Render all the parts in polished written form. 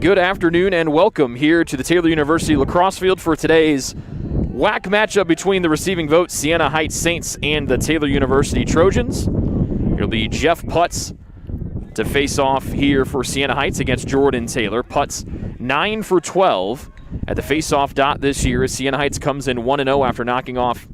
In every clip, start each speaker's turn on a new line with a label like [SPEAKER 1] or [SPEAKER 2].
[SPEAKER 1] Good afternoon and welcome here to the Taylor University lacrosse field for today's WAC matchup between the receiving vote Siena Heights Saints and the Taylor University Trojans. It'll be Jeff Putz to face off here for Siena Heights against Jordan Taylor. Putz 9 for 12 at the face-off dot this year as Siena Heights comes in 1-0 after knocking off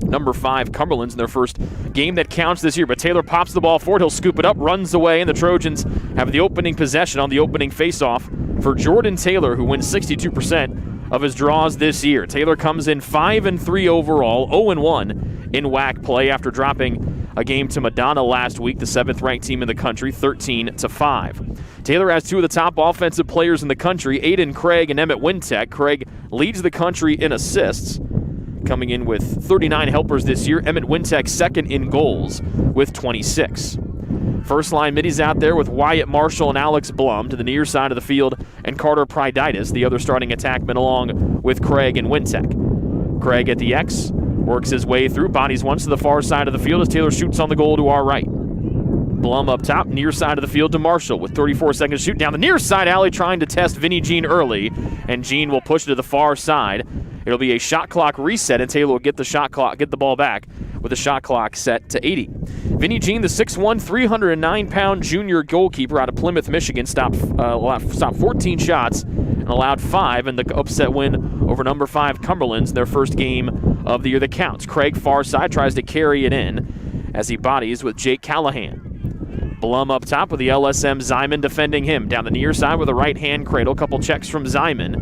[SPEAKER 1] number 5 Cumberland's in their first game that counts this year. But Taylor pops the ball forward. He'll scoop it up, runs away, and the Trojans have the opening possession on the opening face-off for Jordan Taylor, who wins 62% of his draws this year. Taylor comes in 5-3 overall, 0-1 in WAC play after dropping a game to Madonna last week, the 7th-ranked team in the country, 13-5. Taylor has 2 of the top offensive players in the country, Aiden Craig and Emmett Wintek. Craig leads the country in assists, coming in with 39 helpers this year. Emmett Wintek second in goals with 26. First line middies out there with Wyatt Marshall and Alex Blum to the near side of the field, and Carter Pryditis, the other starting attackman, along with Craig and Wintek. Craig at the X works his way through, bodies once to the far side of the field as Taylor shoots on the goal to our right. Blum up top, near side of the field to Marshall with 34 seconds to shoot. Down the near side alley trying to test Vinnie Jean early, and Jean will push it to the far side. It'll be a shot clock reset, and Taylor will get the ball back with the shot clock set to 80. Vinnie Jean, the 6'1", 309-pound junior goalkeeper out of Plymouth, Michigan, stopped 14 shots and allowed 5 in the upset win over number 5 Cumberland's in their first game of the year that counts. Craig far side tries to carry it in as he bodies with Jake Callahan. Blum up top with the LSM Zyman defending him. Down the near side with a right-hand cradle. Couple checks from Zyman.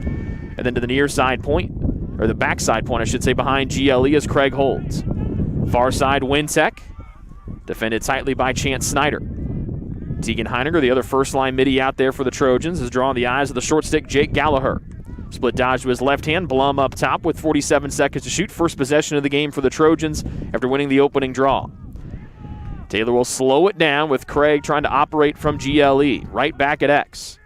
[SPEAKER 1] And then to the near side point, or the backside point, I should say, behind GLE as Craig holds. Far side, Wintek, defended tightly by Chance Snyder. Tegan Heiniger, the other first-line midi out there for the Trojans, is drawing the eyes of the short stick Jake Gallagher. Split dodge to his left hand. Blum up top with 47 seconds to shoot. First possession of the game for the Trojans after winning the opening draw. Taylor will slow it down with Craig trying to operate from GLE. Right back at X.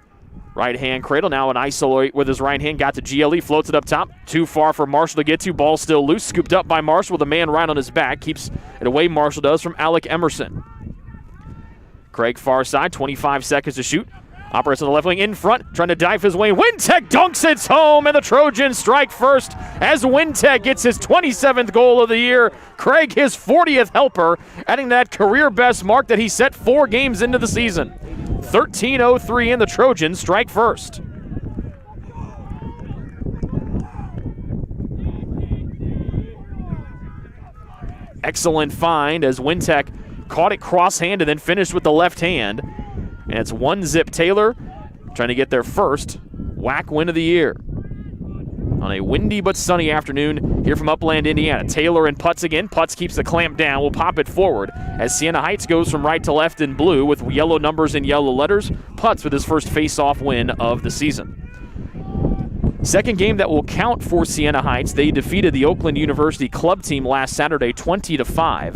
[SPEAKER 1] Right-hand cradle, now an isolate with his right hand. Got to GLE, floats it up top. Too far for Marshall to get to. Ball still loose. Scooped up by Marshall with a man right on his back. Keeps it away, Marshall does, from Alec Emerson. Craig far side, 25 seconds to shoot. Operates on the left wing in front, trying to dive his way. Wintek dunks it home, and the Trojans strike first as Wintek gets his 27th goal of the year. Craig his 40th helper, adding that career best mark that he set 4 games into the season. 13-03 and the Trojans strike first. Excellent find as Wintek caught it cross-hand and then finished with the left hand. And it's 1-zip Taylor trying to get their first WAC win of the year. On a windy but sunny afternoon here from Upland, Indiana. Taylor and Putz again. Putz keeps the clamp down. We'll pop it forward as Siena Heights goes from right to left in blue with yellow numbers and yellow letters. Putz with his first face-off win of the season. Second game that will count for Siena Heights. They defeated the Oakland University club team last Saturday 20-5.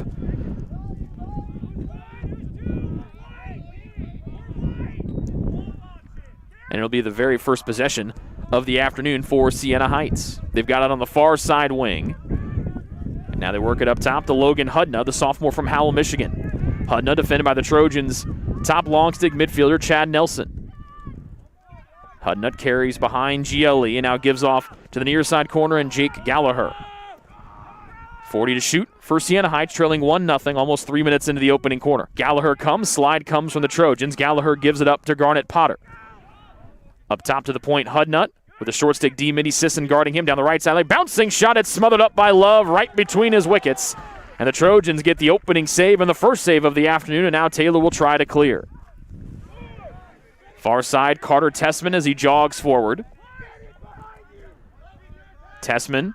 [SPEAKER 1] And it'll be the very first possession of the afternoon for Siena Heights. They've got it on the far side wing. And now they work it up top to Logan Hudna, the sophomore from Howell, Michigan. Hudna defended by the Trojans' top long stick midfielder, Chad Nelson. Hudna carries behind GLE and now gives off to the near side corner and Jake Gallagher. 40 to shoot for Siena Heights, trailing 1-0, almost 3 minutes into the opening quarter. Gallagher comes, slide comes from the Trojans. Gallagher gives it up to Garnett Potter. Up top to the point, Hudnut with a short stick D-Midi Sisson guarding him down the right side. Bouncing shot, it's smothered up by Love right between his wickets. And the Trojans get the opening save and the first save of the afternoon, and now Taylor will try to clear. Far side, Carter Tessman as he jogs forward. Tessman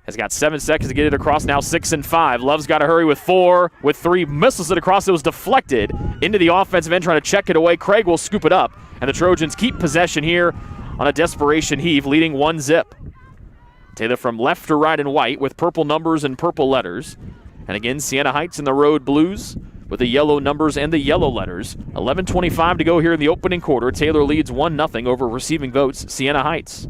[SPEAKER 1] has got 7 seconds to get it across, now 6 and 5. Love's got to hurry with 4, with 3, missiles it across. It was deflected into the offensive end, trying to check it away. Craig will scoop it up, and the Trojans keep possession here on a desperation heave, leading 1-zip. Taylor from left to right in white with purple numbers and purple letters. And again, Siena Heights in the road blues with the yellow numbers and the yellow letters. 11:25 to go here in the opening quarter. Taylor leads 1-0 over receiving votes, Siena Heights.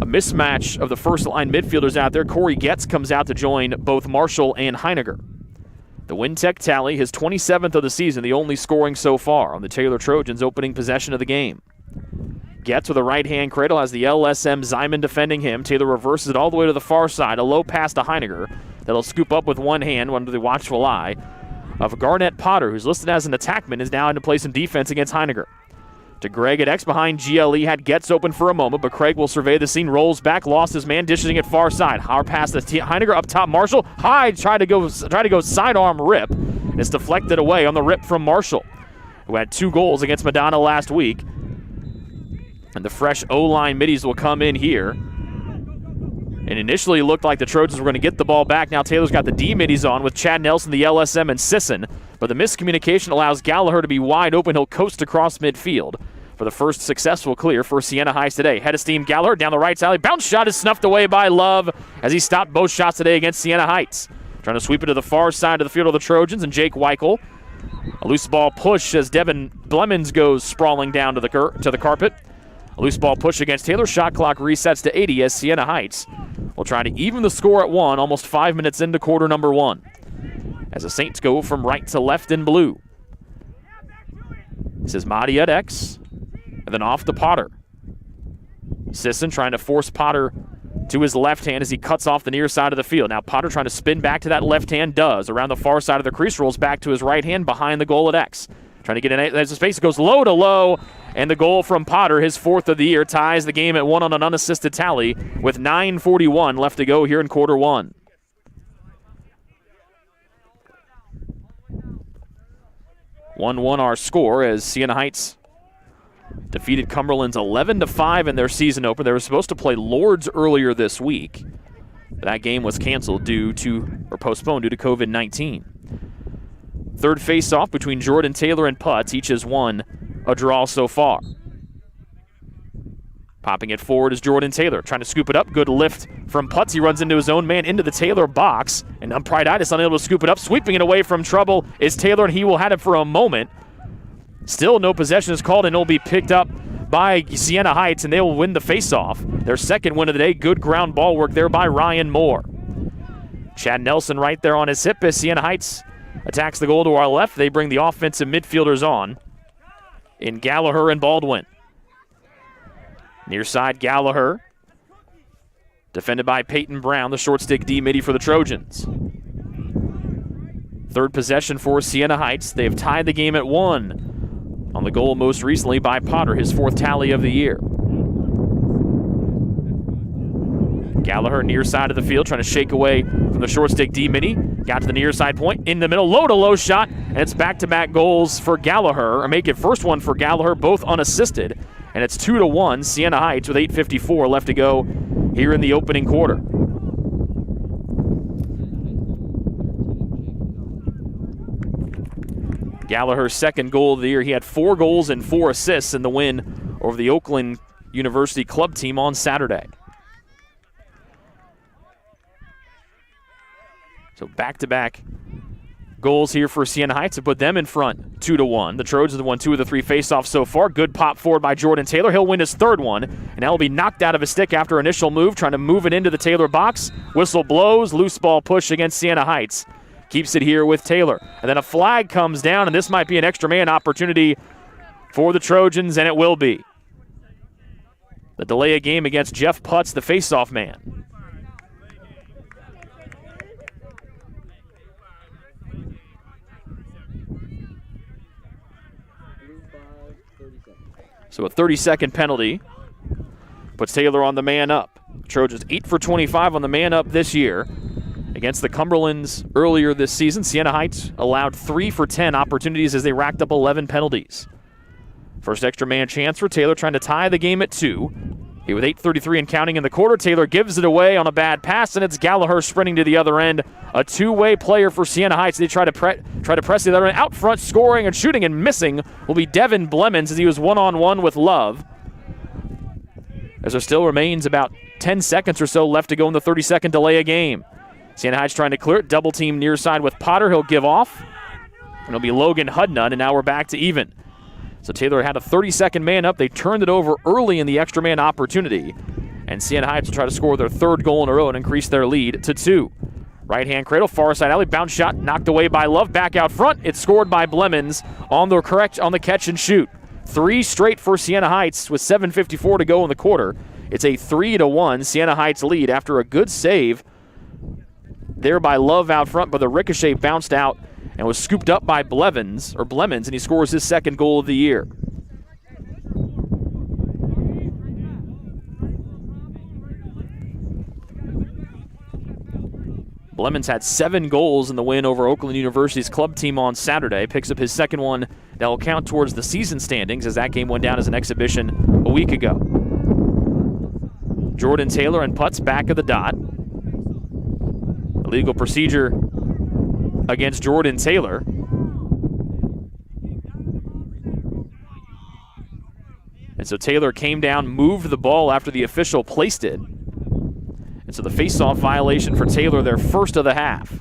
[SPEAKER 1] A mismatch of the first-line midfielders out there. Corey Getz comes out to join both Marshall and Heiniger. The Wintech tally, his 27th of the season, the only scoring so far on the Taylor Trojans' opening possession of the game. Gets with a right-hand cradle, has the LSM Zyman defending him. Taylor reverses it all the way to the far side. A low pass to Heiniger that'll scoop up with one hand under the watchful eye of Garnett Potter, who's listed as an attackman, is now in to play some defense against Heiniger. To Greg at X behind GLE, had Getz open for a moment, but Craig will survey the scene, rolls back, lost his man, dishing it far side. Hard pass to Heiniger up top. Marshall, high, try to go sidearm rip. And it's deflected away on the rip from Marshall, who had 2 goals against Madonna last week. And the fresh O-line middies will come in here. And initially it looked like the Trojans were going to get the ball back. Now Taylor's got the D middies on with Chad Nelson, the LSM, and Sisson. But the miscommunication allows Gallagher to be wide open. He'll coast across midfield for the first successful clear for Siena Heights today. Head of steam, Gallagher down the right side. Bounce shot is snuffed away by Love as he stopped both shots today against Siena Heights. Trying to sweep it to the far side of the field of the Trojans, and Jake Weichel. A loose ball push as Devin Blemons goes sprawling down to the carpet. A loose ball push against Taylor. Shot clock resets to 80 as Siena Heights will try to even the score at 1, almost 5 minutes into quarter number 1. As the Saints go from right to left in blue. This is Mahdi at X, and then off to Potter. Sisson trying to force Potter to his left hand as he cuts off the near side of the field. Now Potter trying to spin back to that left hand, does. Around the far side of the crease, rolls back to his right hand behind the goal at X. Trying to get in as the space goes low to low, and the goal from Potter, his 4th of the year, ties the game at 1 on an unassisted tally with 9:41 left to go here in quarter 1. (1-1) our score as Siena Heights defeated Cumberland's 11-5 in their season opener. They were supposed to play Lords earlier this week. That game was canceled postponed due to COVID-19. Third face-off between Jordan Taylor and Putz. Each has won a draw so far. Popping it forward is Jordan Taylor, trying to scoop it up. Good lift from Putz. He runs into his own man into the Taylor box, and Pride-itis unable to scoop it up. Sweeping it away from trouble is Taylor, and he will have it for a moment. Still no possession is called, and it'll be picked up by Siena Heights, and they will win the face-off. Their second win of the day. Good ground ball work there by Ryan Moore. Chad Nelson right there on his hip as Siena Heights attacks the goal to our left. They bring the offensive midfielders on in Gallagher and Baldwin. Near side, Gallagher. Defended by Peyton Brown, the short stick D midi for the Trojans. Third possession for Siena Heights. They have tied the game at 1 on the goal most recently by Potter, his 4th tally of the year. Gallagher near side of the field, trying to shake away from the short stick D midi. Got to the near side point, in the middle, low-to-low shot, and it's back-to-back goals for Gallagher, or make it first one for Gallagher, both unassisted, and it's 2-1, Siena Heights with 8:54 left to go here in the opening quarter. Gallagher's second goal of the year. He had 4 goals and 4 assists in the win over the Oakland University club team on Saturday. So back-to-back goals here for Siena Heights to put them in front 2-1. The Trojans have won 2 of the 3 faceoffs so far. Good pop forward by Jordan Taylor. He'll win his 3rd one, and that will be knocked out of his stick after initial move, trying to move it into the Taylor box. Whistle blows, loose ball push against Siena Heights. Keeps it here with Taylor. And then a flag comes down, and this might be an extra man opportunity for the Trojans, and it will be. The delay of game against Jeff Putz, the faceoff man. So a 30-second penalty puts Taylor on the man up. Trojans 8 for 25 on the man up this year. Against the Cumberlands earlier this season, Siena Heights allowed 3 for 10 opportunities as they racked up 11 penalties. First extra man chance for Taylor, trying to tie the game at 2. He with 8:33 and counting in the quarter. Taylor gives it away on a bad pass, and it's Gallagher sprinting to the other end. A 2-way player for Siena Heights. They try to press the other end. Out front, scoring and shooting and missing will be Devin Blemons as he was one-on-one with Love. As there still remains about 10 seconds or so left to go in the 30-second delay of game. Siena Heights trying to clear it. Double team near side with Potter. He'll give off. And it'll be Logan Hudnut, and now we're back to even. So Taylor had a 30-second man up. They turned it over early in the extra man opportunity. And Siena Heights will try to score their 3rd goal in a row and increase their lead to 2. Right-hand cradle, far side alley, bounce shot, knocked away by Love. Back out front, it's scored by Blemons on the catch and shoot. 3 straight for Siena Heights with 7:54 to go in the quarter. It's a 3-1 Siena Heights lead after a good save there by Love out front, but the ricochet bounced out and was scooped up by Blemons, and he scores his second goal of the year. Blemons had 7 goals in the win over Oakland University's club team on Saturday. Picks up his second one that will count towards the season standings, as that game went down as an exhibition a week ago. Jordan Taylor and Putz back of the dot. Illegal procedure against Jordan Taylor. And so Taylor came down, moved the ball after the official placed it. And so the face-off violation for Taylor, their first of the half.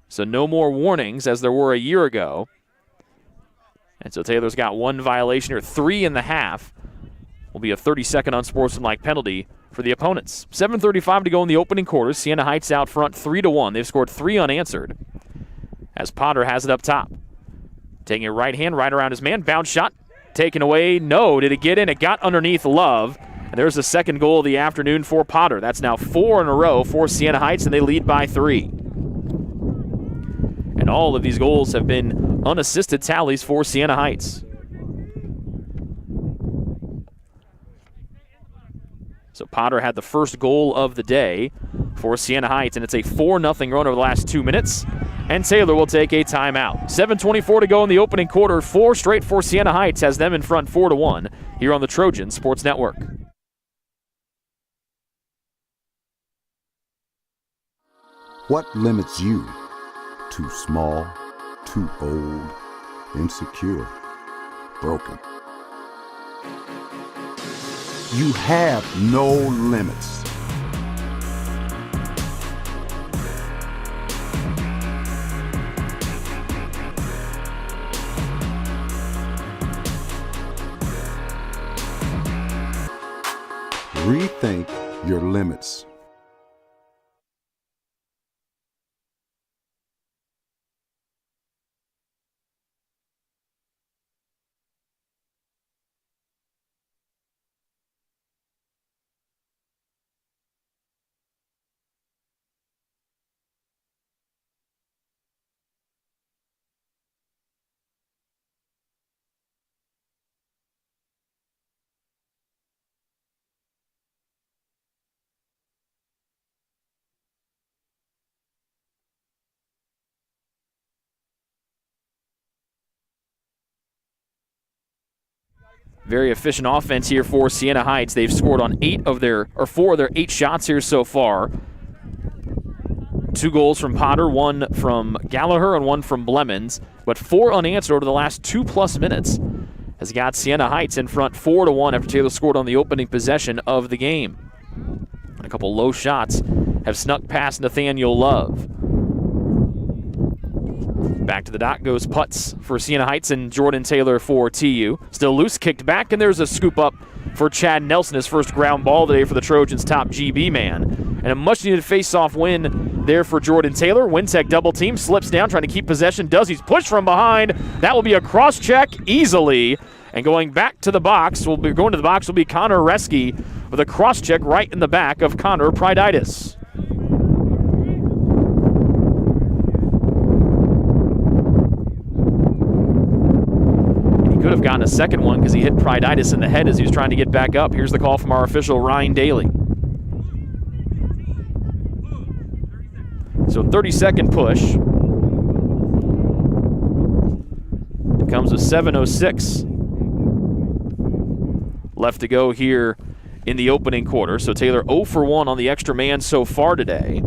[SPEAKER 1] So no more warnings as there were a year ago. And so Taylor's got 1 violation here. 3 in the half will be a 30-second unsportsmanlike penalty for the opponents. 7:35 to go in the opening quarter. Siena Heights out front 3-1. They've scored 3 unanswered as Potter has it up top. Taking it right hand, right around his man. Bounce shot. Taken away. No. Did it get in? It got underneath Love. And there's the second goal of the afternoon for Potter. That's now 4 in a row for Siena Heights, and they lead by 3. And all of these goals have been unassisted tallies for Siena Heights. So Potter had the first goal of the day for Siena Heights, and it's a 4-0 run over the last 2 minutes. And Taylor will take a timeout. 7:24 to go in the opening quarter. 4 straight for Siena Heights has them in front 4-1 here on the Trojan Sports Network.
[SPEAKER 2] What limits you? Too small, too old, insecure, broken. You have no limits. Rethink your limits.
[SPEAKER 1] Very efficient offense here for Siena Heights. They've scored on 4 of their 8 shots here so far. 2 goals from Potter, 1 from Gallagher, and 1 from Blemons. But 4 unanswered over the last 2+ minutes has got Siena Heights in front 4-1 after Taylor scored on the opening possession of the game. And a couple low shots have snuck past Nathaniel Love. Back to the dot goes Putz for Siena Heights and Jordan Taylor for TU. Still loose, kicked back, and there's a scoop up for Chad Nelson, his first ground ball today for the Trojans' top GB man. And a much-needed face-off win there for Jordan Taylor. Wintec double team, slips down, trying to keep possession. He's pushed from behind. That will be a cross-check easily. And going to the box will be Connor Reski with a cross-check right in the back of Connor Pryditis. Could have gotten a second one because he hit Pryditis in the head as he was trying to get back up. Here's the call from our official, Ryan Daly. So 30-second push. It comes with 7:06 left to go here in the opening quarter. So Taylor 0 for 1 on the extra man so far today.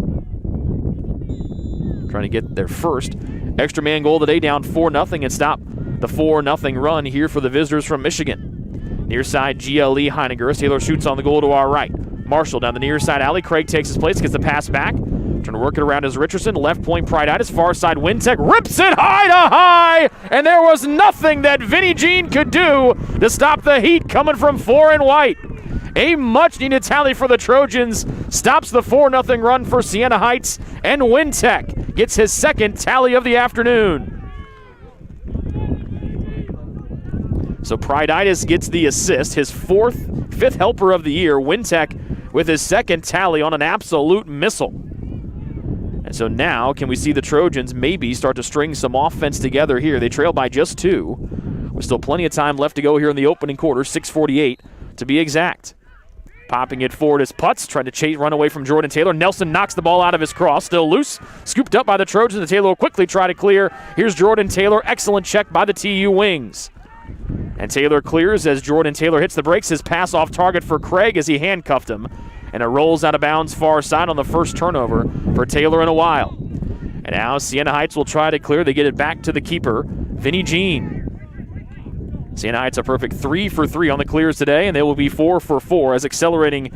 [SPEAKER 1] Trying to get their first extra man goal today, down 4-0 and stop the 4-0 run here for the visitors from Michigan. Near side, GLE Heiniger. Taylor shoots on the goal to our right. Marshall down the near side alley. Craig takes his place, gets the pass back. Trying to work it around as Richardson. Left point, Pryditis. Far side, Wintech rips it high to high. And there was nothing that Vinnie Jean could do to stop the heat coming from 4 and white. A much-needed tally for the Trojans. Stops the 4-0 run for Siena Heights. And Wintech gets his second tally of the afternoon. So Pryditis gets the assist, his fifth helper of the year. Wintech with his second tally on an absolute missile. And so now can we see the Trojans maybe start to string some offense together here. They trail by just 2. With still plenty of time left to go here in the opening quarter, 6:48 to be exact. Popping it forward is Putz, trying to run away from Jordan Taylor. Nelson knocks the ball out of his cross, still loose. Scooped up by the Trojans, and Taylor will quickly try to clear. Here's Jordan Taylor, excellent check by the TU wings. And Taylor clears as Jordan Taylor hits the brakes. His pass off target for Craig as he handcuffed him. And it rolls out of bounds far side on the first turnover for Taylor in a while. And now Siena Heights will try to clear. They get it back to the keeper, Vinnie Jean. Siena Heights a perfect 3 for 3 on the clears today, and they will be 4 for 4 as accelerating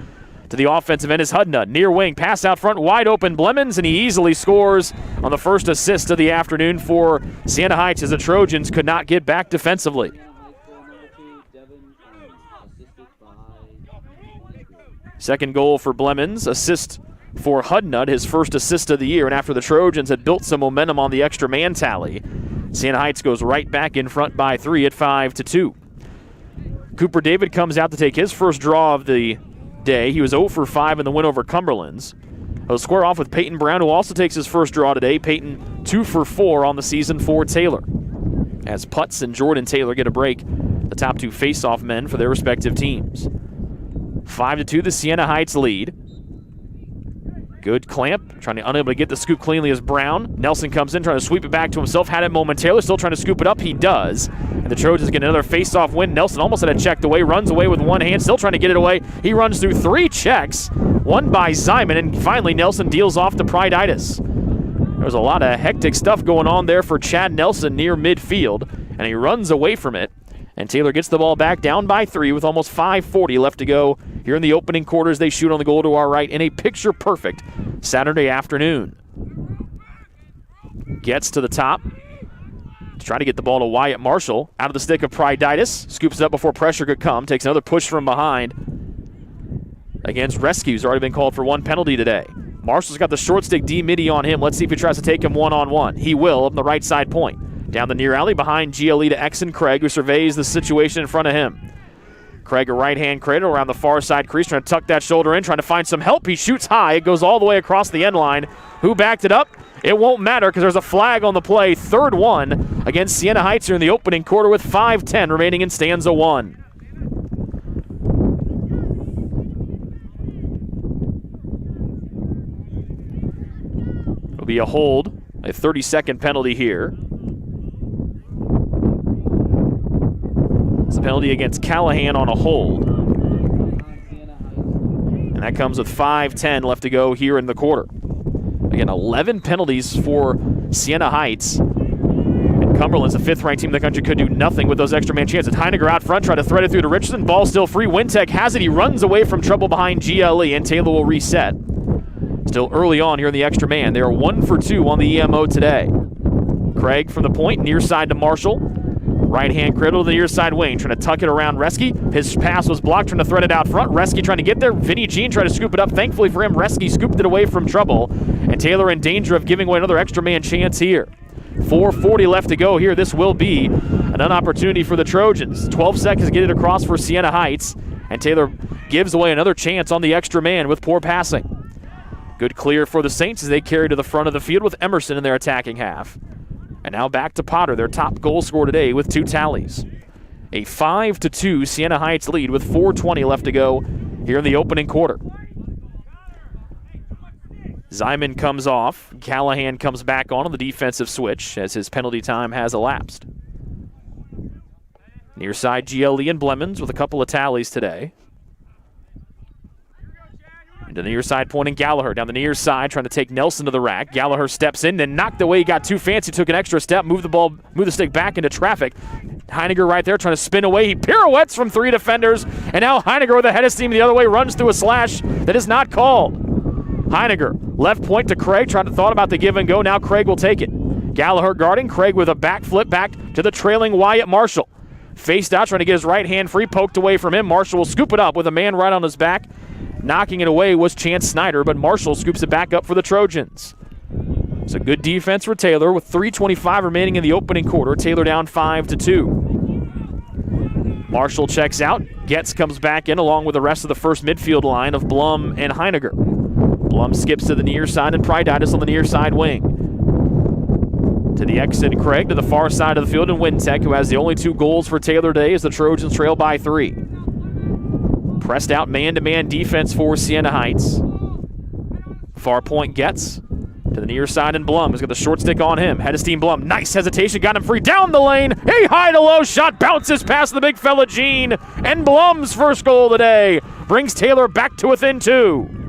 [SPEAKER 1] to the offensive end is Hudnut. Near wing, pass out front, wide open Blemons, and he easily scores on the first assist of the afternoon for Siena Heights as the Trojans could not get back defensively. Second goal for Blemons, assist for Hudnut, his first assist of the year, and after the Trojans had built some momentum on the extra man tally, Siena Heights goes right back in front by 3 at 5-2. Cooper David comes out to take his first draw of the day. He was 0 for 5 in the win over Cumberlands. He'll square off with Peyton Brown, who also takes his first draw today. Peyton 2 for 4 on the season for Taylor. As Putz and Jordan Taylor get a break, the top 2 face-off men for their respective teams. 5-2, the Siena Heights lead. Good clamp, unable to get the scoop cleanly as Brown. Nelson comes in, trying to sweep it back to himself. Had it momentarily, still trying to scoop it up. He does. And the Trojans get another face-off win. Nelson almost had it checked away, runs away with one hand, still trying to get it away. He runs through 3 checks, one by Zyman, and finally Nelson deals off to Pryditis. There was a lot of hectic stuff going on there for Chad Nelson near midfield, and he runs away from it. And Taylor gets the ball back down by 3 with almost 5:40 left to go here in the opening quarters. They shoot on the goal to our right in a picture-perfect Saturday afternoon. Gets to the top to try to get the ball to Wyatt Marshall. Out of the stick of Pryditis. Scoops it up before pressure could come. Takes another push from behind. Against Rescues, already been called for 1 penalty today. Marshall's got the short stick D-midi on him. Let's see if he tries to take him one-on-one. He will, up the right side point. Down the near alley behind GLE to Exon Craig, who surveys the situation in front of him. Craig a right-hand cradle around the far side crease, trying to tuck that shoulder in, trying to find some help. He shoots high. It goes all the way across the end line. Who backed it up? It won't matter because there's a flag on the play. 3rd one against Siena Heights here in the opening quarter with 5:10 remaining in stanza 1. It'll be a hold, a 30-second penalty here. It's a penalty against Callahan on a hold. And that comes with 5:10 left to go here in the quarter. Again, 11 penalties for Siena Heights. And Cumberland's the 5th-ranked team in the country, could do nothing with those extra man chances. Heiniger out front, try to thread it through to Richardson. Ball still free. Wintech has it. He runs away from trouble behind GLE, and Taylor will reset. Still early on here in the extra man. They are 1 for 2 on the EMO today. Craig from the point, near side to Marshall. Right-hand cradle to the near side wing, trying to tuck it around Reske. His pass was blocked, trying to thread it out front. Reske trying to get there. Vinnie Jean trying to scoop it up. Thankfully for him, Reske scooped it away from trouble. And Taylor in danger of giving away another extra man chance here. 4:40 left to go here. This will be an opportunity for the Trojans. 12 seconds to get it across for Siena Heights. And Taylor gives away another chance on the extra man with poor passing. Good clear for the Saints as they carry to the front of the field with Emerson in their attacking half. And now back to Potter, their top goal scorer today with 2 tallies. A 5-2 Siena Heights lead with 4:20 left to go here in the opening quarter. Zyman comes off. Callahan comes back on the defensive switch as his penalty time has elapsed. Near side GLE and Blemons with a couple of tallies today. To the near side pointing Gallagher. Down the near side trying to take Nelson to the rack. Gallagher steps in, then knocked away. He got too fancy, took an extra step, moved the stick back into traffic. Heiniger right there trying to spin away. He pirouettes from 3 defenders. And now Heiniger with a head of steam the other way runs through a slash that is not called. Heiniger, left point to Craig, thought about the give and go. Now Craig will take it. Gallagher guarding. Craig with a backflip back to the trailing Wyatt Marshall. Faced out, trying to get his right hand free, poked away from him. Marshall will scoop it up with a man right on his back. Knocking it away was Chance Snyder, but Marshall scoops it back up for the Trojans. It's a good defense for Taylor with 3:25 remaining in the opening quarter. Taylor down 5-2. Marshall checks out. Getz comes back in along with the rest of the first midfield line of Blum and Heiniger. Blum skips to the near side and Pryditis on the near side wing. To the exit, Craig to the far side of the field, and Wintec, who has the only 2 goals for Taylor today as the Trojans trail by 3. Pressed out man-to-man defense for Siena Heights. Far point Getz to the near side, and Blum has got the short stick on him. Head of steam Blum. Nice hesitation. Got him free down the lane. A high-to-low shot bounces past the big fella Gene. And Blum's first goal of the day brings Taylor back to within 2.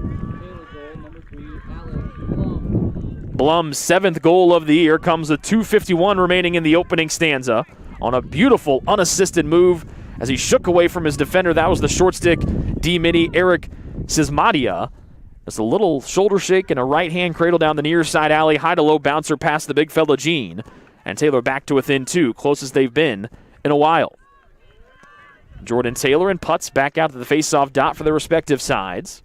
[SPEAKER 1] Blum's 7th goal of the year comes with 2:51 remaining in the opening stanza on a beautiful unassisted move as he shook away from his defender. That was the short stick D-mini Eric Sismadia. It's a little shoulder shake and a right-hand cradle down the near side alley. High-to-low bouncer past the big fella Gene. And Taylor back to within 2, closest they've been in a while. Jordan Taylor and Putz back out to the face-off dot for their respective sides.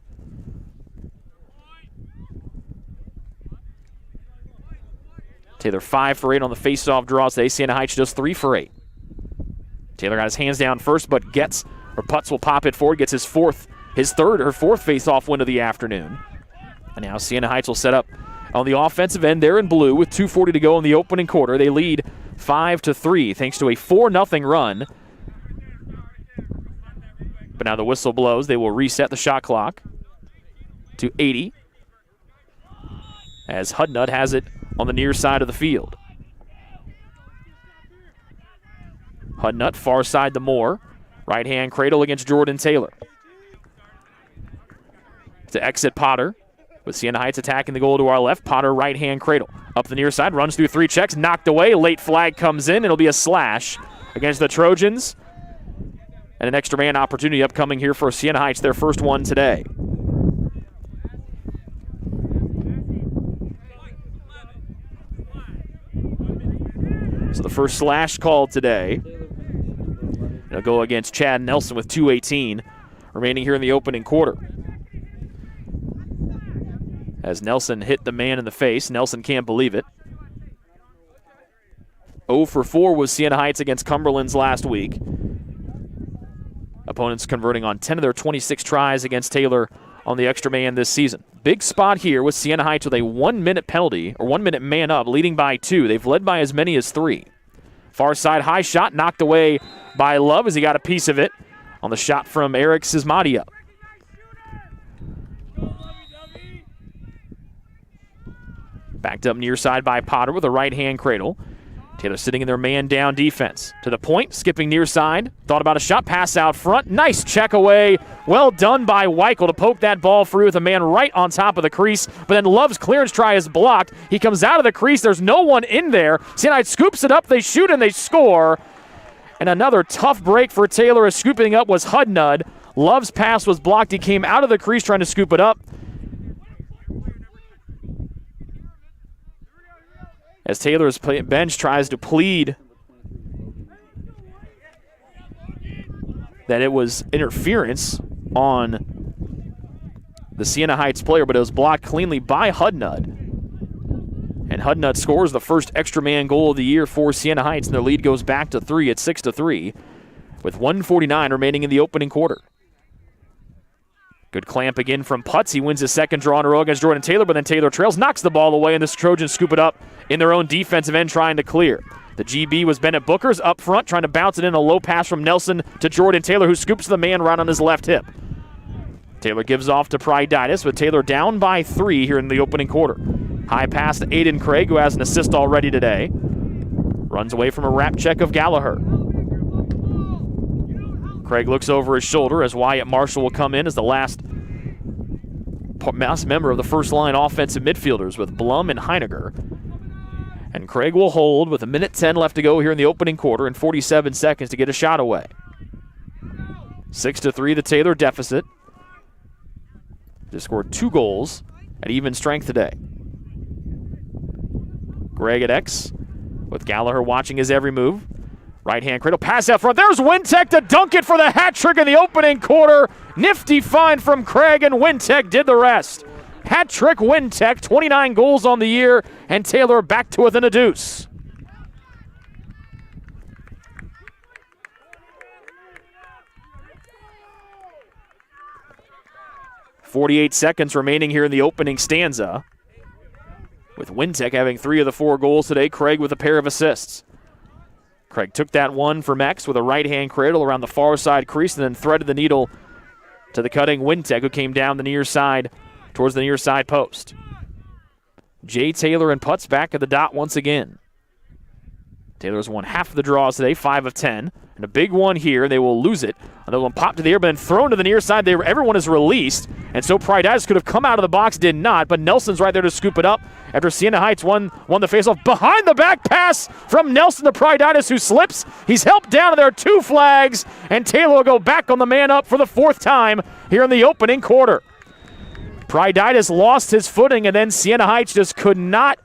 [SPEAKER 1] Taylor 5 for 8 on the face-off draws today. Siena Heights just 3 for 8. Taylor got his hands down first, but Putz will pop it forward, gets his fourth face-off win of the afternoon. And now Siena Heights will set up on the offensive end there in blue with 2:40 to go in the opening quarter. They lead 5-3 thanks to a 4-0 run. But now the whistle blows. They will reset the shot clock to 80 as Hudnut has it on the near side of the field. Hudnut, far side to Moore. Right-hand cradle against Jordan Taylor. To exit Potter, with Siena Heights attacking the goal to our left. Potter, right-hand cradle. Up the near side, runs through 3 checks, knocked away. Late flag comes in. It'll be a slash against the Trojans. And an extra man opportunity upcoming here for Siena Heights, their first one today. So the first slash called today. It'll go against Chad Nelson with 2:18 remaining here in the opening quarter. As Nelson hit the man in the face, Nelson can't believe it. 0 for 4 was Siena Heights against Cumberland's last week. Opponents converting on 10 of their 26 tries against Taylor on the extra man this season. Big spot here with Siena Heights with a 1-minute penalty, or 1-minute man up, leading by 2. They've led by as many as 3. Far side high shot knocked away by Love as he got a piece of it on the shot from Eric Sismadia. Backed up near side by Potter with a right-hand cradle. Taylor sitting in their man-down defense. To the point, skipping near side. Thought about a shot, pass out front. Nice check away. Well done by Weichel to poke that ball free with a man right on top of the crease. But then Love's clearance try is blocked. He comes out of the crease. There's no one in there. Siena Heights scoops it up. They shoot and they score. And another tough break for Taylor as scooping up was Hudnud. Love's pass was blocked. He came out of the crease trying to scoop it up. As Taylor's bench tries to plead that it was interference on the Siena Heights player, but it was blocked cleanly by Hudnud. And Hudnud scores the first extra man goal of the year for Siena Heights, and their lead goes back to 3 at 6-3 with 1:49 remaining in the opening quarter. Good clamp again from Putz. He wins his second draw in a row against Jordan Taylor, but then Taylor trails, knocks the ball away, and the Trojans scoop it up in their own defensive end trying to clear. The GB was Bennett Booker's up front, trying to bounce it in. A low pass from Nelson to Jordan Taylor, who scoops the man right on his left hip. Taylor gives off to Pryditis, with Taylor down by 3 here in the opening quarter. High pass to Aiden Craig, who has an assist already today. Runs away from a wrap check of Gallagher. Craig looks over his shoulder as Wyatt Marshall will come in as the last member of the first line offensive midfielders with Blum and Heiniger. And Craig will hold with 1:10 left to go here in the opening quarter and 47 seconds to get a shot away. 6-3 the Taylor deficit. Just scored 2 goals at even strength today. Greg at X with Gallagher watching his every move. Right-hand cradle, pass out front. There's Wintek to dunk it for the hat trick in the opening quarter. Nifty find from Craig, and Wintek did the rest. Hat trick Wintek, 29 goals on the year, and Taylor back to within a deuce. .48 seconds remaining here in the opening stanza. With Wintek having 3 of the 4 goals today, Craig with a pair of assists. Craig took that one from X with a right-hand cradle around the far side crease and then threaded the needle to the cutting Wintek, who came down the near side towards the near side post. Jay Taylor and Putz back at the dot once again. Taylor's won half of the draws today, 5 of 10. And a big one here. They will lose it. Another one popped to the air, but then thrown to the near side. Everyone is released. And so Pryditis could have come out of the box, did not. But Nelson's right there to scoop it up after Siena Heights won the faceoff. Behind the back pass from Nelson to Pryditis, who slips. He's helped down, and there are 2 flags. And Taylor will go back on the man up for the 4th time here in the opening quarter. Pryditis lost his footing, and then Siena Heights just could not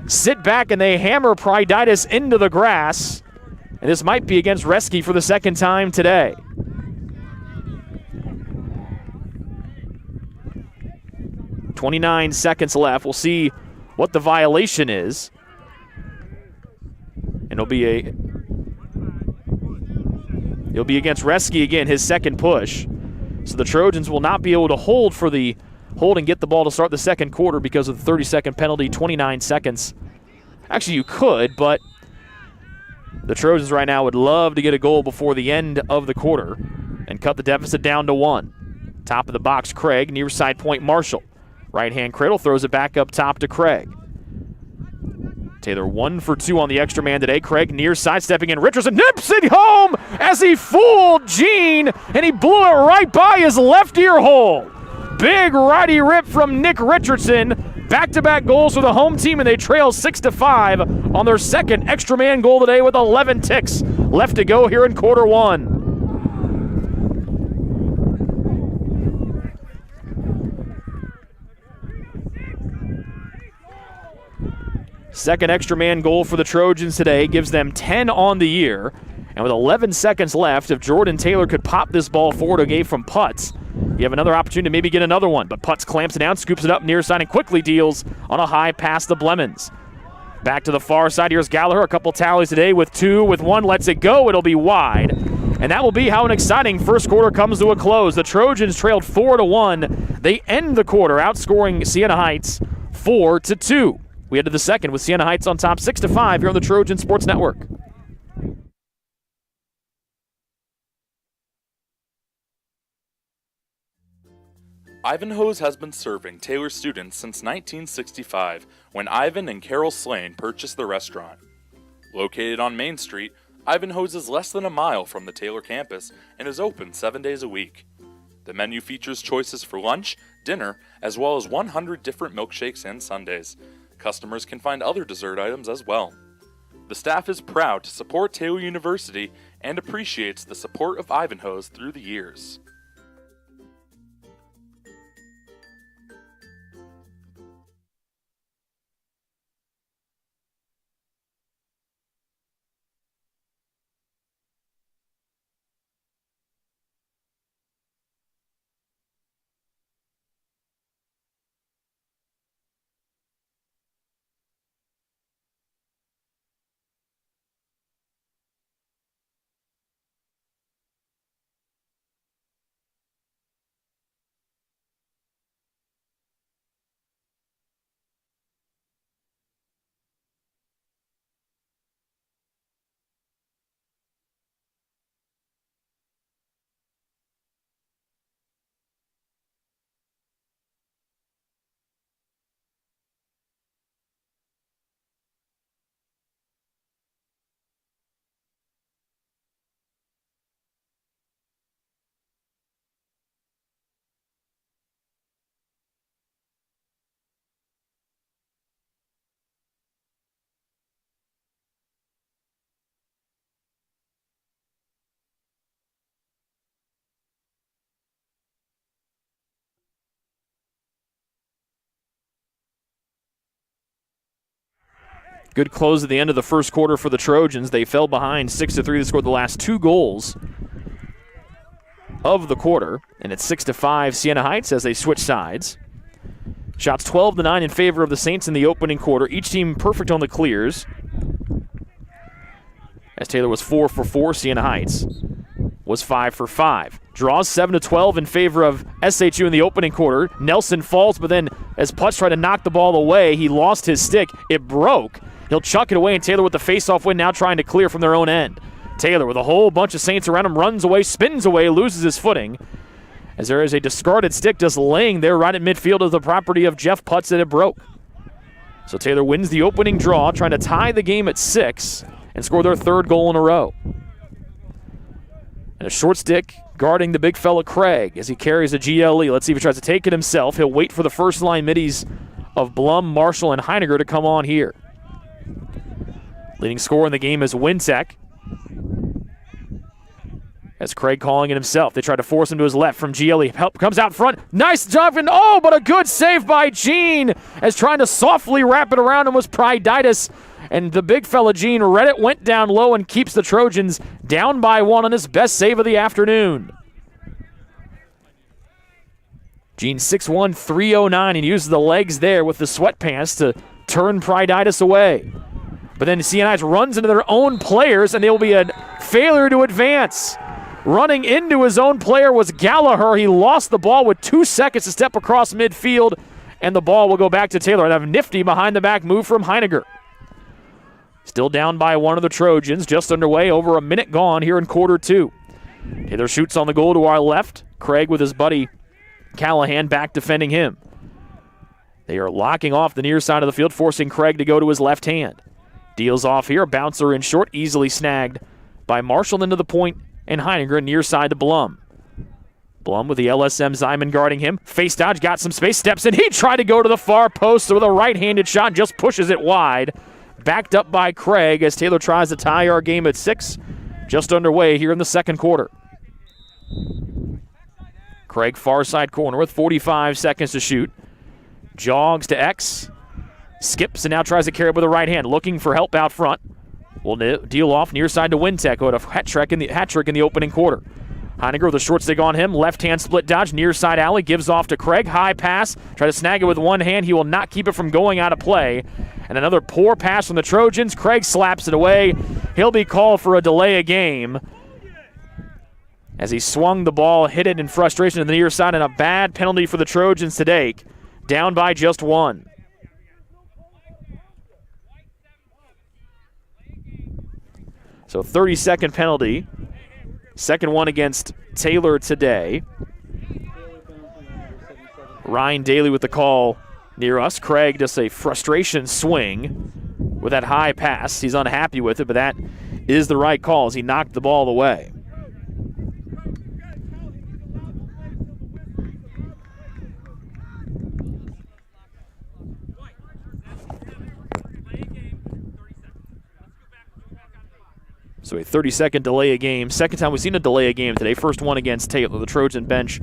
[SPEAKER 1] sit back, and they hammer Pryditis into the grass. And this might be against Reski for the 2nd time today. .29 seconds left. We'll see what the violation is. And it'll be against Reski again, his 2nd push. So the Trojans will not be able to hold and get the ball to start the 2nd quarter because of the 30-second penalty, 29 seconds. Actually, you could, but the Trojans right now would love to get a goal before the end of the quarter and cut the deficit down to 1. Top of the box, Craig. Near side point, Marshall. Right-hand cradle, throws it back up top to Craig. Taylor 1 for 2 on the extra man today. Craig near side, stepping in. Richardson nips it home as he fooled Gene, and he blew it right by his left ear hole. Big righty rip from Nick Richardson. Back-to-back goals for the home team, and they trail 6-5 on their 2nd extra man goal today with 11 ticks left to go here in quarter 1. Second extra man goal for the Trojans today gives them 10 on the year. And with 11 seconds left, if Jordan Taylor could pop this ball forward away from Putz, you have another opportunity to maybe get another one. But Putz clamps it down, scoops it up near side, and quickly deals on a high pass to Blemons. Back to the far side, here's Gallagher. A couple tallies today with 2, with 1, lets it go. It'll be wide. And that will be how an exciting first quarter comes to a close. The Trojans trailed 4-1. They end the quarter outscoring Siena Heights 4-2. We head to the 2nd with Siena Heights on top 6-5 here on the Trojan Sports Network.
[SPEAKER 3] Ivanhoe's has been serving Taylor students since 1965, when Ivan and Carol Slane purchased the restaurant. Located on Main Street, Ivanhoe's is less than a mile from the Taylor campus and is open 7 days a week. The menu features choices for lunch, dinner, as well as 100 different milkshakes and sundaes. Customers can find other dessert items as well. The staff is proud to support Taylor University and appreciates the support of Ivanhoe's through the years.
[SPEAKER 1] Good close at the end of the first quarter for the Trojans. They fell behind 6-3. They scored the last 2 goals of the quarter. And it's 6-5 Siena Heights as they switch sides. Shots 12-9 in favor of the Saints in the opening quarter. Each team perfect on the clears. As Taylor was 4 for 4, Siena Heights was 5 for 5. Draws 7-12 in favor of SHU in the opening quarter. Nelson falls, but then as Putz tried to knock the ball away, he lost his stick. It broke. He'll chuck it away, and Taylor with the face-off win, now trying to clear from their own end. Taylor with a whole bunch of Saints around him, runs away, spins away, loses his footing, as there is a discarded stick just laying there right at midfield of the property of Jeff Putz that it broke. So Taylor wins the opening draw, trying to tie the game at 6 and score their 3rd goal in a row. And a short stick guarding the big fella Craig as he carries a GLE. Let's see if he tries to take it himself. He'll wait for the first line middies of Blum, Marshall, and Heiniger to come on here. Leading scorer in the game is Wintek. As Craig calling it himself. They try to force him to his left from GLE. Help comes out front. Nice job, and oh, but a good save by Gene as trying to softly wrap it around him was Pryditis. And the big fella Gene read it, went down low, and keeps the Trojans down by 1 on his best save of the afternoon. Gene 6'1", 309, and uses the legs there with the sweatpants to turn Pryditis away. But then Siena Heights runs into their own players, and there will be a failure to advance. Running into his own player was Gallagher. He lost the ball with 2 seconds to step across midfield, and the ball will go back to Taylor. And have a nifty behind-the-back move from Heiniger. Still down by 1 of the Trojans, just underway, over a minute gone here in quarter 2. Taylor shoots on the goal to our left. Craig with his buddy Callahan back defending him. They are locking off the near side of the field, forcing Craig to go to his left hand. Deals off here, bouncer in short, easily snagged by Marshall into the point, and Heiniger near side to Blum. Blum with the LSM Zyman guarding him. Face dodge, got some space, steps in. He tried to go to the far post with a right-handed shot, just pushes it wide. Backed up by Craig as Taylor tries to tie our game at 6. Just underway here in the second quarter. Craig far side corner with 45 seconds to shoot. Jogs to X. Skips and now tries to carry it with a right hand. Looking for help out front. Will deal off near side to Wintek, who had a hat trick in the opening quarter. Heiniger with a short stick on him. Left hand split dodge. Near side alley. Gives off to Craig. High pass. Try to snag it with one hand. He will not keep it from going out of play. And another poor pass from the Trojans. Craig slaps it away. He'll be called for a delay of game as he swung the ball, hit it in frustration to the near side, and a bad penalty for the Trojans to take. Down by just 1. So 30-second penalty. Second one against Taylor today. Ryan Daly with the call near us. Craig just a frustration swing with that high pass. He's unhappy with it, but that is the right call as he knocked the ball away. So a 30-second delay of game. Second time we've seen a delay of game today. First one against Taylor. The Trojan bench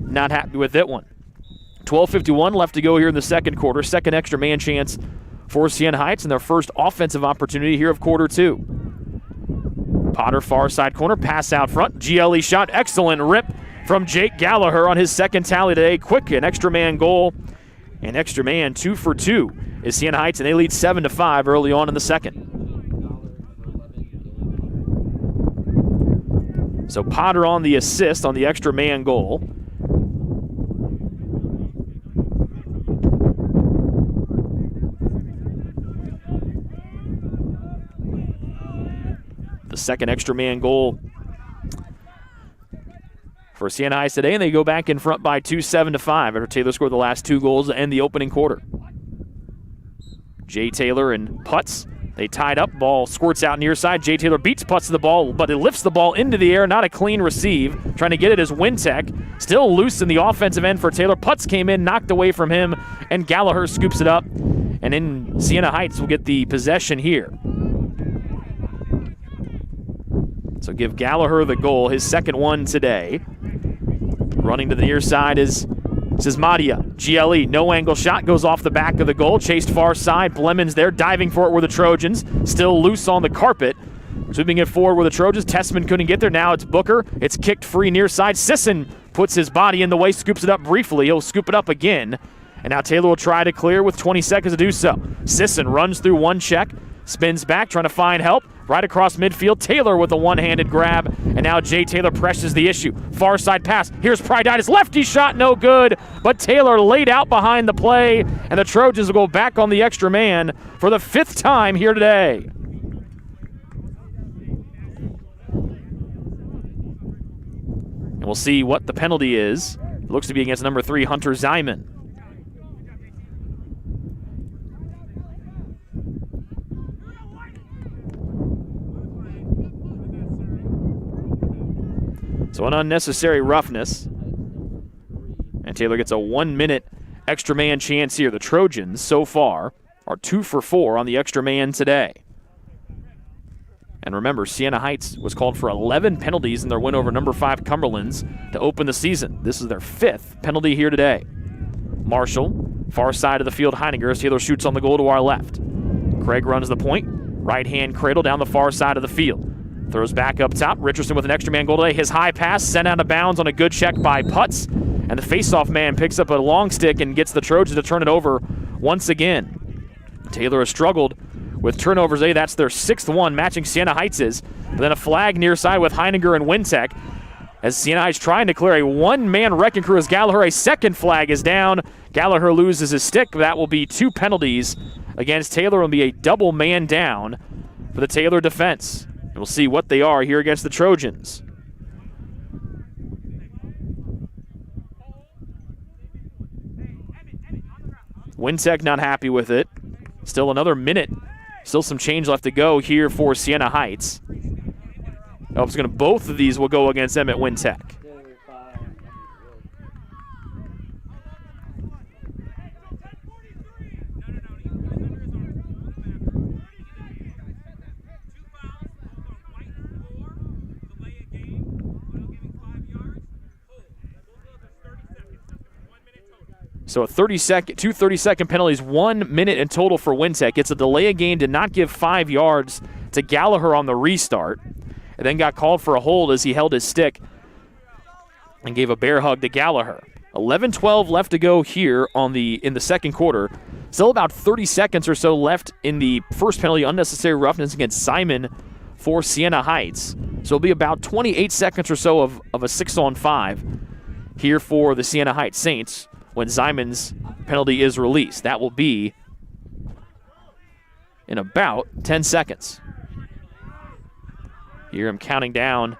[SPEAKER 1] not happy with that one. 12:51 left to go here in the second quarter. Second extra man chance for Siena Heights and their first offensive opportunity here of quarter 2. Potter far side corner. Pass out front. GLE shot. Excellent rip from Jake Gallagher on his second tally today. Quick, an extra man goal. An extra man 2 for 2 is Siena Heights, and they lead 7-5 early on in the second. So Potter on the assist on the extra man goal. The second extra man goal for Siena Heights today, and they go back in front by 2, 7-5 after Taylor scored the last 2 goals to end the opening quarter. Jay Taylor and Putz. They tied up, ball squirts out near side. Jay Taylor beats Putz to the ball, but it lifts the ball into the air, not a clean receive. Trying to get it as Wintek. Still loose in the offensive end for Taylor. Putz came in, knocked away from him, and Gallagher scoops it up. And then Siena Heights will get the possession here. So give Gallagher the goal, his second one today. Running to the near side is Sismadia, GLE, no angle shot, goes off the back of the goal, chased far side. Blemons there, diving for it were the Trojans, still loose on the carpet. Sweeping it forward were the Trojans. Tessman couldn't get there. Now it's Booker. It's kicked free near side. Sisson puts his body in the way, scoops it up briefly. He'll scoop it up again. And now Taylor will try to clear with 20 seconds to do so. Sisson runs through one check, spins back, trying to find help. Right across midfield, Taylor with a one-handed grab. And now Jay Taylor presses the issue. Far side pass. Here's Pryditis. Lefty shot, no good. But Taylor laid out behind the play. And the Trojans will go back on the extra man for the 5th time here today. And we'll see what the penalty is. It looks to be against number 3, Hunter Zyman. So an unnecessary roughness. And Taylor gets a 1-minute extra man chance here. The Trojans so far are 2 for 4 on the extra man today. And remember, Siena Heights was called for 11 penalties in their win over number 5 Cumberlands to open the season. This is their 5th penalty here today. Marshall, far side of the field, Heininger, as Taylor shoots on the goal to our left. Craig runs the point, right hand cradle down the far side of the field. Throws back up top, Richardson with an extra man goal today. His high pass sent out of bounds on a good check by Putz. And the faceoff man picks up a long stick and gets the Trojans to turn it over once again. Taylor has struggled with turnovers today. That's their 6th one, matching Siena Heights'. But then a flag near side with Heininger and Wintek. As Siena Heights trying to clear a one-man wrecking crew as Gallagher, a second flag is down. Gallagher loses his stick. That will be 2 penalties against Taylor. It will be a double man down for the Taylor defense. And we'll see what they are here against the Trojans. Wintek not happy with it. Still another minute. Still some change left to go here for Siena Heights. Both of these will go against Emmett Wintek. So two 30-second penalties, 1 minute in total for Wintek. It's a delay of game, did not give 5 yards to Gallagher on the restart, and then got called for a hold as he held his stick and gave a bear hug to Gallagher. 11-12 left to go here in the second quarter. Still about 30 seconds or so left in the first penalty, unnecessary roughness against Simon for Siena Heights. So it'll be about 28 seconds or so of a 6-on-5 here for the Siena Heights Saints when Zyman's penalty is released. That will be in about 10 seconds. Here I'm counting down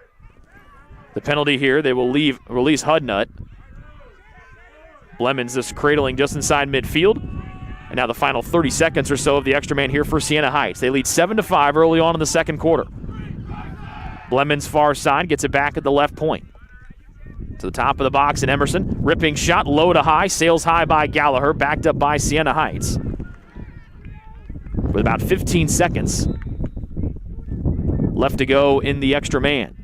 [SPEAKER 1] the penalty here. They will release Hudnut. Blemons just cradling just inside midfield. And now the final 30 seconds or so of the extra man here for Siena Heights. They lead 7-5 early on in the second quarter. Blemons far side gets it back at the left point. To the top of the box and Emerson. Ripping shot, low to high, sails high by Gallagher, backed up by Siena Heights. With about 15 seconds left to go in the extra man.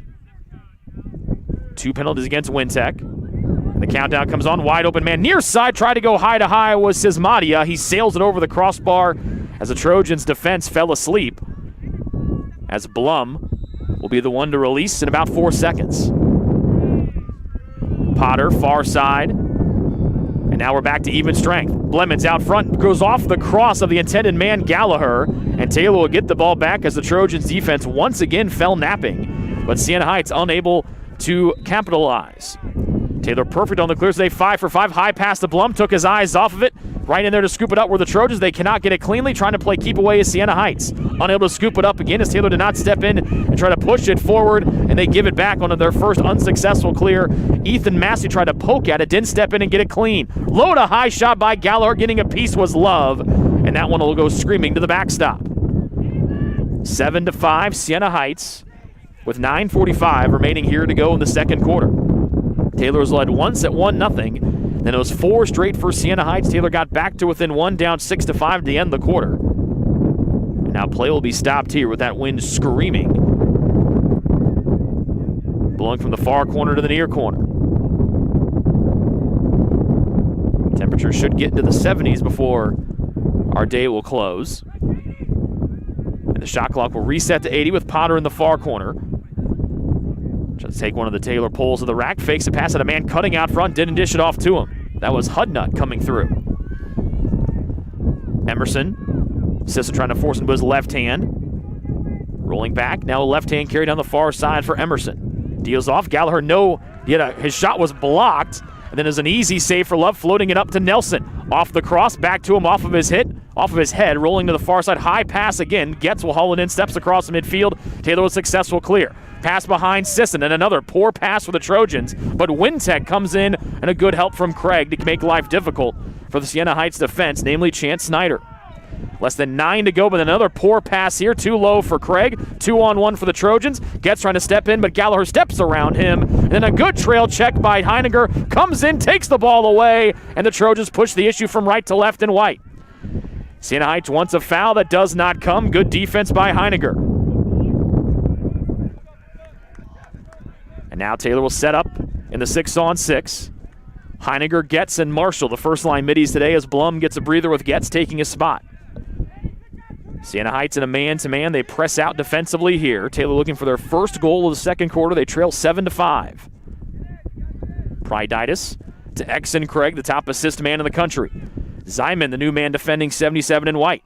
[SPEAKER 1] 2 penalties against Wintek. And the countdown comes on. Wide open man near side. Tried to go high to high was Sismadia. He sails it over the crossbar as the Trojans' defense fell asleep. As Blum will be the one to release in about 4 seconds. Potter, far side. And now we're back to even strength. Blemons out front, goes off the cross of the intended man, Gallagher. And Taylor will get the ball back as the Trojans' defense once again fell napping. But Siena Heights unable to capitalize. Taylor perfect on the clear today, 5 for 5. High pass to Blum, took his eyes off of it. Right in there to scoop it up were the Trojans. They cannot get it cleanly, trying to play keep away as Siena Heights. Unable to scoop it up again as Taylor did not step in and try to push it forward, and they give it back on their first unsuccessful clear. Ethan Massey tried to poke at it, didn't step in and get it clean. Low to high shot by Gallagher, getting a piece was Love, and that one will go screaming to the backstop. 7-5, Siena Heights, with 9:45 remaining here to go in the second quarter. Taylor was led once at 1-0. Then it was 4 straight for Siena Heights. Taylor got back to within 1, down 6-5 to end the quarter. And now play will be stopped here with that wind screaming. Blowing from the far corner to the near corner. Temperatures should get into the 70s before our day will close. And the shot clock will reset to 80 with Potter in the far corner. Just take one of the Taylor poles of the rack, fakes a pass at a man cutting out front, didn't dish it off to him. That was Hudnut coming through. Emerson, Sisson trying to force into his left hand. Rolling back, now a left hand carry down the far side for Emerson. Deals off, Gallagher, his shot was blocked. And then there's an easy save for Love, floating it up to Nelson. Off the cross, back to him, off of his head, rolling to the far side. High pass again. Getz will haul it in, steps across the midfield. Taylor with successful clear. Pass behind Sisson, and another poor pass for the Trojans. But Wintec comes in, and a good help from Craig to make life difficult for the Siena Heights defense, namely Chance Snyder. Less than 9 to go, but another poor pass here. Too low for Craig. 2-on-1 for the Trojans. Getz trying to step in, but Gallagher steps around him. And then a good trail check by Heiniger. Comes in, takes the ball away, and the Trojans push the issue from right to left in white. Siena Heights wants a foul that does not come. Good defense by Heiniger. And now Taylor will set up in the 6-on-6. Heiniger, Getz, and Marshall, the first line middies today, as Blum gets a breather with Getz taking his spot. Siena Heights in a man-to-man. They press out defensively here. Taylor looking for their first goal of the second quarter. They trail 7-5. Pryditis to Exon Craig, the top assist man in the country. Zyman, the new man defending 77 in white.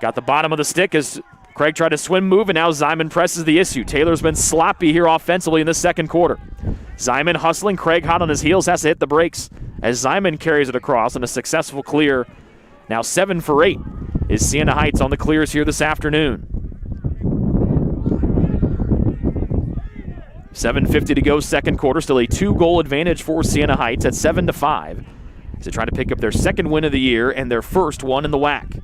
[SPEAKER 1] Got the bottom of the stick as Craig tried to swim move, and now Zyman presses the issue. Taylor's been sloppy here offensively in the second quarter. Zyman hustling. Craig hot on his heels, has to hit the brakes as Zyman carries it across on a successful clear. Now 7 for 8 is Siena Heights on the clears here this afternoon. 7:50 to go second quarter. Still a 2-goal advantage for Siena Heights at 7-5 as they try to pick up their second win of the year and their first one in the WAC.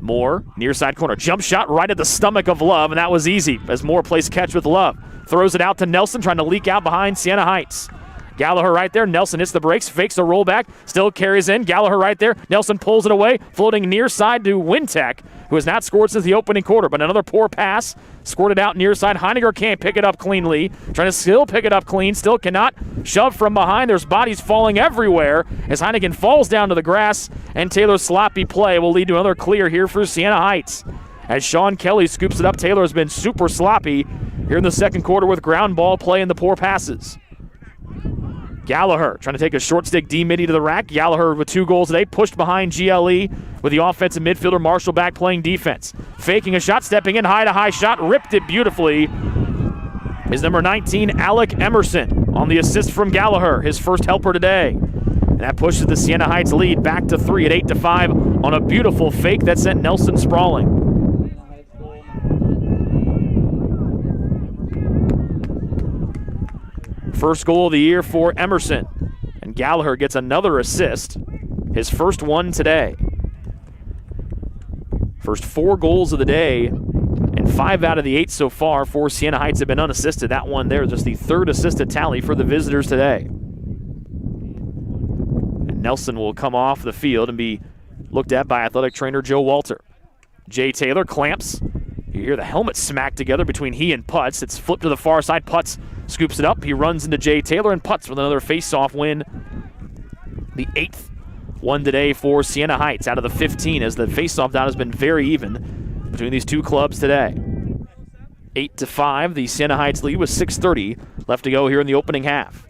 [SPEAKER 1] Moore, near side corner. Jump shot right at the stomach of Love, and that was easy as Moore plays catch with Love. Throws it out to Nelson, trying to leak out behind Siena Heights. Gallagher right there. Nelson hits the brakes, fakes a rollback, still carries in. Gallagher right there. Nelson pulls it away, floating near side to Wintec, who has not scored since the opening quarter. But another poor pass, scored it out near side. Heiniger can't pick it up cleanly. Trying to still pick it up clean, still cannot. Shove from behind. There's bodies falling everywhere as Heiniger falls down to the grass, and Taylor's sloppy play will lead to another clear here for Siena Heights. As Sean Kelly scoops it up, Taylor has been super sloppy here in the second quarter with ground ball play and the poor passes. Gallagher trying to take a short stick D-midi to the rack. Gallagher with 2 goals today, pushed behind GLE with the offensive midfielder Marshall back playing defense. Faking a shot, stepping in, high-to-high shot, ripped it beautifully. Is number 19, Alec Emerson, on the assist from Gallagher, his first helper today. And that pushes the Siena Heights lead back to 3 at 8-5 on a beautiful fake that sent Nelson sprawling. First goal of the year for Emerson. And Gallagher gets another assist, his first one today. First 4 goals of the day, and 5 out of the 8 so far for Siena Heights have been unassisted. That one there, just the 3rd assisted tally for the visitors today. And Nelson will come off the field and be looked at by athletic trainer Joe Walter. Jay Taylor clamps. You hear the helmet smack together between he and Putz. It's flipped to the far side. Putz scoops it up. He runs into Jay Taylor, and Putz with another face-off win. The 8th one today for Siena Heights out of the 15, as the face-off down has been very even between these two clubs today. 8-5, the Siena Heights lead with 6:30 left to go here in the opening half.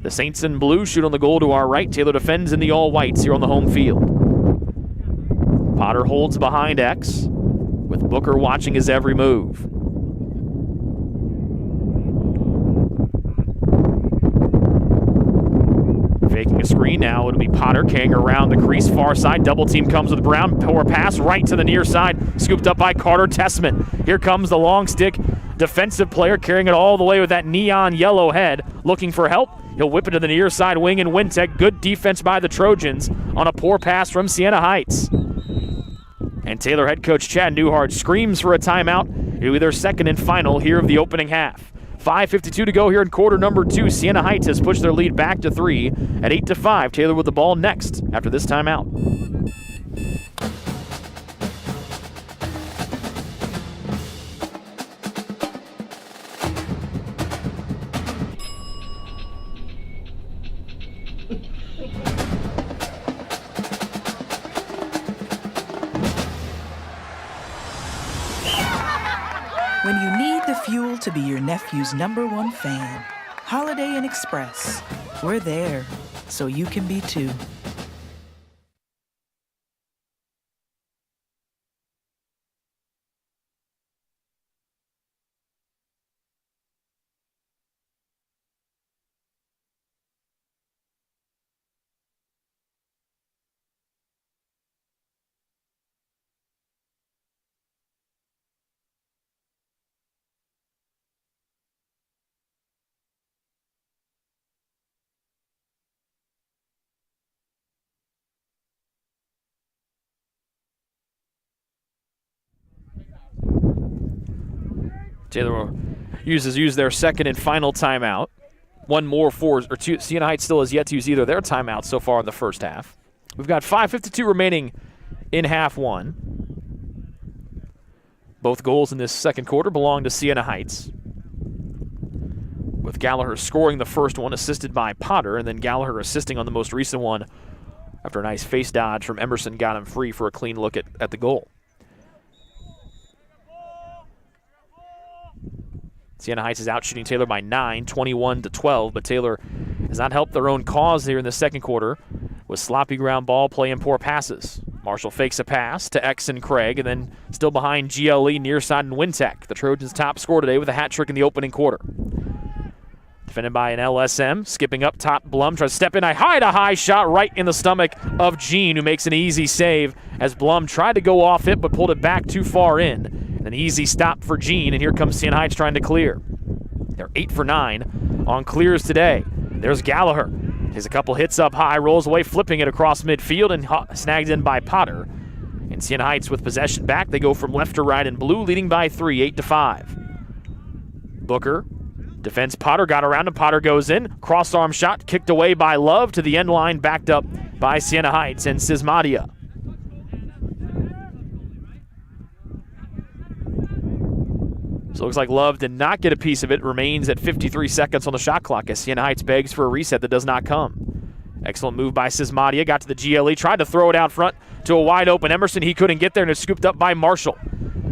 [SPEAKER 1] The Saints in blue shoot on the goal to our right. Taylor defends in the all-whites here on the home field. Potter holds behind X, with Booker watching his every move. Faking a screen now, it'll be Potter carrying around the crease, far side. Double team comes with Brown, poor pass right to the near side, scooped up by Carter Tessman. Here comes the long stick defensive player carrying it all the way with that neon yellow head, looking for help. He'll whip it to the near side wing, and Wintec. Good defense by the Trojans on a poor pass from Siena Heights. And Taylor head coach Chad Newhart screams for a timeout. It'll be their second and final here of the opening half. 5:52 to go here in quarter number 2. Siena Heights has pushed their lead back to 3 at 8-5. Taylor with the ball next after this timeout.
[SPEAKER 4] When you need the fuel to be your nephew's #1 fan, Holiday Inn Express. We're there, so you can be too.
[SPEAKER 1] Taylor will use their second and final timeout. One more for, or two. Siena Heights still has yet to use either of their timeouts so far in the first half. We've got 5:52 remaining in half one. Both goals in this second quarter belong to Siena Heights, with Gallagher scoring the first one, assisted by Potter, and then Gallagher assisting on the most recent one after a nice face dodge from Emerson got him free for a clean look at the goal. Siena Heights is out shooting Taylor by 9, 21-12, but Taylor has not helped their own cause here in the second quarter with sloppy ground ball play and poor passes. Marshall fakes a pass to X and Craig, and then still behind GLE, near side, and Wintech. The Trojans' top scorer today with a hat trick in the opening quarter. Defended by an LSM, skipping up top, Blum tries to step in, a high shot right in the stomach of Gene, who makes an easy save as Blum tried to go off it but pulled it back too far in. An easy stop for Gene, and here comes Siena Heights trying to clear. They're 8 for 9 on clears today. There's Gallagher. Takes a couple hits up high, rolls away, flipping it across midfield, and snagged in by Potter. And Siena Heights with possession back. They go from left to right in blue, leading by 3, 8-5. Booker defends Potter, got around him. Potter goes in. Cross-arm shot, kicked away by Love to the end line, backed up by Siena Heights and Sismadia. So it looks like Love did not get a piece of it. Remains at 53 seconds on the shot clock as Siena Heights begs for a reset that does not come. Excellent move by Sismadia. Got to the GLE. Tried to throw it out front to a wide open Emerson. He couldn't get there, and it's scooped up by Marshall.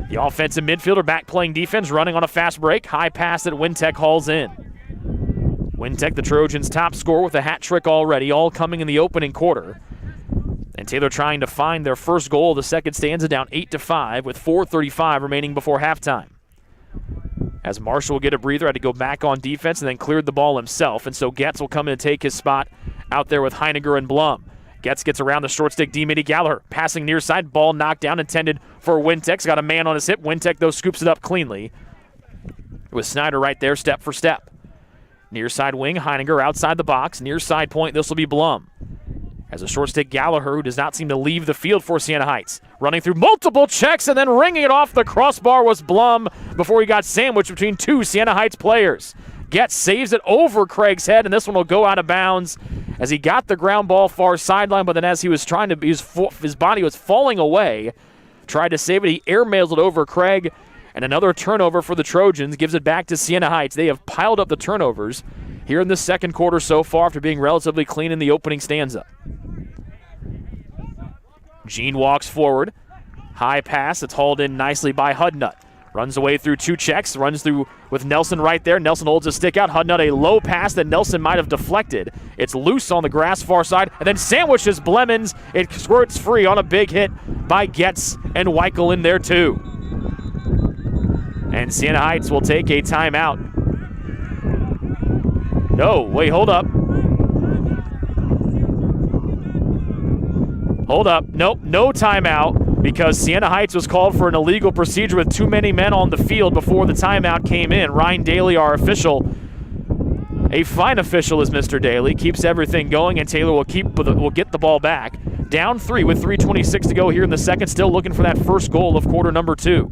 [SPEAKER 1] The offensive midfielder back playing defense, running on a fast break. High pass that Wintech hauls in. Wintech, the Trojans' top scorer with a hat trick already, all coming in the opening quarter. And Taylor trying to find their first goal of the second stanza, down 8-5 with 4:35 remaining before halftime. As Marshall will get a breather, had to go back on defense and then cleared the ball himself. And so Getz will come in and take his spot out there with Heiniger and Blum. Getz gets around the short stick, D-Mitty Gallagher. Passing near side, ball knocked down, intended for Wintech. Got a man on his hip. Wintech, though, scoops it up cleanly. With Snyder right there, step for step. Near side wing, Heiniger outside the box. Near side point, this will be Blum. As a short stick, Gallagher, who does not seem to leave the field for Siena Heights. Running through multiple checks and then ringing it off the crossbar was Blum before he got sandwiched between two Siena Heights players. Getz saves it over Craig's head, and this one will go out of bounds as he got the ground ball far sideline, but then as he was trying to, his body was falling away, tried to save it. He airmails it over Craig, and another turnover for the Trojans gives it back to Siena Heights. They have piled up the turnovers here in the second quarter so far after being relatively clean in the opening stanza. Gene walks forward. High pass. It's hauled in nicely by Hudnut. Runs away through two checks. Runs through with Nelson right there. Nelson holds his stick out. Hudnut a low pass that Nelson might have deflected. It's loose on the grass far side. And then sandwiches Blemons. It squirts free on a big hit by Getz and Weichel in there too. And Siena Heights will take a timeout. No, wait, hold up. Hold up. Nope, no timeout because Siena Heights was called for an illegal procedure with too many men on the field before the timeout came in. Ryan Daly, our official, a fine official is Mr. Daly, keeps everything going, and Taylor will get the ball back. Down 3 with 3:26 to go here in the second, still looking for that first goal of quarter number 2.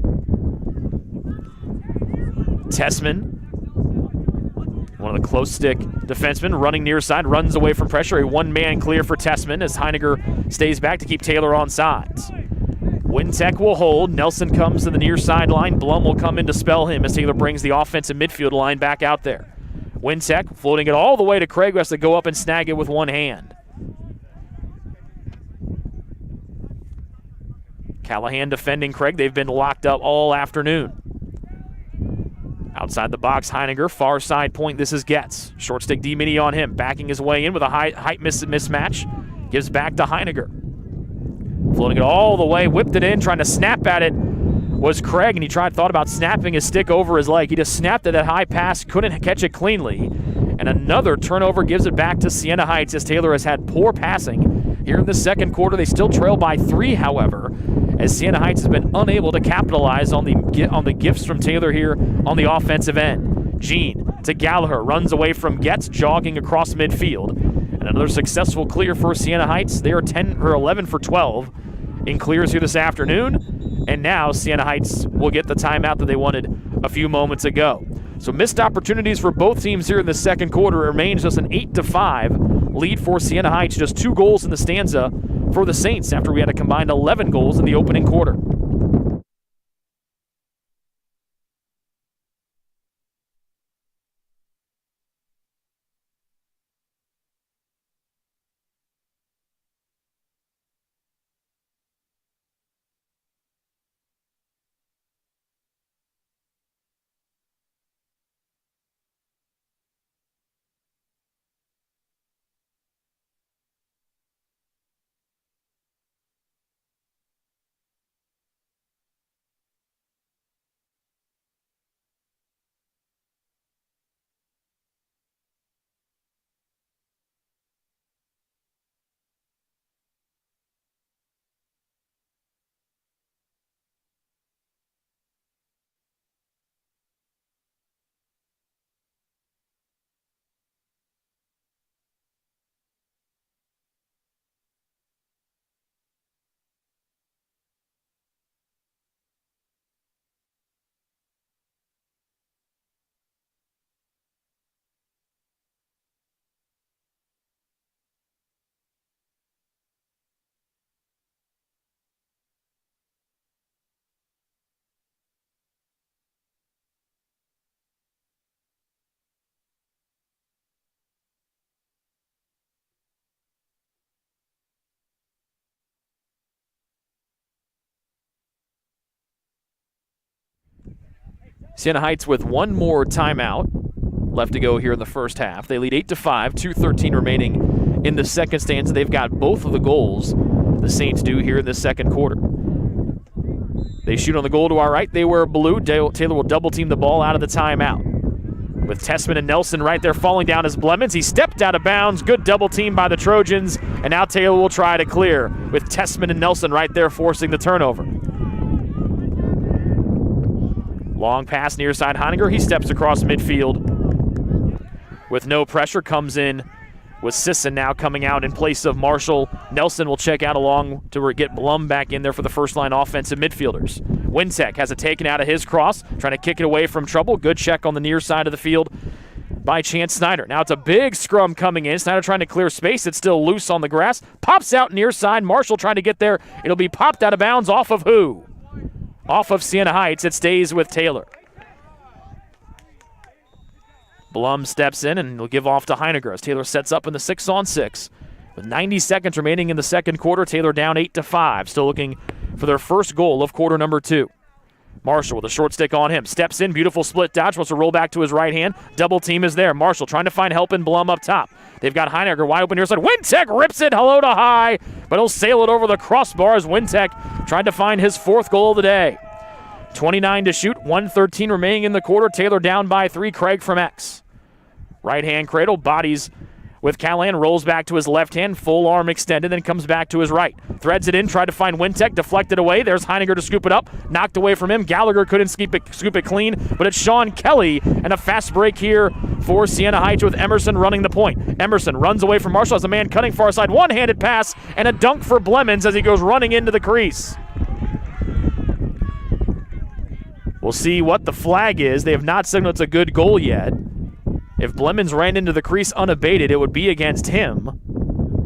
[SPEAKER 1] Tessman, one of the close stick defensemen, running near side, runs away from pressure. A one-man clear for Tessman as Heiniger stays back to keep Taylor on sides. Wintech will hold. Nelson comes to the near sideline. Blum will come in to spell him as Taylor brings the offensive midfield line back out there. Wintech floating it all the way to Craig, who has to go up and snag it with one hand. Callahan defending Craig. They've been locked up all afternoon. Inside the box, Heininger, far side point, this is Getz. Short stick D-Mini on him, backing his way in with a height mismatch. Gives back to Heininger. Floating it all the way, whipped it in, trying to snap at it was Craig, and he thought about snapping his stick over his leg. He just snapped at that high pass, couldn't catch it cleanly. And another turnover gives it back to Siena Heights as Taylor has had poor passing here in the second quarter. They still trail by 3, however, as Siena Heights has been unable to capitalize on the gifts from Taylor here on the offensive end. Jean to Gallagher, runs away from Getz, jogging across midfield. And another successful clear for Siena Heights. They are 11 for 12 in clears here this afternoon. And now Siena Heights will get the timeout that they wanted a few moments ago. So missed opportunities for both teams here in the second quarter. It remains just an 8-5 lead for Siena Heights. Just 2 goals in the stanza for the Saints after we had a combined 11 goals in the opening quarter. Siena Heights with one more timeout left to go here in the first half. They lead 8-5, 2:13 remaining in the second stanza. They've got both of the goals the Saints do here in the second quarter. They shoot on the goal to our right. They wear blue. Taylor will double team the ball out of the timeout. With Tessman and Nelson right there falling down as Blemons. He stepped out of bounds. Good double team by the Trojans. And now Taylor will try to clear with Tessman and Nelson right there forcing the turnover. Long pass near side Heininger. He steps across midfield with no pressure. Comes in with Sisson now coming out in place of Marshall. Nelson will check out along to get Blum back in there for the first line offensive midfielders. Wintek has it taken out of his cross, trying to kick it away from trouble. Good check on the near side of the field by Chance Snyder. Now it's a big scrum coming in. Snyder trying to clear space. It's still loose on the grass. Pops out near side. Marshall trying to get there. It'll be popped out of bounds off of who? Off of Siena Heights. It stays with Taylor. Blum steps in and will give off to Heininger as Taylor sets up in the 6-on-6. With 90 seconds remaining in the second quarter, Taylor down 8-5. Still looking for their first goal of quarter number 2. Marshall with a short stick on him. Steps in, beautiful split dodge, wants to roll back to his right hand. Double team is there. Marshall trying to find help in Blum up top. They've got Heininger wide open near side. Wintek rips it hello to high, but he'll sail it over the crossbar as Wintek tried to find his 4th goal of the day. 29 to shoot, 1:13 remaining in the quarter. Taylor down by 3. Craig from X. Right hand cradle, bodies with Callahan, rolls back to his left hand, full arm extended, then comes back to his right. Threads it in, tried to find Wintek, deflected away. There's Heininger to scoop it up, knocked away from him. Gallagher couldn't scoop it clean, but it's Sean Kelly, and a fast break here for Siena Heights with Emerson running the point. Emerson runs away from Marshall as a man cutting far side. One-handed pass and a dunk for Blemons as he goes running into the crease. We'll see what the flag is. They have not signaled it's a good goal yet. If Blemons ran into the crease unabated, it would be against him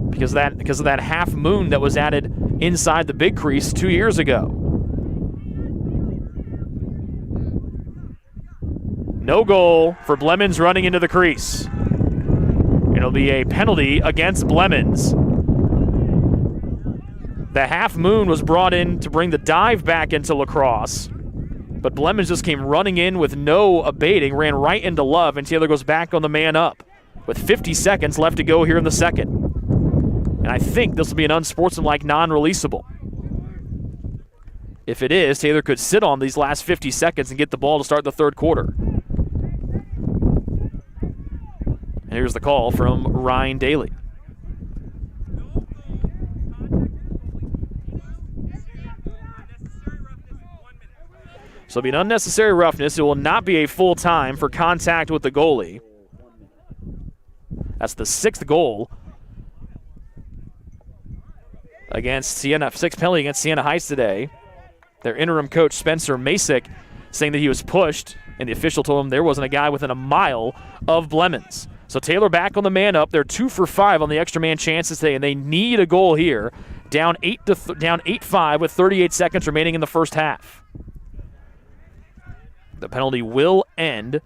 [SPEAKER 1] because of that half moon that was added inside the big crease 2 years ago. No goal for Blemons running into the crease. It'll be a penalty against Blemons. The half moon was brought in to bring the dive back into lacrosse, But Blemons just came running in with no abating, ran right into Love, and Taylor goes back on the man up with 50 seconds left to go here in the second. And I think this will be an unsportsmanlike non-releasable. If it is, Taylor could sit on these last 50 seconds and get the ball to start the third quarter. And here's the call from Ryan Daly. So it'll be an unnecessary roughness. It will not be a full time for contact with the goalie. That's the 6th goal against Siena, 6th penalty against Siena Heights today. Their interim coach, Spencer Masick, saying that he was pushed, and the official told him there wasn't a guy within a mile of Blemons. So Taylor back on the man up. They're 2 for 5 on the extra man chances today, and they need a goal here. Down 8-5 with 38 seconds remaining in the first half. The penalty will end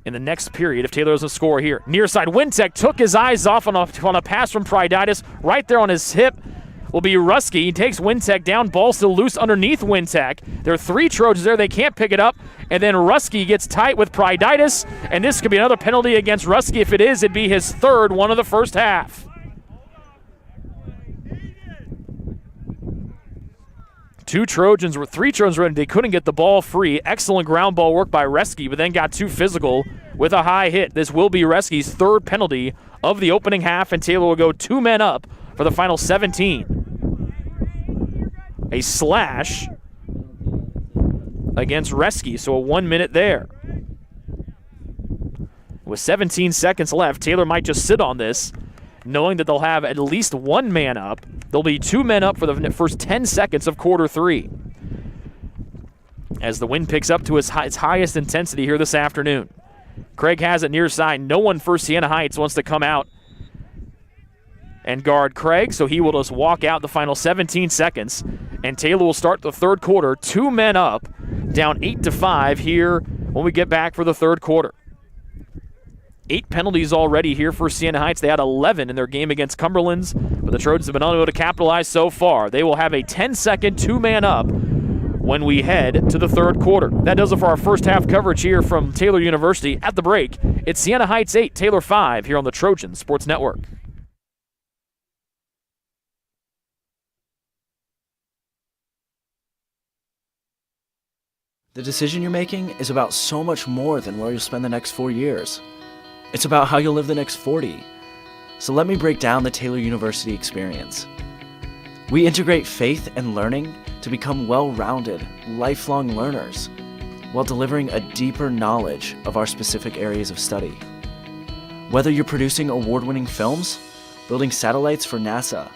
[SPEAKER 1] in the next period if Taylor doesn't score here. Near side, Wintek took his eyes off on a pass from Pryditis. Right there on his hip will be Ruski. He takes Wintek down. Ball still loose underneath Wintek. There are 3 Trojans there. They can't pick it up. And then Ruski gets tight with Pryditis. And this could be another penalty against Ruski. If it is, it'd be his 3rd one of the first half. 3 Trojans running. They couldn't get the ball free. Excellent ground ball work by Reski, but then got too physical with a high hit. This will be Reski's 3rd penalty of the opening half, and Taylor will go 2 men up for the final 17. A slash against Reski, so a 1 minute there. With 17 seconds left, Taylor might just sit on this, knowing that they'll have at least 1 man up. There'll be 2 men up for the first 10 seconds of quarter 3. As the wind picks up to its highest intensity here this afternoon. Craig has it near side. No one for Siena Heights wants to come out and guard Craig, so he will just walk out the final 17 seconds, and Taylor will start the third quarter. 2 men up, down 8-5 here when we get back for the third quarter. 8 penalties already here for Siena Heights. They had 11 in their game against Cumberlands, but the Trojans have been unable to capitalize so far. They will have a 10-second 2-man up when we head to the third quarter. That does it for our first half coverage here from Taylor University. At the break, it's Siena Heights 8, Taylor 5 here on the Trojan Sports Network.
[SPEAKER 5] The decision you're making is about so much more than where you'll spend the next 4 years. It's about how you'll live the next 40. So let me break down the Taylor University experience. We integrate faith and learning to become well-rounded, lifelong learners, while delivering a deeper knowledge of our specific areas of study. Whether you're producing award-winning films, building satellites for NASA,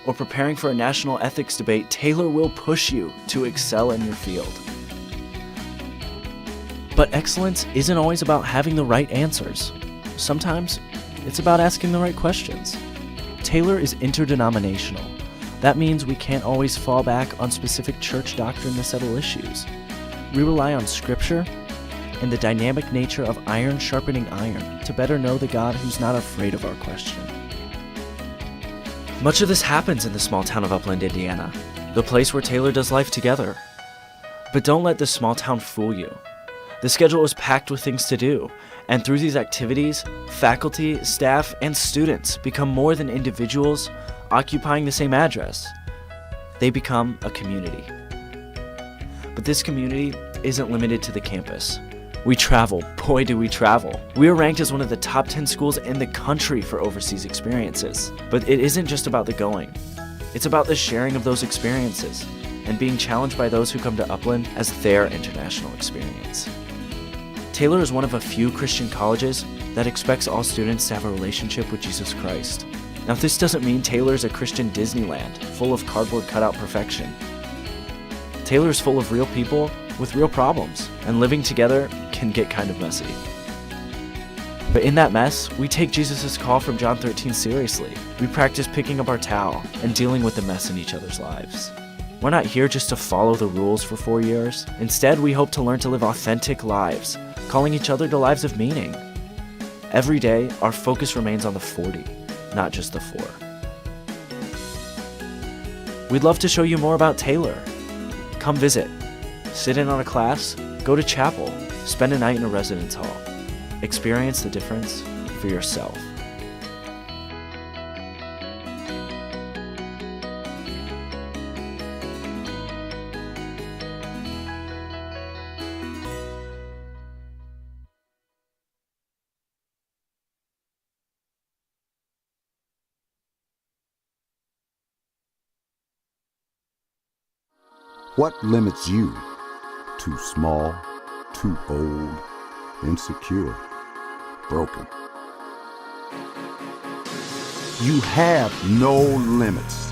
[SPEAKER 5] or preparing for a national ethics debate, Taylor will push you to excel in your field. But excellence isn't always about having the right answers. Sometimes it's about asking the right questions. Taylor is interdenominational. That means we can't always fall back on specific church doctrine to settle issues. We rely on scripture and the dynamic nature of iron sharpening iron to better know the God who's not afraid of our question. Much of this happens in the small town of Upland, Indiana, the place where Taylor does life together. But don't let this small town fool you. The schedule is packed with things to do, and through these activities, faculty, staff, and students become more than individuals occupying the same address. They become a community. But this community isn't limited to the campus. We travel, boy do we travel. We are ranked as one of the top 10 schools in the country for overseas experiences. But it isn't just about the going. It's about the sharing of those experiences and being challenged by those who come to Upland as their international experience. Taylor is one of a few Christian colleges that expects all students to have a relationship with Jesus Christ. Now, this doesn't mean Taylor is a Christian Disneyland, full of cardboard cutout perfection. Taylor is full of real people with real problems, and living together can get kind of messy. But in that mess, we take Jesus' call from John 13 seriously. We practice picking up our towel and dealing with the mess in each other's lives. We're not here just to follow the rules for 4 years. Instead, we hope to learn to live authentic lives, calling each other to lives of meaning. Every day, our focus remains on the 40, not just the 4. We'd love to show you more about Taylor. Come visit. Sit in on a class, go to chapel, spend a night in a residence hall. Experience the difference for yourself.
[SPEAKER 2] What limits you? Too small, too old, insecure, broken. You have no limits.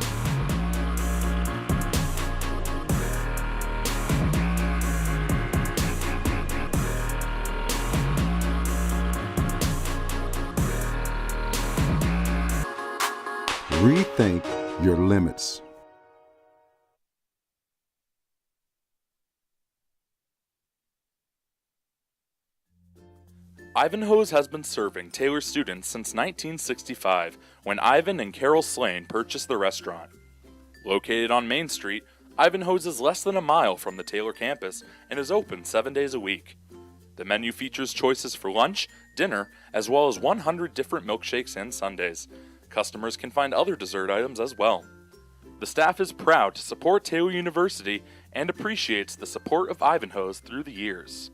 [SPEAKER 2] Rethink your limits.
[SPEAKER 3] Ivanhoe's has been serving Taylor students since 1965 when Ivan and Carol Slane purchased the restaurant. Located on Main Street, Ivanhoe's is less than a mile from the Taylor campus and is open 7 days a week. The menu features choices for lunch, dinner, as well as 100 different milkshakes and sundaes. Customers can find other dessert items as well. The staff is proud to support Taylor University and appreciates the support of Ivanhoe's through the years.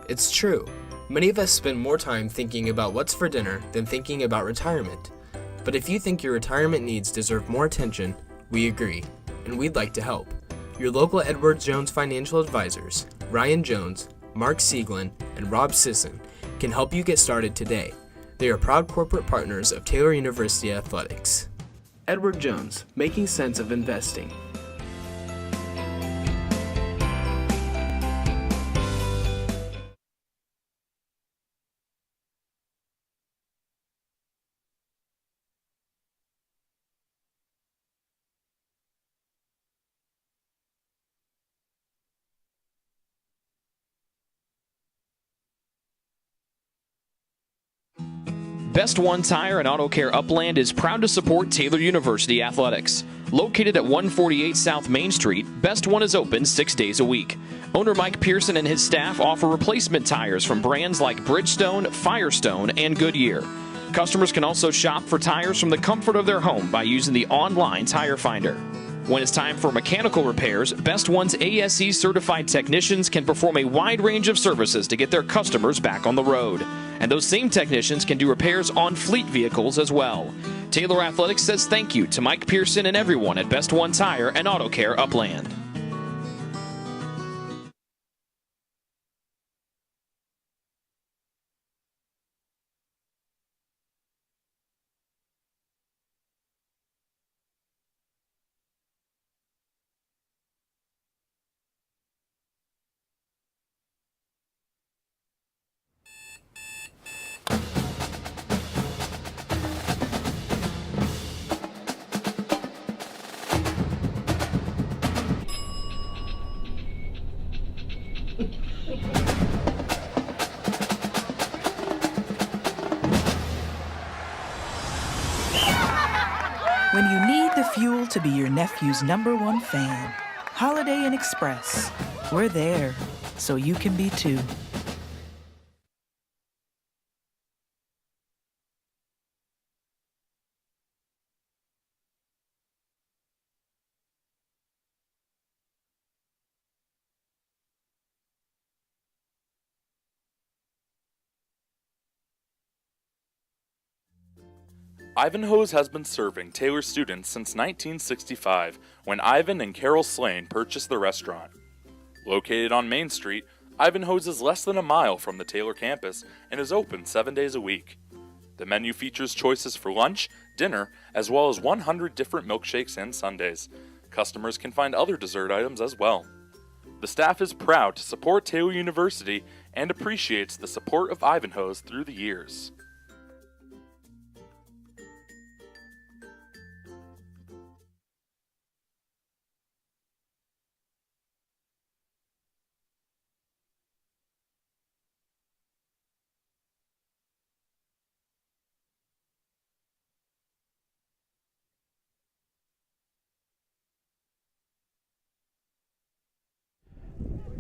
[SPEAKER 6] It's true. Many of us spend more time thinking about what's for dinner than thinking about retirement. But if you think your retirement needs deserve more attention, we agree, and we'd like to help. Your local Edward Jones financial advisors, Ryan Jones, Mark Sieglin, and Rob Sisson, can help you get started today. They are proud corporate partners of Taylor University Athletics. Edward Jones, making sense of investing.
[SPEAKER 1] Best One Tire and Auto Care Upland is proud to support Taylor University Athletics. Located at 148 South Main Street, Best One is open 6 days a week. Owner Mike Pearson and his staff offer replacement tires from brands like Bridgestone, Firestone, and Goodyear. Customers can also shop for tires from the comfort of their home by using the online tire finder. When it's time for mechanical repairs, Best One's ASE certified technicians can perform a wide range of services to get their customers back on the road. And those same technicians can do repairs on fleet vehicles as well. Taylor Athletics says thank you to Mike Pearson and everyone at Best One Tire and Auto Care Upland.
[SPEAKER 4] When you need the fuel to be your nephew's #1 fan, Holiday Inn Express, we're there, so you can be too.
[SPEAKER 3] Ivanhoe's has been serving Taylor students since 1965 when Ivan and Carol Slane purchased the restaurant. Located on Main Street, Ivanhoe's is less than a mile from the Taylor campus and is open 7 days a week. The menu features choices for lunch, dinner, as well as 100 different milkshakes and sundaes. Customers can find other dessert items as well. The The staff is proud to support Taylor University and appreciates the support of Ivanhoe's through the years.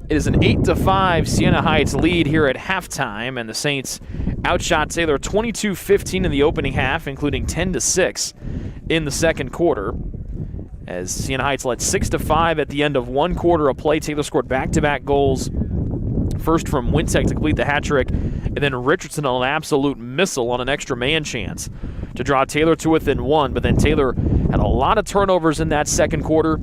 [SPEAKER 1] It is an 8-5 Siena Heights lead here at halftime, and the Saints outshot Taylor 22-15 in the opening half, including 10-6 in the second quarter. As Siena Heights led 6-5 at the end of one quarter of play, Taylor scored back-to-back goals, first from Wintek to complete the hat trick, and then Richardson on an absolute missile on an extra man chance to draw Taylor to within one. But then Taylor had a lot of turnovers in that second quarter,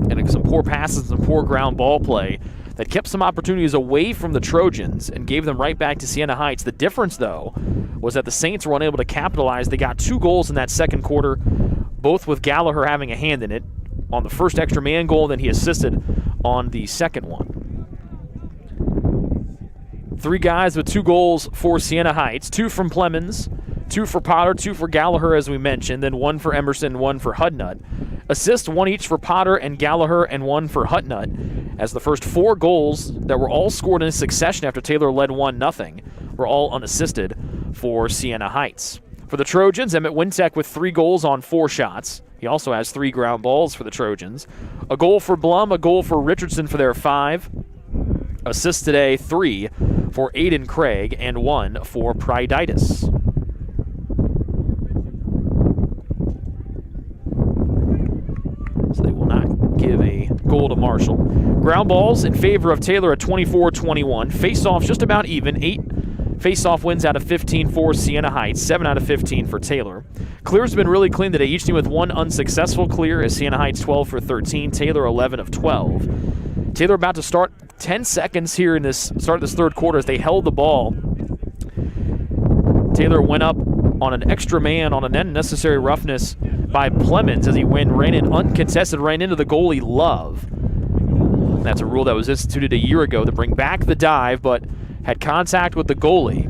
[SPEAKER 1] and some poor passes and poor ground ball play that kept some opportunities away from the Trojans and gave them right back to Siena Heights. The difference, though, was that the Saints were unable to capitalize. They got 2 goals in that second quarter, both with Gallagher having a hand in it on the first extra man goal, then he assisted on the second one. 3 guys with 2 goals for Siena Heights, 2 from Plemons, 2 for Potter, 2 for Gallagher, as we mentioned, then 1 for Emerson, 1 for Hudnut. Assists, 1 each for Potter and Gallagher, and 1 for Hudnut, as the first 4 goals that were all scored in succession after Taylor led 1-0 were all unassisted for Siena Heights. For the Trojans, Emmett Wintek with 3 goals on 4 shots. He also has 3 ground balls for the Trojans. A goal for Blum, a goal for Richardson for their 5. Assists today, 3 for Aiden Craig and 1 for Pryditis. So they will not give a goal to Marshall. Ground balls in favor of Taylor at 24-21. Face-offs just about even. 8 face-off wins out of 15 for Siena Heights, 7 out of 15 for Taylor. Clear's been really clean today, each team with 1 unsuccessful clear, as Siena Heights 12 for 13, Taylor 11 of 12. Taylor about to start 10 seconds here in this start of this third quarter as they held the ball. Taylor went up on an extra man on an unnecessary roughness by Plemons as he ran in uncontested, ran into the goalie Love. That's a rule that was instituted a year ago to bring back the dive, but had contact with the goalie.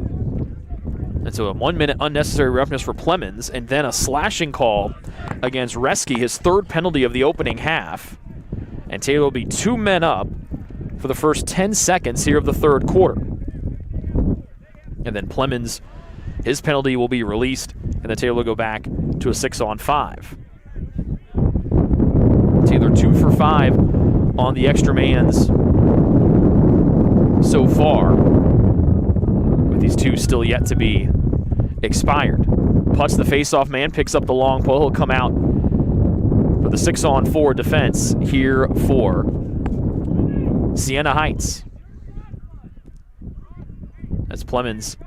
[SPEAKER 1] And so a 1-minute unnecessary roughness for Plemons, and then a slashing call against Reski, his 3rd penalty of the opening half. And Taylor will be 2 men up for the first 10 seconds here of the third quarter. And then Plemons, his penalty will be released, and then Taylor will go back to a 6-on-5. Taylor 2 for 5 on the extra mans so far, with these 2 still yet to be expired. Putts the face-off man, picks up the long pole. He'll come out for the 6-on-4 defense here for Siena Heights. As Plemons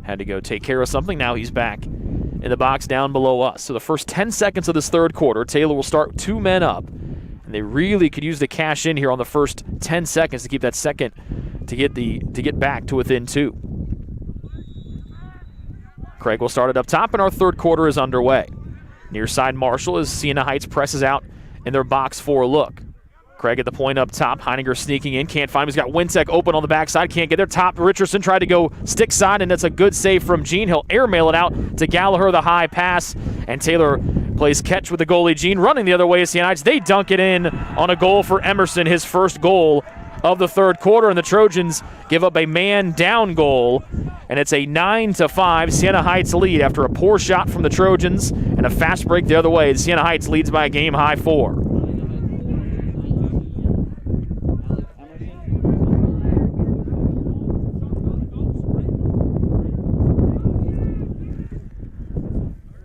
[SPEAKER 1] had to go take care of something. Now he's back in the box down below us. So the first 10 seconds of this third quarter, Taylor will start 2 men up. And they really could use the cash in here on the first 10 seconds to keep that second to get back to within 2. Craig will start it up top, and our third quarter is underway. Near side Marshall as Siena Heights presses out in their box 4 look. Craig at the point up top. Heininger sneaking in. Can't find him. He's got Wintek open on the backside. Can't get there. Top Richardson tried to go stick side, and that's a good save from Gene. He'll airmail it out to Gallagher, the high pass. And Taylor plays catch with the goalie, Gene, running the other way as Siena Heights. They dunk it in on a goal for Emerson, his first goal of the third quarter. And the Trojans give up a man-down goal. And it's a 9-5 Siena Heights lead after a poor shot from the Trojans and a fast break the other way. Siena Heights leads by a game-high 4.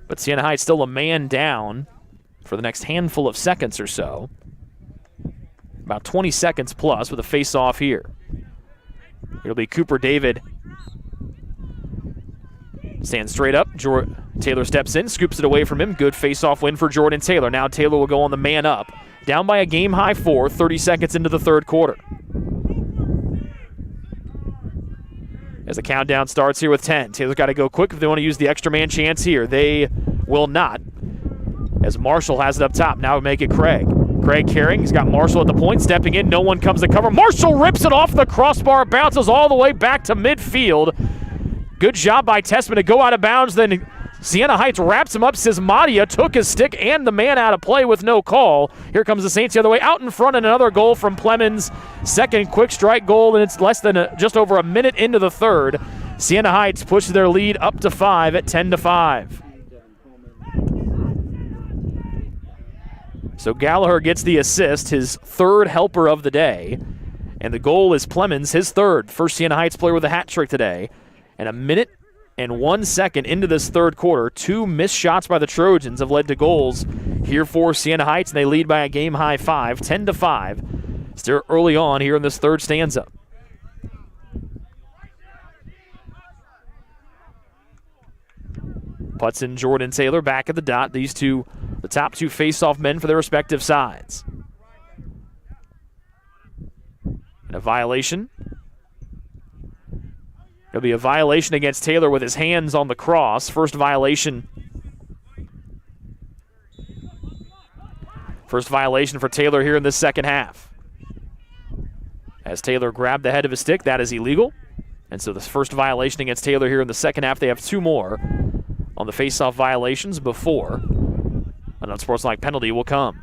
[SPEAKER 1] But Siena Heights still a man down for the next handful of seconds or so. About 20 seconds plus with a face-off here. It'll be Cooper David. Stands straight up. Taylor steps in, scoops it away from him. Good face-off win for Jordan Taylor. Now Taylor will go on the man up. Down by a game-high 4, 30 seconds into the third quarter. As the countdown starts here with 10. Taylor's got to go quick if they want to use the extra man chance here. They will not. as Marshall has it up top. Now we make it Craig. Craig carrying. He's got Marshall at the point, stepping in. No one comes to cover. Marshall rips it off the crossbar, bounces all the way back to midfield. Good job by Tessman to go out of bounds. Then Siena Heights wraps him up. Sismadia took his stick and the man out of play with no call. Here comes the Saints the other way. Out in front, and another goal from Plemons. Second quick strike goal, and it's less than just over a minute into the third. Siena Heights pushes their lead up to 5 at 10-5. So Gallagher gets the assist, his third helper of the day. And the goal is Plemons, his third. First Siena Heights player with a hat trick today. And a minute and 1 second into this third quarter, 2 missed shots by the Trojans have led to goals here for Siena Heights, and they lead by a game-high 5, 10-5. Still early on here in this third stanza. Putson, Jordan Taylor back at the dot. These two, the top 2 face-off men for their respective sides. And a violation. It'll be a violation against Taylor with his hands on the cross. First violation. First violation for Taylor here in this second half. As Taylor grabbed the head of his stick, that is illegal. And so the first violation against Taylor here in the second half. They have 2 more on the face-off violations before an unsportsmanlike penalty will come.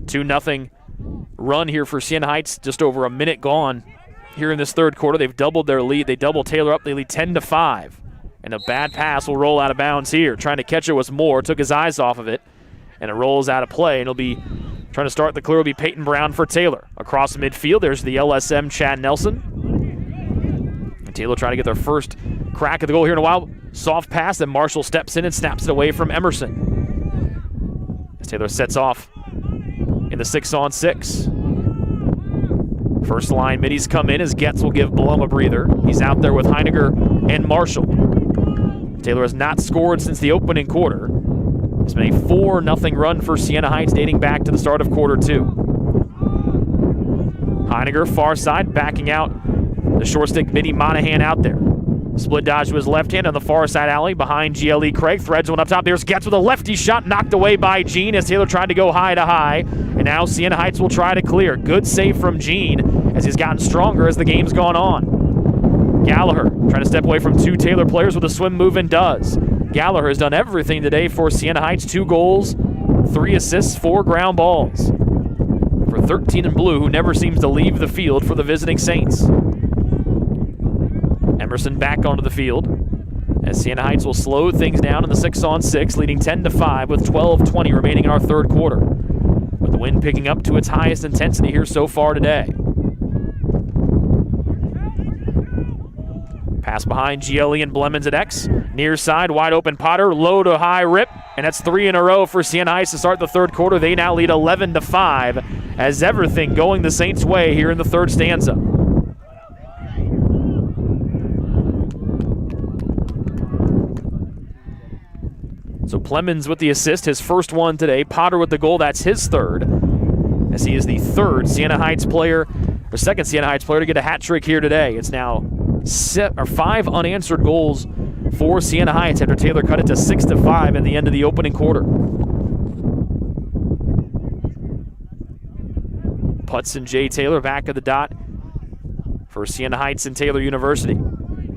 [SPEAKER 1] 2-0 run here for Siena Heights, just over a minute gone here in this third quarter. They've doubled their lead. They double Taylor up. They lead 10-5. And a bad pass will roll out of bounds here. Trying to catch it was Moore. Took his eyes off of it. And it rolls out of play. And it'll be trying to start the clear will be Peyton Brown for Taylor. Across midfield, there's the LSM Chad Nelson. And Taylor trying to get their first crack at the goal here in a while. Soft pass, then Marshall steps in and snaps it away from Emerson. As Taylor sets off in the 6-on-6. First line middies come in as Getz will give Blum a breather. He's out there with Heiniger and Marshall. Taylor has not scored since the opening quarter. It's been a 4-0 run for Siena Heights dating back to the start of quarter 2. Heiniger, far side, backing out the short stick middy Monahan out there. Split dodge to his left hand on the far side alley behind GLE Craig. Threads one up top. There's Getz with a lefty shot knocked away by Gene as Taylor tried to go high to high. And now Siena Heights will try to clear. Good save from Gene as he's gotten stronger as the game's gone on. Gallagher trying to step away from 2 Taylor players with a swim move and does. Gallagher has done everything today for Siena Heights. 2 goals, 3 assists, 4 ground balls. For 13 in blue, who never seems to leave the field for the visiting Saints. Emerson back onto the field as Siena Heights will slow things down in the 6-on-6, leading 10-5 with 12:20 remaining in our third quarter. With the wind picking up to its highest intensity here so far today. Pass behind GLE and Blemons at X. Near side, wide open Potter, low to high rip, and that's 3 in a row for Siena Heights to start the third quarter. They now lead 11-5 as everything going the Saints' way here in the third stanza. So Plemons with the assist, his first one today. Potter with the goal, that's his third. As he is the third Siena Heights player, or second Siena Heights player to get a hat trick here today. It's now 5 unanswered goals for Siena Heights after Taylor cut it to 6-5 at the end of the opening quarter. Putson J. Taylor back at the dot for Siena Heights and Taylor University.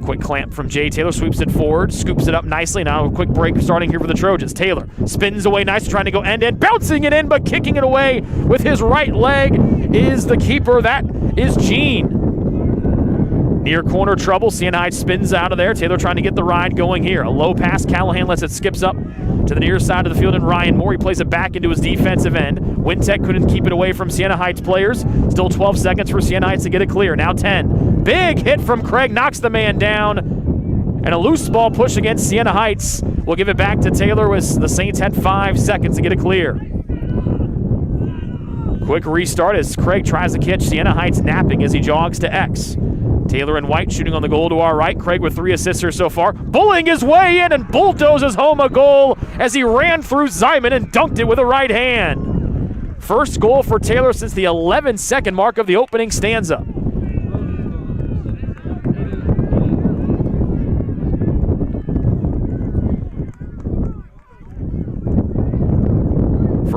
[SPEAKER 1] Quick clamp from Jay Taylor, sweeps it forward, scoops it up nicely. Now a quick break starting here for the Trojans. Taylor spins away nice, trying to go end-end, bouncing it in, but kicking it away with his right leg is the keeper. That is Gene. Near corner trouble, Siena Heights spins out of there. Taylor trying to get the ride going here. A low pass, Callahan lets it skips up to the near side of the field, and Ryan Moore, he plays it back into his defensive end. Wintech couldn't keep it away from Siena Heights players. Still 12 seconds for Siena Heights to get it clear. Now 10. Big hit from Craig, knocks the man down. And a loose ball push against Siena Heights. We'll give it back to Taylor as the Saints had 5 seconds to get it clear. Quick restart as Craig tries to catch Siena Heights napping as he jogs to X. Taylor and White shooting on the goal to our right. Craig with 3 assists here so far. Bullying his way in and bulldozes home a goal as he ran through Zyman and dunked it with a right hand. First goal for Taylor since the 11-second mark of the opening stanza.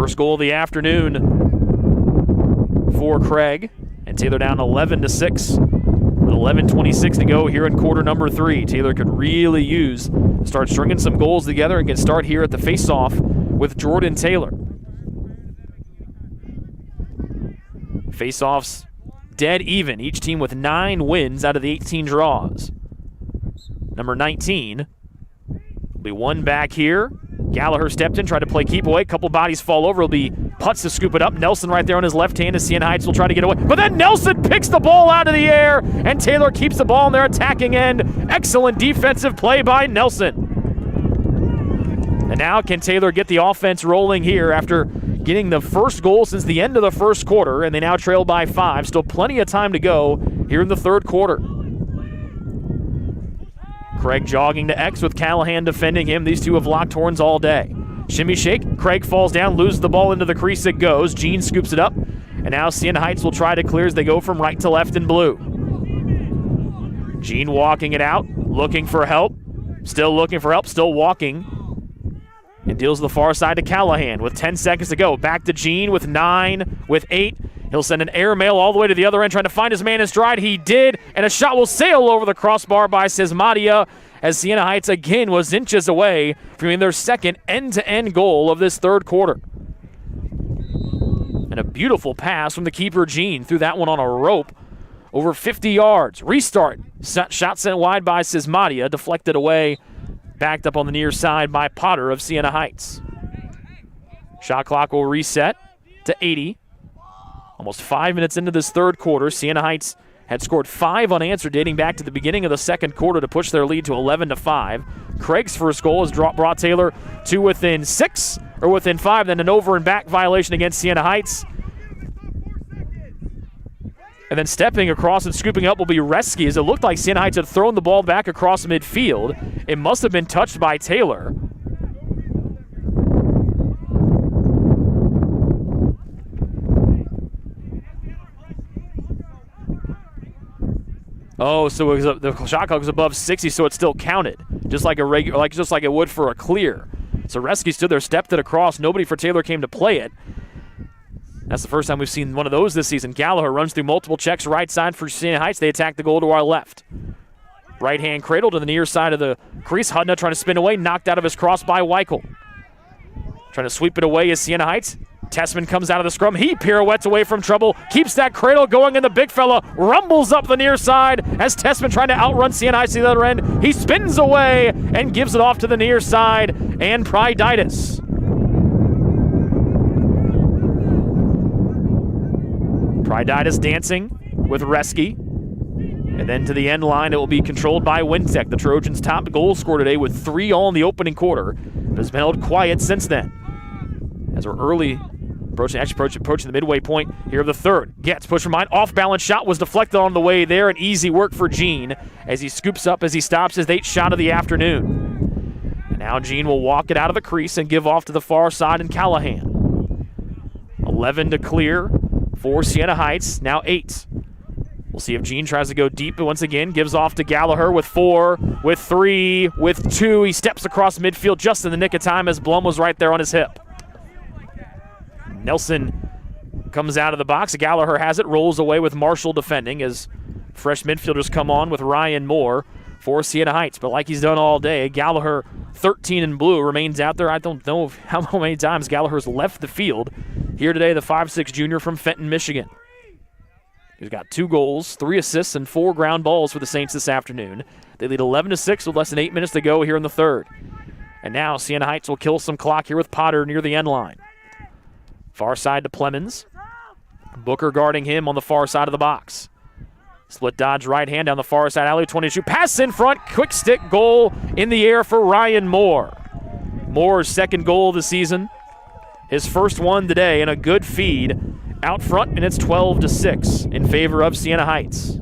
[SPEAKER 1] First goal of the afternoon for Craig, and Taylor down 11-6 with 11:26 to go here in quarter number 3. Taylor could really start stringing some goals together and can start here at the face-off with Jordan Taylor. Face-offs dead even, each team with 9 wins out of the 18 draws. Number 19 will be one back here. Gallagher stepped in, tried to play keep away. Couple bodies fall over. It'll be Putz to scoop it up. Nelson right there on his left hand as Siena Heights will try to get away. But then Nelson picks the ball out of the air, and Taylor keeps the ball in their attacking end. Excellent defensive play by Nelson. And now can Taylor get the offense rolling here after getting the first goal since the end of the first quarter, and they now trail by 5. Still plenty of time to go here in the third quarter. Craig jogging to X with Callahan defending him. These two have locked horns all day. Shimmy shake. Craig falls down, loses the ball into the crease. It goes. Gene scoops it up. And now Siena Heights will try to clear as they go from right to left in blue. Gene walking it out, looking for help. Still looking for help, still walking. And deals the far side to Callahan with 10 seconds to go. Back to Gene with 9, with 8. He'll send an airmail all the way to the other end, trying to find his man in stride. He did, and a shot will sail over the crossbar by Sismadia as Siena Heights again was inches away from their second end-to-end goal of this third quarter. And a beautiful pass from the keeper, Gene, threw that one on a rope over 50 yards. Restart. Shot sent wide by Sismadia, deflected away, backed up on the near side by Potter of Siena Heights. Shot clock will reset to 80. Almost 5 minutes into this third quarter, Siena Heights had scored 5 unanswered dating back to the beginning of the second quarter to push their lead to 11-5. Craig's first goal has brought Taylor to within 6, or within 5, then an over and back violation against Siena Heights. And then stepping across and scooping up will be Reski, as it looked like Siena Heights had thrown the ball back across midfield. It must have been touched by Taylor. Oh, so it was the shot clock was above 60, so it still counted, just like it would for a clear. So Reski stood there, stepped it across. Nobody for Taylor came to play it. That's the first time we've seen one of those this season. Gallagher runs through multiple checks right side for Siena Heights. They attack the goal to our left. Right hand cradle to the near side of the crease. Hudna trying to spin away, knocked out of his cross by Weichel. Trying to sweep it away is Siena Heights. Tessman comes out of the scrum. He pirouettes away from trouble, keeps that cradle going, and the big fella rumbles up the near side as Tessman trying to outrun Siena Heights to the other end. He spins away and gives it off to the near side, and Pryditis. Pryditis dancing with Reski. And then to the end line, it will be controlled by Wintek, the Trojans' top goal scorer today with 3 all in the opening quarter. But has been held quiet since then. As we're approaching the midway point here of the third. Gets push from behind. Off-balance shot was deflected on the way there, and easy work for Gene as he scoops up as he stops his 8th shot of the afternoon. And now Gene will walk it out of the crease and give off to the far side and Callahan. 11 to clear for Siena Heights, now 8. We'll see if Gene tries to go deep, but once again gives off to Gallagher with 4, with 3, with 2. He steps across midfield just in the nick of time as Blum was right there on his hip. Nelson comes out of the box. Gallagher has it, rolls away with Marshall defending as fresh midfielders come on with Ryan Moore for Siena Heights. But like he's done all day, Gallagher, 13 in blue, remains out there. I don't know how many times Gallagher's left the field. Here today, the 5'6" junior from Fenton, Michigan. He's got 2 goals, 3 assists, and 4 ground balls for the Saints this afternoon. They lead 11-6 with less than 8 minutes to go here in the third. And now Siena Heights will kill some clock here with Potter near the end line. Far side to Plemons. Booker guarding him on the far side of the box. Split dodge right hand down the far side alley, 22. Pass in front, quick stick goal in the air for Ryan Moore. Moore's second goal of the season. His first one today, and a good feed out front, and it's 12-6 in favor of Siena Heights.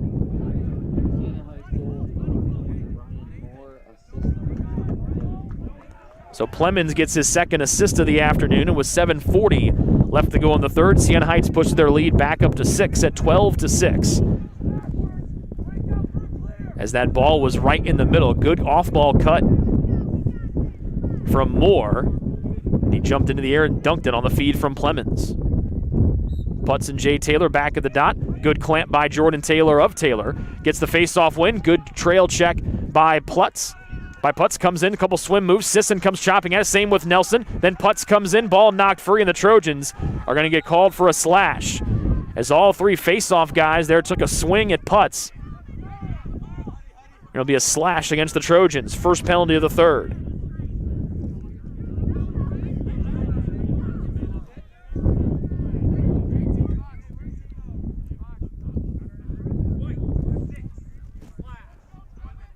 [SPEAKER 1] So Plemons gets his second assist of the afternoon, and with 7:40 left to go in the third, Siena Heights pushes their lead back up to 6 at 12-6. As that ball was right in the middle, good off-ball cut from Moore. He jumped into the air and dunked it on the feed from Plemons. Putz and Jay Taylor back at the dot. Good clamp by Jordan Taylor of Taylor. Gets the face-off win. Good trail check by Putz. Putz comes in, a couple swim moves. Sisson comes chopping at it. Same with Nelson. Then Putz comes in, ball knocked free, and the Trojans are going to get called for a slash. As all three face-off guys there took a swing at Putz. It'll be a slash against the Trojans. First penalty of the third.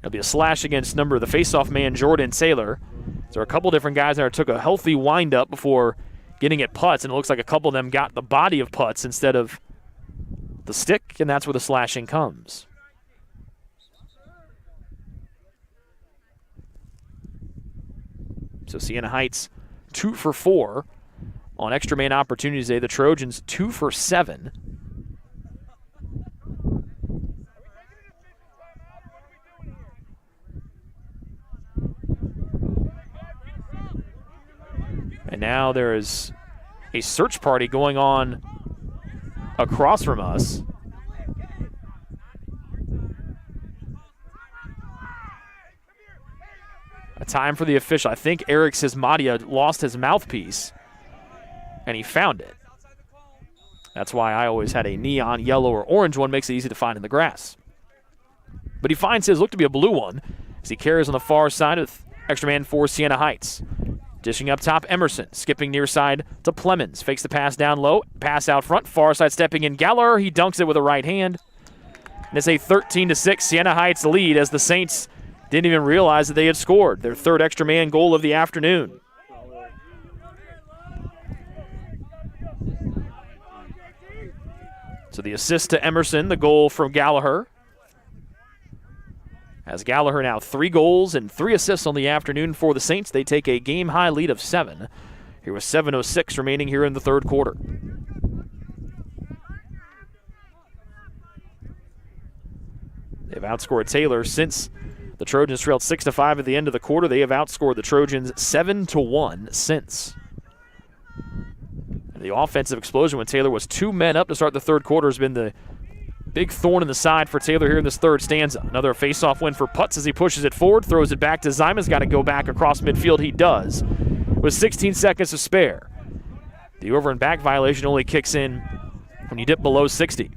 [SPEAKER 1] It'll be a slash against the face-off man, Jordan Taylor. So a couple different guys there took a healthy wind-up before getting at Putz, and it looks like a couple of them got the body of Putz instead of the stick, and that's where the slashing comes. So Siena Heights 2 for 4 on extra man opportunities today. The Trojans 2 for 7. And now there is a search party going on across from us. A time for the official. I think Eric Sismadia lost his mouthpiece, and he found it. That's why I always had a neon yellow or orange one. Makes it easy to find in the grass. But he finds his, look to be a blue one, as he carries on the far side of extra man for Siena Heights. Dishing up top, Emerson. Skipping near side to Plemons. Fakes the pass down low. Pass out front. Far side stepping in Gallagher. He dunks it with a right hand. And it's a 13-6 Siena Heights lead as the Saints didn't even realize that they had scored their third extra man goal of the afternoon. So the assist to Emerson, the goal from Gallagher. As Gallagher now 3 goals and 3 assists on the afternoon for the Saints. They take a game-high lead of 7. Here was 7:06 remaining here in the third quarter. They've outscored Taylor since the Trojans trailed 6-5 at the end of the quarter. They have outscored the Trojans 7-1 since. And the offensive explosion when Taylor was 2 men up to start the third quarter has been the big thorn in the side for Taylor here in this third stanza. Another face-off win for Putz as he pushes it forward, throws it back to Zyma's got to go back across midfield. He does, with 16 seconds to spare. The over and back violation only kicks in when you dip below 60.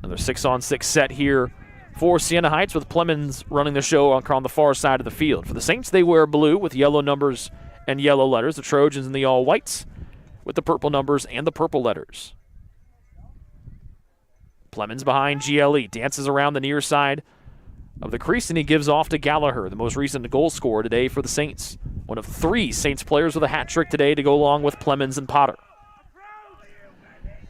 [SPEAKER 1] Another 6-on-6 set here for Siena Heights, with Plemons running the show on the far side of the field. For the Saints, they wear blue with yellow numbers and yellow letters. The Trojans in the all-whites with the purple numbers and the purple letters. Plemons behind GLE, dances around the near side of the crease, and he gives off to Gallagher, the most recent goal scorer today for the Saints. One of 3 Saints players with a hat trick today to go along with Plemons and Potter.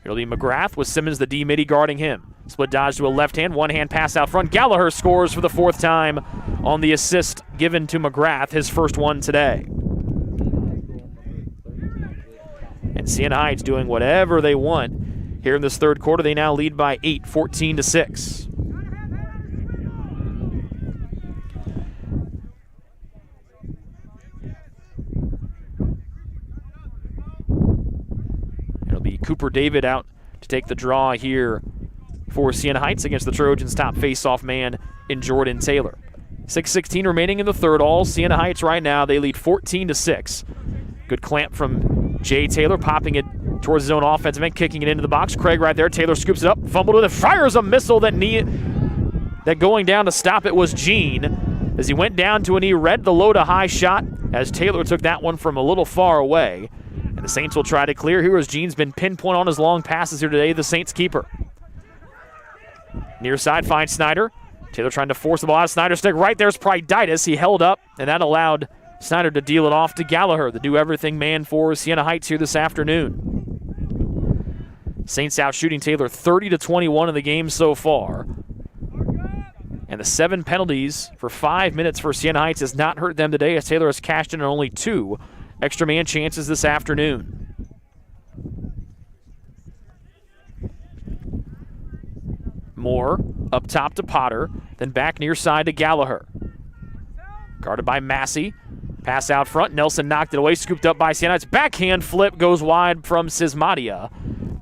[SPEAKER 1] It'll be McGrath with Simmons, the D-midi, guarding him. Split dodge to a left hand, one-hand pass out front. Gallagher scores for the 4th time on the assist given to McGrath, his first one today. And Siena Heights doing whatever they want here in this third quarter. They now lead by 8, 14-6. It'll be Cooper David out to take the draw here for Siena Heights against the Trojans' top face-off man in Jordan Taylor. 6:16 remaining in the third. All Siena Heights right now. They lead 14-6. Good clamp from Jay Taylor, popping it towards his own offensive end, kicking it into the box. Craig right there. Taylor scoops it up, fumbled with it, fires a missile that going down to stop it was Gene. As he went down to a knee, read the low to high shot as Taylor took that one from a little far away. And the Saints will try to clear here as Gene's been pinpoint on his long passes here today, the Saints keeper. Near side finds Snyder. Taylor trying to force the ball out of Snyder's stick. Right there's Pryditis. He held up, and that allowed Snyder to deal it off to Gallagher, the do-everything man for Siena Heights here this afternoon. Saints out shooting Taylor 30-21 in the game so far. And the 7 penalties for 5 minutes for Siena Heights has not hurt them today, as Taylor has cashed in on only 2 extra man chances this afternoon. Moore up top to Potter, then back near side to Gallagher. Guarded by Massey. Pass out front. Nelson knocked it away, scooped up by Siena Heights. Backhand flip goes wide from Sismadia.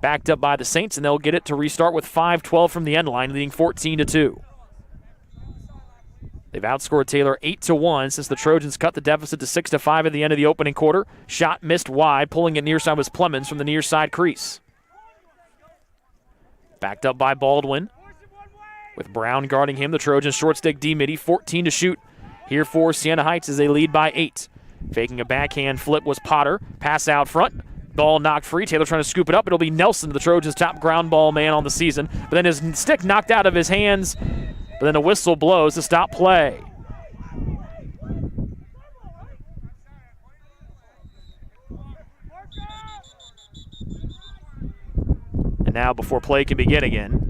[SPEAKER 1] Backed up by the Saints, and they'll get it to restart with 5:12 from the end line, leading 14-2. They've outscored Taylor 8-1 since the Trojans cut the deficit to 6-5 at the end of the opening quarter. Shot missed wide, pulling it near side was Plemons from the near side crease. Backed up by Baldwin. With Brown guarding him, the Trojans short stick D-Midi, 14 to shoot here for Siena Heights as they lead by 8. Faking a backhand flip was Potter. Pass out front. Ball knocked free. Taylor trying to scoop it up. It'll be Nelson, the Trojans' top ground ball man on the season. But then his stick knocked out of his hands. But then a whistle blows to stop play. And now before play can begin again.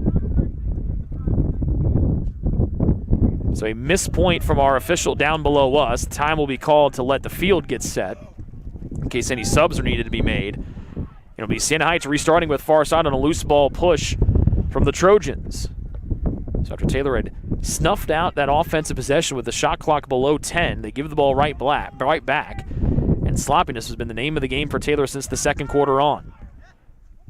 [SPEAKER 1] So a missed point from our official down below us. Time will be called to let the field get set in case any subs are needed to be made. It'll be Siena Heights restarting with far side on a loose ball push from the Trojans. So after Taylor had snuffed out that offensive possession with the shot clock below 10, they give the ball right back. And sloppiness has been the name of the game for Taylor since the second quarter on.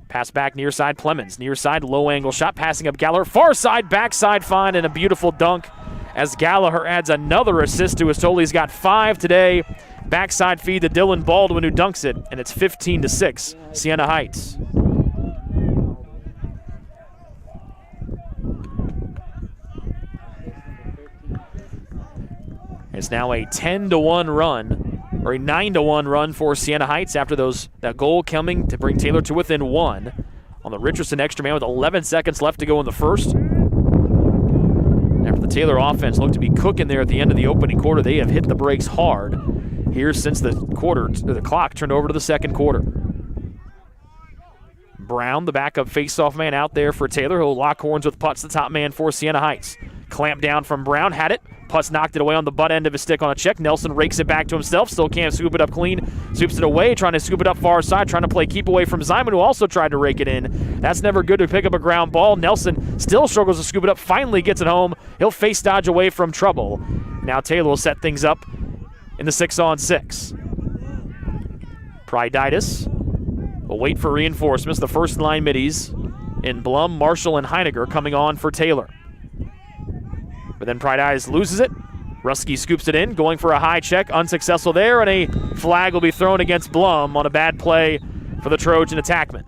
[SPEAKER 1] Pass back near side Plemons. Near side low angle shot passing up Gallagher. Far side backside find and a beautiful dunk as Gallagher adds another assist to his total. He's got 5 today. Backside feed to Dylan Baldwin who dunks it, and it's 15-6, Siena Heights. It's now a 10-1 run, or a 9-1 run for Siena Heights after that goal coming to bring Taylor to within 1 on the Richardson extra man with 11 seconds left to go in the first. After the Taylor offense looked to be cooking there at the end of the opening quarter, they have hit the brakes hard here since the clock turned over to the second quarter. Brown, the backup faceoff man out there for Taylor. He'll lock horns with Putz, the top man for Siena Heights. Clamp down from Brown, had it. Putz knocked it away on the butt end of his stick on a check. Nelson rakes it back to himself, still can't scoop it up clean. Swoops it away, trying to scoop it up far side, trying to play keep away from Zyman, who also tried to rake it in. That's never good to pick up a ground ball. Nelson still struggles to scoop it up, finally gets it home. He'll face dodge away from trouble. Now Taylor will set things up in the 6-on-6. Pryditis will wait for reinforcements. The first line middies in Blum, Marshall, and Heiniger coming on for Taylor. But then Pryditis loses it. Ruski scoops it in, going for a high check, unsuccessful there, and a flag will be thrown against Blum on a bad play for the Trojan attackman.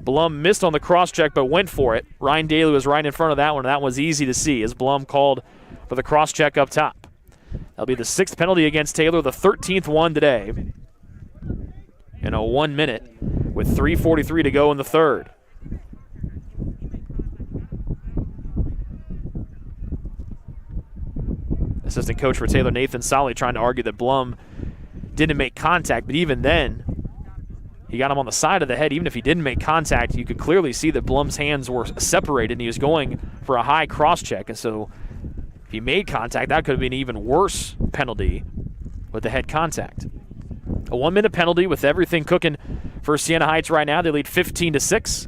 [SPEAKER 1] Blum missed on the cross-check but went for it. Ryan Daly was right in front of that one, and that was easy to see as Blum called for the cross-check up top. That'll be the 6th penalty against Taylor, the 13th one today. In a 1 minute with 3:43 to go in the third. Assistant coach for Taylor, Nathan Solly, trying to argue that Blum didn't make contact, but even then, he got him on the side of the head. Even if he didn't make contact, you could clearly see that Blum's hands were separated, and he was going for a high cross-check. And so if he made contact, that could have been an even worse penalty with the head contact. A 1 minute penalty with everything cooking for Siena Heights right now. They lead 15-6.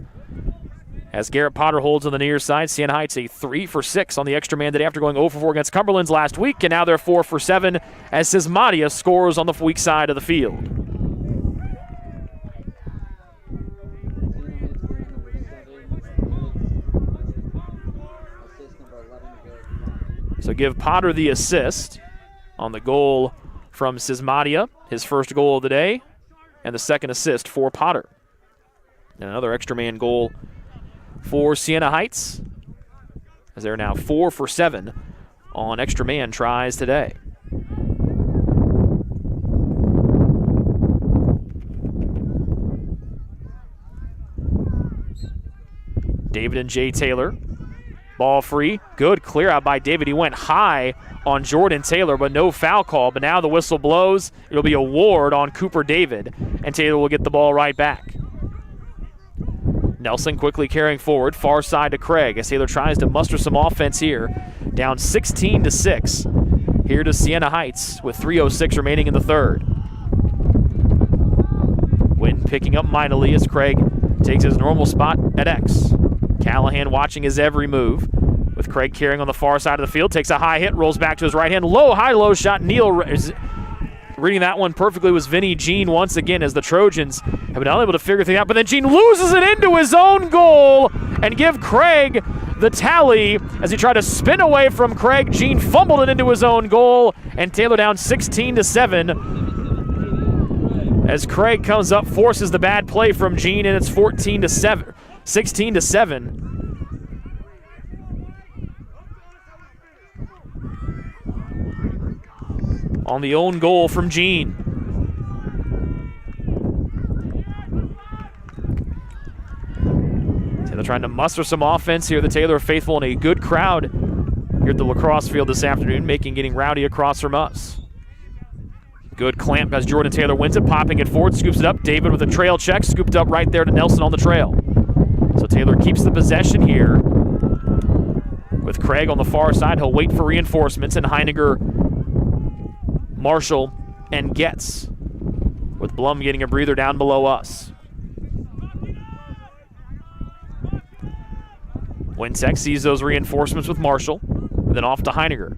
[SPEAKER 1] As Garrett Potter holds on the near side, Siena Heights a 3 for 6 on the extra man today after going 0 for 4 against Cumberland's last week, and now they're 4 for 7 as Sismadia scores on the weak side of the field. So give Potter the assist on the goal from Sismadia, his first goal of the day, and the second assist for Potter. And another extra man goal for Siena Heights, as they're now 4 for 7 on extra man tries today. David and Jay Taylor. Ball free. Good clear out by David. He went high on Jordan Taylor, but no foul call. But now the whistle blows. It'll be a ward on Cooper David, and Taylor will get the ball right back. Nelson quickly carrying forward, far side to Craig as Taylor tries to muster some offense here. Down 16-6 here to Siena Heights with 3:06 remaining in the third. Wind picking up mightily as Craig takes his normal spot at X. Callahan watching his every move, with Craig carrying on the far side of the field. Takes a high hit, rolls back to his right hand. High-low shot. Neal is reading that one perfectly was Vinny Jean once again, as the Trojans have been unable to figure things out. But then Jean loses it into his own goal and give Craig the tally as he tried to spin away from Craig. Jean fumbled it into his own goal, and Taylor down 16-7. As Craig comes up, forces the bad play from Jean, and it's 16-7. On the own goal from Jean. Taylor trying to muster some offense here. The Taylor faithful and a good crowd here at the lacrosse field this afternoon, getting rowdy across from us. Good clamp as Jordan Taylor wins it, popping it forward, scoops it up. David with a trail check, scooped up right there to Nelson on the trail. So Taylor keeps the possession here. With Craig on the far side, he'll wait for reinforcements, and Heiniger, Marshall, and Getz, with Blum getting a breather down below us. Wintek sees those reinforcements with Marshall, then off to Heiniger.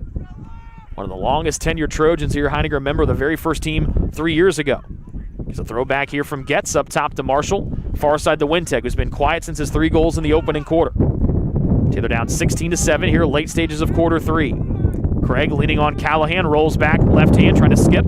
[SPEAKER 1] One of the longest tenured Trojans here. Heiniger, a member of the very first team 3 years ago. There's a throwback here from Getz up top to Marshall. Far side to Wintek, who's been quiet since his 3 goals in the opening quarter. Taylor down 16-7 here, late stages of quarter 3. Craig leaning on Callahan, rolls back, left hand, trying to skip.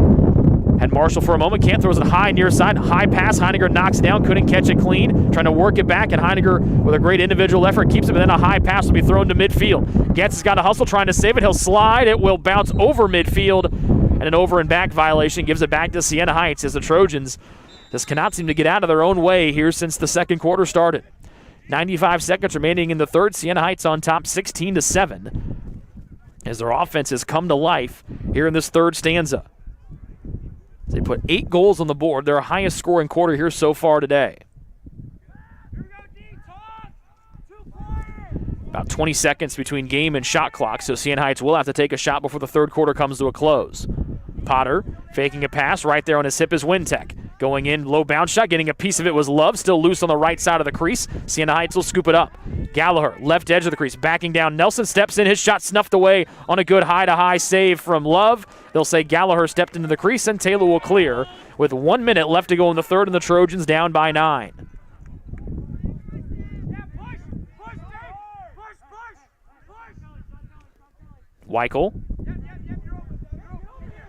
[SPEAKER 1] Had Marshall for a moment, can't, throws it high near side, high pass, Heiniger knocks it down, couldn't catch it clean, trying to work it back, and Heiniger with a great individual effort keeps it, but then a high pass will be thrown to midfield. Getz has got a hustle, trying to save it, he'll slide, it will bounce over midfield, and an over and back violation gives it back to Siena Heights, as the Trojans just cannot seem to get out of their own way here since the second quarter started. 95 seconds remaining in the third, Siena Heights on top 16-7, as their offense has come to life here in this third stanza. They put 8 goals on the board, their highest scoring quarter here so far today. About 20 seconds between game and shot clock, so Siena Heights will have to take a shot before the third quarter comes to a close. Potter faking a pass, right there on his hip is Wintek. Going in, low bounce shot, getting a piece of it was Love, still loose on the right side of the crease. Siena Heights will scoop it up. Gallagher, left edge of the crease, backing down. Nelson steps in, his shot snuffed away on a good high-to-high save from Love. They'll say Gallagher stepped into the crease, and Taylor will clear with 1 minute left to go in the third, and the Trojans down by 9. Weichel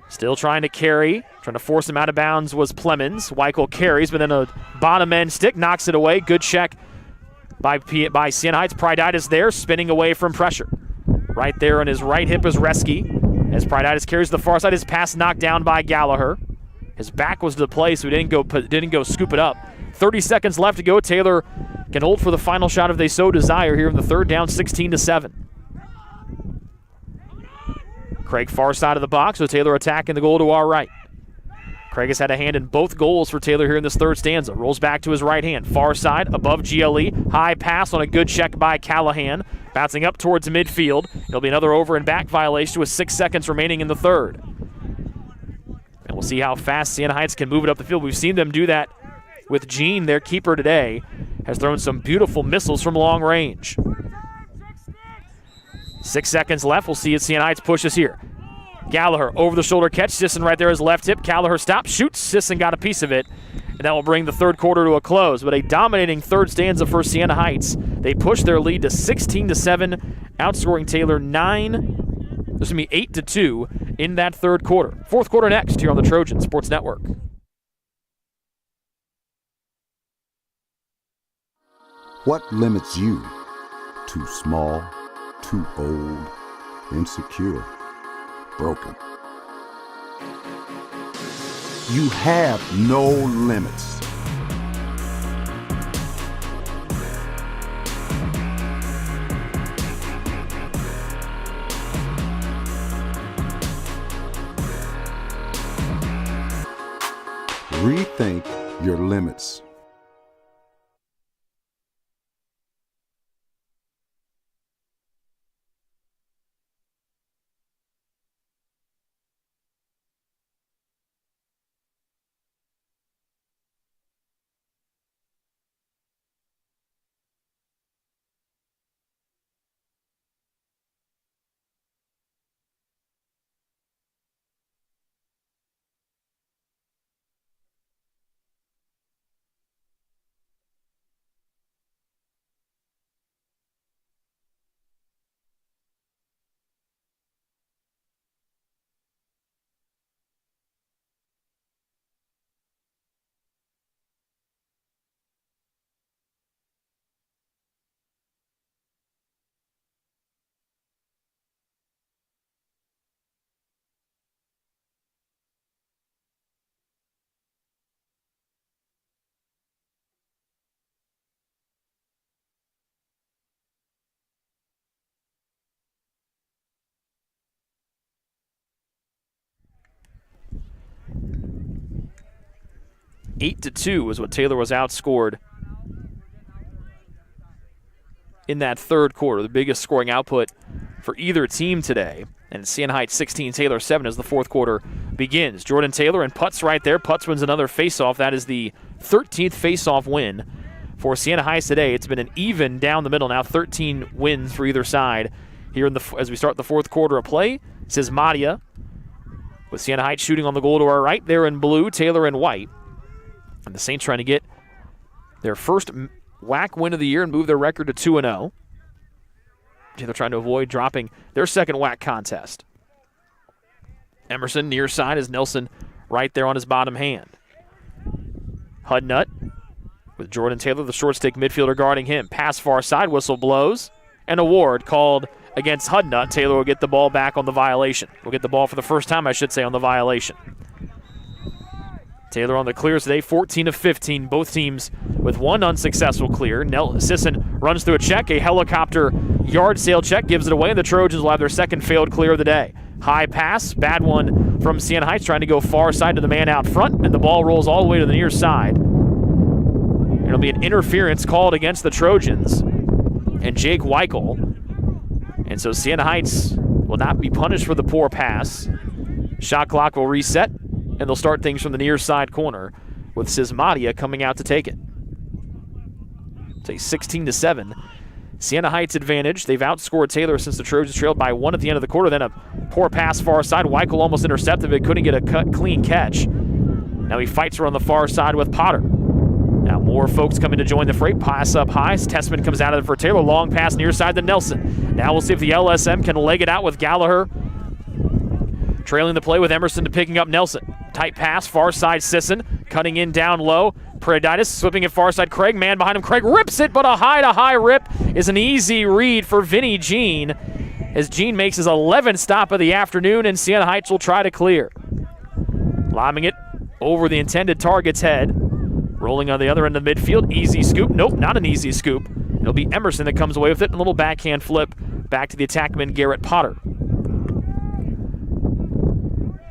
[SPEAKER 1] still trying to carry, trying to force him out of bounds was Plemons. Weichel carries, but then a bottom end stick knocks it away. Good check by Siena Heights. Pryditis there, spinning away from pressure. Right there on his right hip is Reski. As Pryditis carries the far side, his pass knocked down by Gallagher. His back was to the play, so he didn't go scoop it up. 30 seconds left to go. Taylor can hold for the final shot if they so desire here in the third, down 16-7. Craig far side of the box, so Taylor attacking the goal to our right. Craig has had a hand in both goals for Taylor here in this third stanza. Rolls back to his right hand. Far side, above GLE. High pass on a good check by Callahan. Bouncing up towards midfield. It'll be another over and back violation with 6 seconds remaining in the third. And we'll see how fast Siena Heights can move it up the field. We've seen them do that with Jean, their keeper today. Has thrown some beautiful missiles from long range. 6 seconds left. We'll see if Siena Heights pushes here. Gallagher over the shoulder catch. Sisson right there is left hip. Gallagher stops, shoots. Sisson got a piece of it. And that will bring the third quarter to a close. But a dominating third stanza for Siena Heights. They push their lead to 16-7, outscoring Taylor 8-2 in that third quarter. Fourth quarter next here on the Trojan Sports Network.
[SPEAKER 2] What limits you? Too small, too old, insecure, broken. You have no limits. Rethink your limits.
[SPEAKER 1] 8-2 is what Taylor was outscored in that third quarter, the biggest scoring output for either team today. And Siena Heights 16, Taylor 7 as the fourth quarter begins. Jordan Taylor and Putz right there. Putz wins another faceoff. That is the 13th faceoff win for Siena Heights today. It's been an even down the middle now, 13 wins for either side here as we start the fourth quarter of play. Says Madia with Siena Heights shooting on the goal to our right. They're in blue, Taylor in white. And the Saints trying to get their first WAC win of the year and move their record to 2-0. Taylor trying to avoid dropping their second WAC contest. Emerson near side is Nelson right there on his bottom hand. Hudnut with Jordan Taylor, the short stick midfielder, guarding him. Pass far side, whistle blows, and a ward called against Hudnut. Taylor will get the ball back on the violation. Will get the ball for the first time, I should say, on the violation. Taylor on the clears today, 14 of 15. Both teams with one unsuccessful clear. Sisson runs through a check. A helicopter yard sale check gives it away, and the Trojans will have their second failed clear of the day. High pass, bad one from Siena Heights, trying to go far side to the man out front, and the ball rolls all the way to the near side. It'll be an interference called against the Trojans and Jake Weichel. And so Siena Heights will not be punished for the poor pass. Shot clock will reset, and they'll start things from the near side corner with Sismadia coming out to take it. It's a 16-7 Siena Heights advantage. They've outscored Taylor since the Trojans trailed by 1 at the end of the quarter. Then a poor pass far side. Weichel almost intercepted it, couldn't get a clean catch. Now he fights her on the far side with Potter. Now more folks coming to join the fray. Pass up high. Tessman comes out of it for Taylor. Long pass near side to Nelson. Now we'll see if the LSM can leg it out with Gallagher trailing the play with Emerson to picking up Nelson. Tight pass, far side Sisson, cutting in down low. Paraditis slipping it far side. Craig, man behind him. Craig rips it, but a high-to-high rip is an easy read for Vinny Jean as Jean makes his 11th stop of the afternoon, and Siena Heights will try to clear. Lobbing it over the intended target's head. Rolling on the other end of the midfield. Easy scoop. Nope, not an easy scoop. It'll be Emerson that comes away with it. A little backhand flip back to the attackman, Garrett Potter.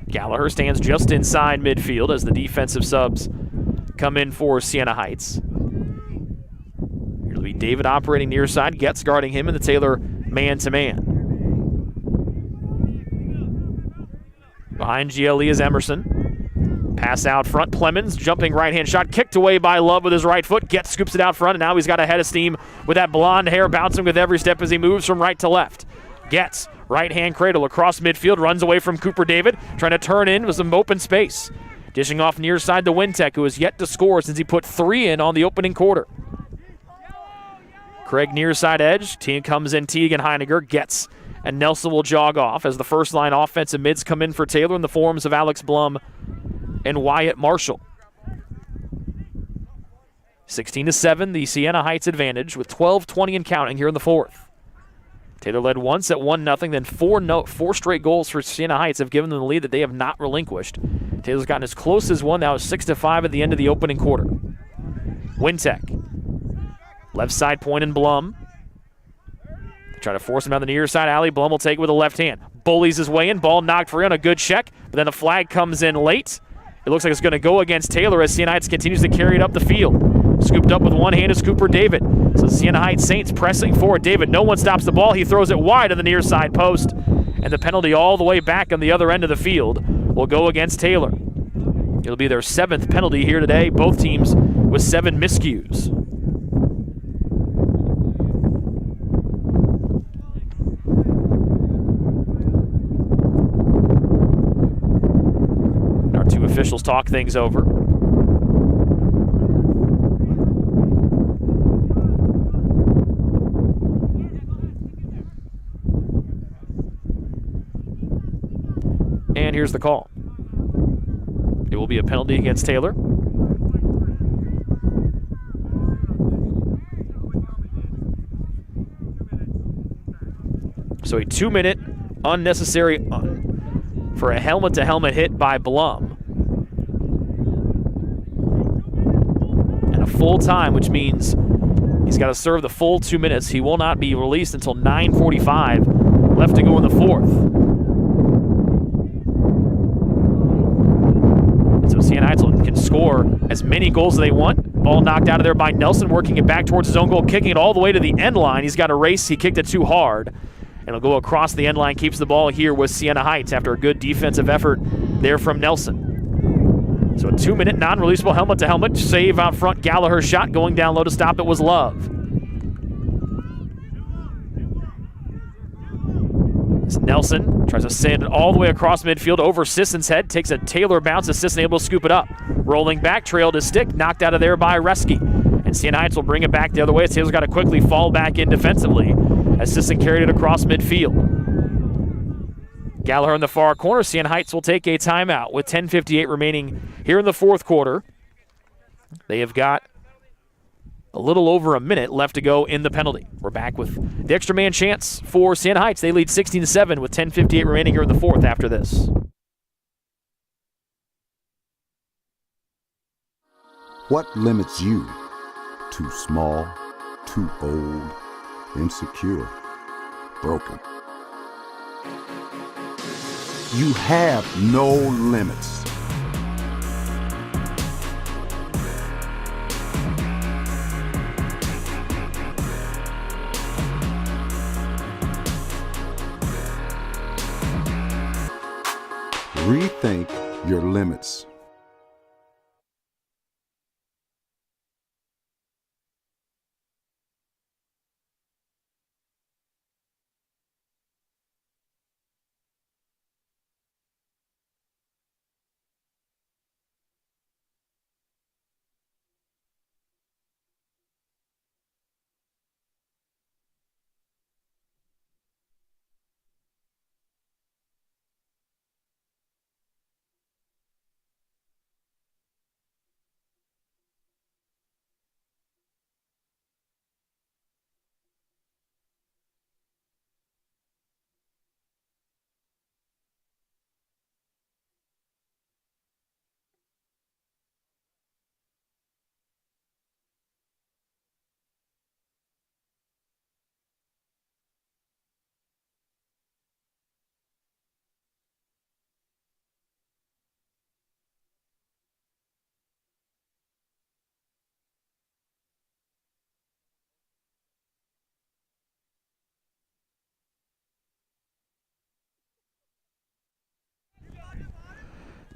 [SPEAKER 1] Gallagher stands just inside midfield as the defensive subs come in for Siena Heights. It'll be David operating near side, Getz guarding him, and the Taylor man-to-man. Behind GLE is Emerson. Pass out front, Plemons, jumping right-hand shot, kicked away by Love with his right foot. Getz scoops it out front, and now he's got a head of steam with that blonde hair bouncing with every step as he moves from right to left. Getz, right-hand cradle across midfield, runs away from Cooper David, trying to turn in with some open space. Dishing off near side to Wintek, who has yet to score since he put 3 in on the opening quarter. Craig near side edge, team comes in, Teagan, Heiniger, Getz, and Nelson will jog off as the first line offensive mids come in for Taylor in the forms of Alex Blum and Wyatt Marshall. 16-7, the Siena Heights advantage with 12:20 and counting here in the fourth. Taylor led once at 1-0, then four straight goals for Siena Heights have given them the lead that they have not relinquished. Taylor's gotten as close as one. Now it's 6-5 at the end of the opening quarter. Wintek. Left side point in Blum. They try to force him down the near side alley. Blum will take it with the left hand. Bullies his way in. Ball knocked free on a good check, but then the flag comes in late. It looks like it's going to go against Taylor as Siena Heights continues to carry it up the field. Scooped up with one hand is Cooper David. So Siena Heights Saints pressing forward. David, no one stops the ball. He throws it wide of the near side post. And the penalty all the way back on the other end of the field will go against Taylor. It'll be their 7th penalty here today. Both teams with 7 miscues. Our 2 officials talk things over. And here's the call. It will be a penalty against Taylor. So a 2-minute unnecessary for a helmet-to-helmet hit by Blum. And a full time, which means he's got to serve the full 2 minutes. He will not be released until 9:45 left to go in the fourth. So Siena Heights can score as many goals as they want. Ball knocked out of there by Nelson, working it back towards his own goal, kicking it all the way to the end line. He's got a race. He kicked it too hard. And it'll go across the end line, keeps the ball here with Siena Heights after a good defensive effort there from Nelson. So a 2-minute non-releasable helmet-to-helmet save out front. Gallagher's shot going down low to stop it was Love. Nelson tries to send it all the way across midfield over Sisson's head, takes a Taylor bounce as Sisson able to scoop it up. Rolling back, trailed his stick, knocked out of there by Reski. And Siena Heights will bring it back the other way. Taylor's got to quickly fall back in defensively as Sisson carried it across midfield. Gallagher in the far corner. Siena Heights will take a timeout with 10:58 remaining here in the fourth quarter. They have got a little over a minute left to go in the penalty. We're back with the extra man chance for Siena Heights. They lead 16-7 with 10:58 remaining here in the fourth after this.
[SPEAKER 2] What limits you? Too small, too old, insecure, broken. You have no limits. Rethink your limits.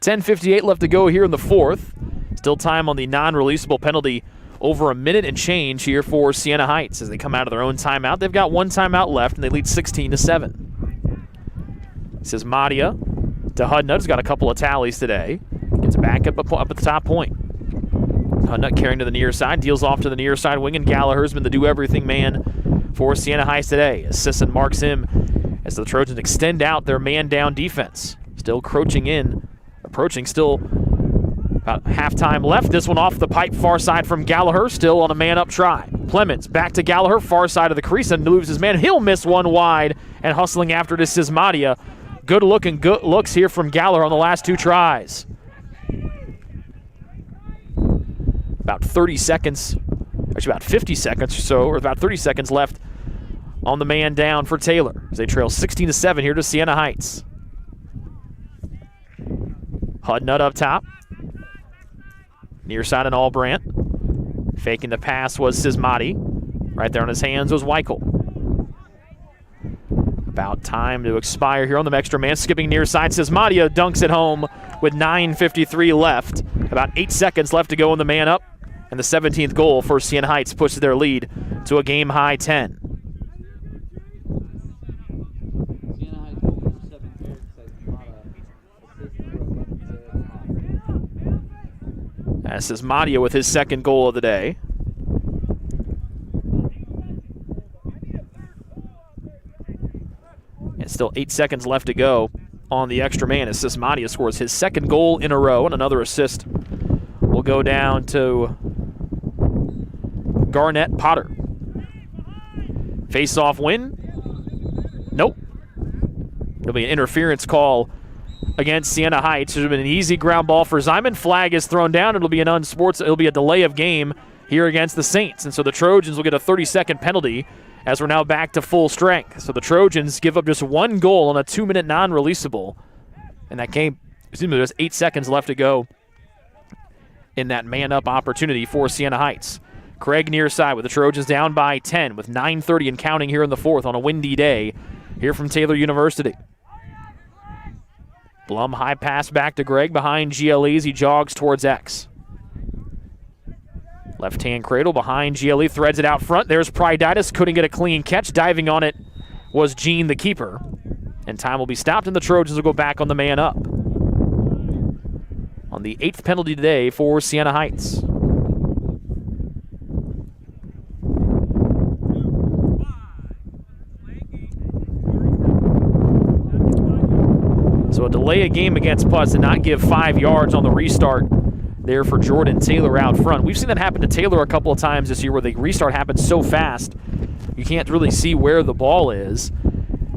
[SPEAKER 1] .10:58 left to go here in the fourth. Still time on the non-releasable penalty. Over a minute and change here for Siena Heights as they come out of their own timeout. They've got one timeout left, and they lead 16-7. This is Madia to Hudnut, who's got a couple of tallies today. Gets it back up at the top point. Hudnut carrying to the near side, deals off to the near side wing, and Gallagher's been the do-everything man for Siena Heights today. As Sisson marks him as the Trojans extend out their man-down defense. Still crouching in. Approaching, still about halftime left. This one off the pipe, far side from Gallagher, still on a man-up try. Clemens back to Gallagher, far side of the crease, and moves his man. He'll miss one wide, and hustling after this is Madia. Good looks here from Gallagher on the last two tries. About 30 seconds, actually about 50 seconds or so, or about 30 seconds left on the man down for Taylor as they trail 16-7 here to Siena Heights. Hudnut up top. Near side and Albrandt. Faking the pass was Sismati. Right there on his hands was Weichel. About time to expire here on the extra man. Skipping near side. Sismatia dunks it home with 9:53 left. About 8 seconds left to go in the man up. And the 17th goal for Siena Heights pushes their lead to a game-high 10. This is Madia with his second goal of the day. And still 8 seconds left to go on the extra man as Madia scores his second goal in a row, and another assist will go down to Garnett Potter. Face-off win. Nope. It'll be an interference call against Siena Heights. There's been an easy ground ball for Zyman. Flag is thrown down. It'll be it'll be a delay of game here against the Saints. And so the Trojans will get a 30-second penalty as we're now back to full strength. So the Trojans give up just one goal on a 2-minute non-releasable. And that game, there's 8 seconds left to go in that man-up opportunity for Siena Heights. Craig near side with the Trojans down by 10 with 9:30 and counting here in the fourth on a windy day here from Taylor University. Blum high pass back to Gregg behind GLE as he jogs towards X. Left-hand cradle behind GLE, threads it out front. There's Pryditis, couldn't get a clean catch. Diving on it was Gene, the keeper. And time will be stopped, and the Trojans will go back on the man up. On the 8th penalty today for Siena Heights. So a delay a game against Putz and not give 5 yards on the restart there for Jordan Taylor out front. We've seen that happen to Taylor a couple of times this year where the restart happens so fast you can't really see where the ball is,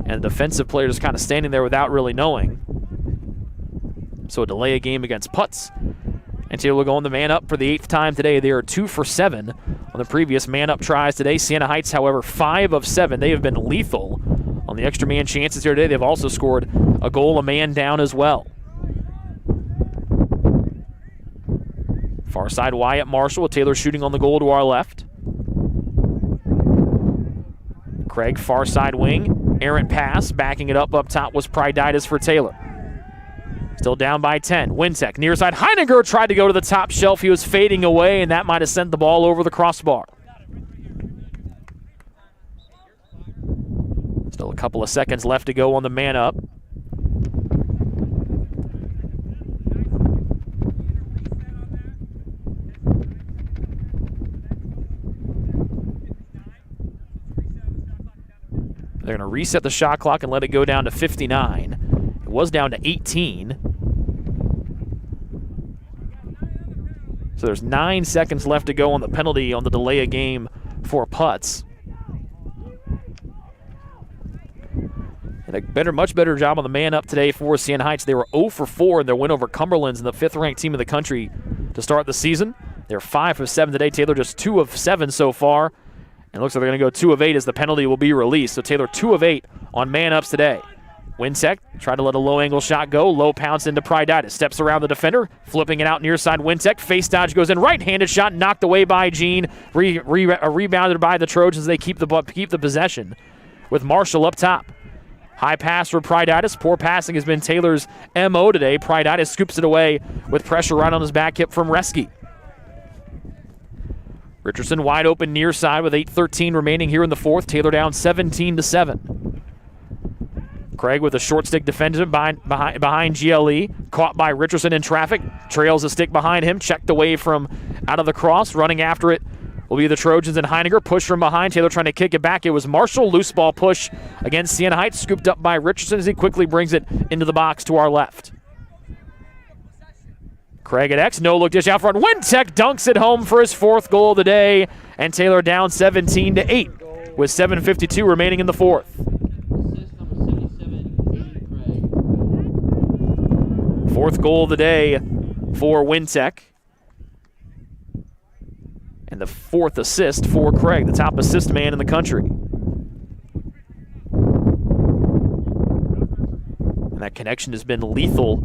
[SPEAKER 1] and the defensive player is kind of standing there without really knowing. So a delay a game against Putz, and Taylor going the man up for the 8th time today. They are 2 for 7 on the previous man up tries today. Siena Heights, however, 5 of 7. They have been lethal on the extra man chances here today. They've also scored a goal, a man down as well. Far side Wyatt Marshall with Taylor shooting on the goal to our left. Craig far side wing, errant pass, backing it up top was Pryditis for Taylor. Still down by 10. Wintek near side. Heininger tried to go to the top shelf. He was fading away, and that might have sent the ball over the crossbar. Still a couple of seconds left to go on the man up. They're going to reset the shot clock and let it go down to 59. It was down to 18. So there's 9 seconds left to go on the penalty on the delay of game for Putz. And a much better job on the man up today for Siena Heights. They were 0 for 4 in their win over Cumberland's and the 5th-ranked team in the country to start the season. They're 5 of 7 today. Taylor just 2 of 7 so far. And it looks like they're going to go 2 of 8 as the penalty will be released. So Taylor 2 of 8 on man-ups today. Wintek tried to let a low-angle shot go. Low pounce into Pryditis. Steps around the defender, flipping it out near side. Wintek, face dodge goes in. Right-handed shot knocked away by Gene. Rebounded by the Trojans. They keep the possession with Marshall up top. High pass for Pryditis. Poor passing has been Taylor's MO today. Pryditis scoops it away with pressure right on his back hip from Reski. Richardson wide open near side with 8:13 remaining here in the fourth. Taylor down 17-7. Craig with a short stick defended behind GLE. Caught by Richardson in traffic. Trails a stick behind him. Checked away from out of the cross. Running after it will be the Trojans and Heininger. Push from behind. Taylor trying to kick it back. It was Marshall. Loose ball push against Siena Heights. Scooped up by Richardson as he quickly brings it into the box to our left. Craig at X, no look dish out front. Wintek dunks it home for his 4th goal of the day, and Taylor down 17-8 with 7:52 remaining in the fourth. 4th goal of the day for Wintek, and the 4th assist for Craig, the top assist man in the country. And that connection has been lethal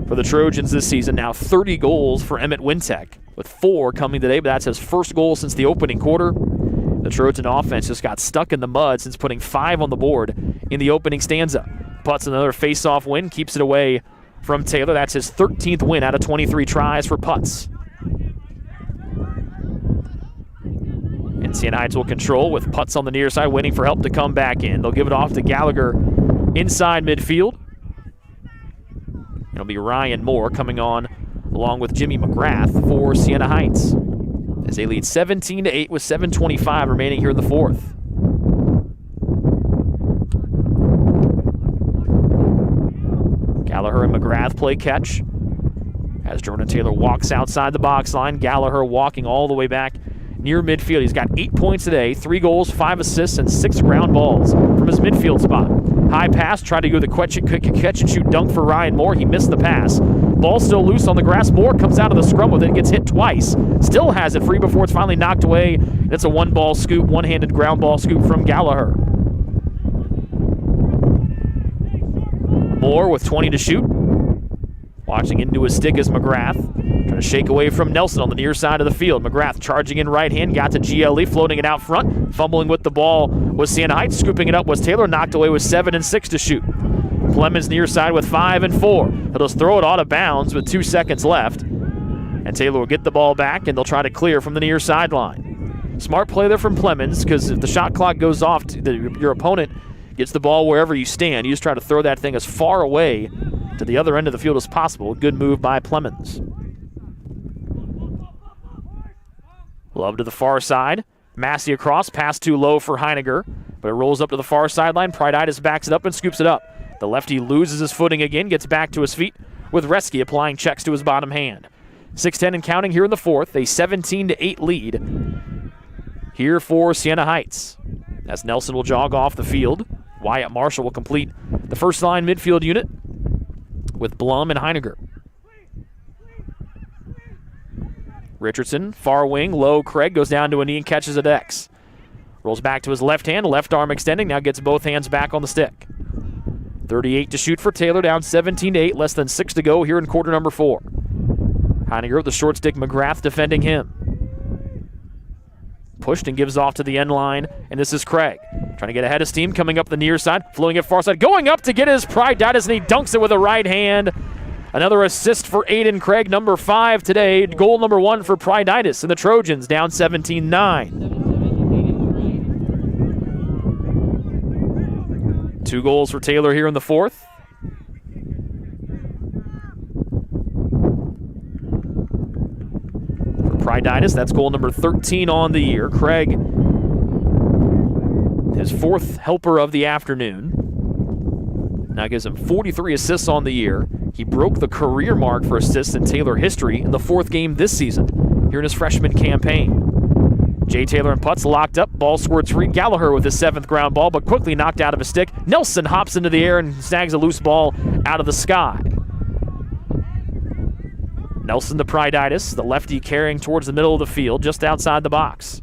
[SPEAKER 1] for the Trojans this season. Now 30 goals for Emmett Wintek, with 4 coming today, but that's his first goal since the opening quarter. The Trojan offense just got stuck in the mud since putting 5 on the board in the opening stanza. Putz another face-off win, keeps it away from Taylor. That's his 13th win out of 23 tries for Putz. And Siena Heights will control with Putz on the near side, waiting for help to come back in. They'll give it off to Gallagher inside midfield. It'll be Ryan Moore coming on along with Jimmy McGrath for Siena Heights as they lead 17-8 with 7:25 remaining here in the fourth. Gallagher and McGrath play catch as Jordan Taylor walks outside the box line. Gallagher walking all the way back near midfield. He's got 8 points today, 3 goals, 5 assists, and 6 ground balls from his midfield spot. High pass, tried to go the catch and shoot dunk for Ryan Moore. He missed the pass. Ball still loose on the grass. Moore comes out of the scrum with it, gets hit twice. Still has it free before it's finally knocked away. It's a one-ball scoop, one-handed ground ball scoop from Gallagher. Moore with 20 to shoot. Watching into his stick is McGrath. Trying to A shake away from Nelson on the near side of the field. McGrath charging in right hand, got to GLE, floating it out front. Fumbling with the ball was Siena Heights. Scooping it up was Taylor, knocked away with 7 and 6 to shoot. Clemens near side with 5 and 4. He'll just throw it out of bounds with 2 seconds left. And Taylor will get the ball back, and they'll try to clear from the near sideline. Smart play there from Clemens, because if the shot clock goes off, your opponent gets the ball wherever you stand. You just try to throw that thing as far away to the other end of the field as possible. Good move by Clemens. Love to the far side. Massey across, pass too low for Heiniger, but it rolls up to the far sideline. Pryditis backs it up and scoops it up. The lefty loses his footing again, gets back to his feet, with Reski applying checks to his bottom hand. 6:10 and counting here in the fourth, a 17-8 lead here for Siena Heights. As Nelson will jog off the field, Wyatt Marshall will complete the first line midfield unit with Blum and Heiniger. Richardson, far wing, low. Craig goes down to a knee and catches at X. Rolls back to his left hand, left arm extending, now gets both hands back on the stick. 38 to shoot for Taylor, down 17-8, less than 6 to go here in quarter number 4. Heiniger with the short stick, McGrath defending him. Pushed and gives off to the end line, and this is Craig. Trying to get ahead of steam, coming up the near side, flowing it far side, going up to get his Pryditis, and he dunks it with a right hand. Another assist for Aiden Craig, number 5 today. Goal number 1 for Pryditis, and the Trojans down 17-9. 2 goals for Taylor here in the fourth. For Pryditis, that's goal number 13 on the year. Craig, his 4th helper of the afternoon. Now gives him 43 assists on the year. He broke the career mark for assists in Taylor history in the 4th game this season, here in his freshman campaign. Jay Taylor and Putz locked up. Ball squirts free. Gallagher with his 7th ground ball, but quickly knocked out of his stick. Nelson hops into the air and snags a loose ball out of the sky. Nelson to Pryditis, the lefty carrying towards the middle of the field, just outside the box.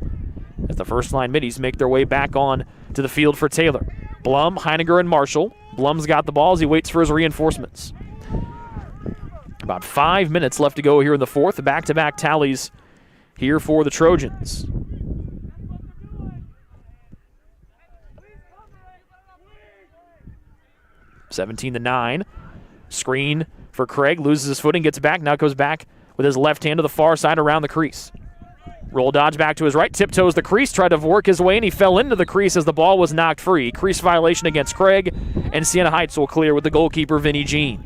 [SPEAKER 1] As the first line middies make their way back on to the field for Taylor. Blum, Heiniger, and Marshall. Blum's got the ball as he waits for his reinforcements. About 5 minutes left to go here in the fourth. Back-to-back tallies here for the Trojans. (17-9). Screen for Craig, loses his footing, gets it back, now goes back with his left hand to the far side around the crease. Roll dodge back to his right, tiptoes the crease, tried to work his way, and he fell into the crease as the ball was knocked free. Crease violation against Craig, and Siena Heights will clear with the goalkeeper, Vinny Jean.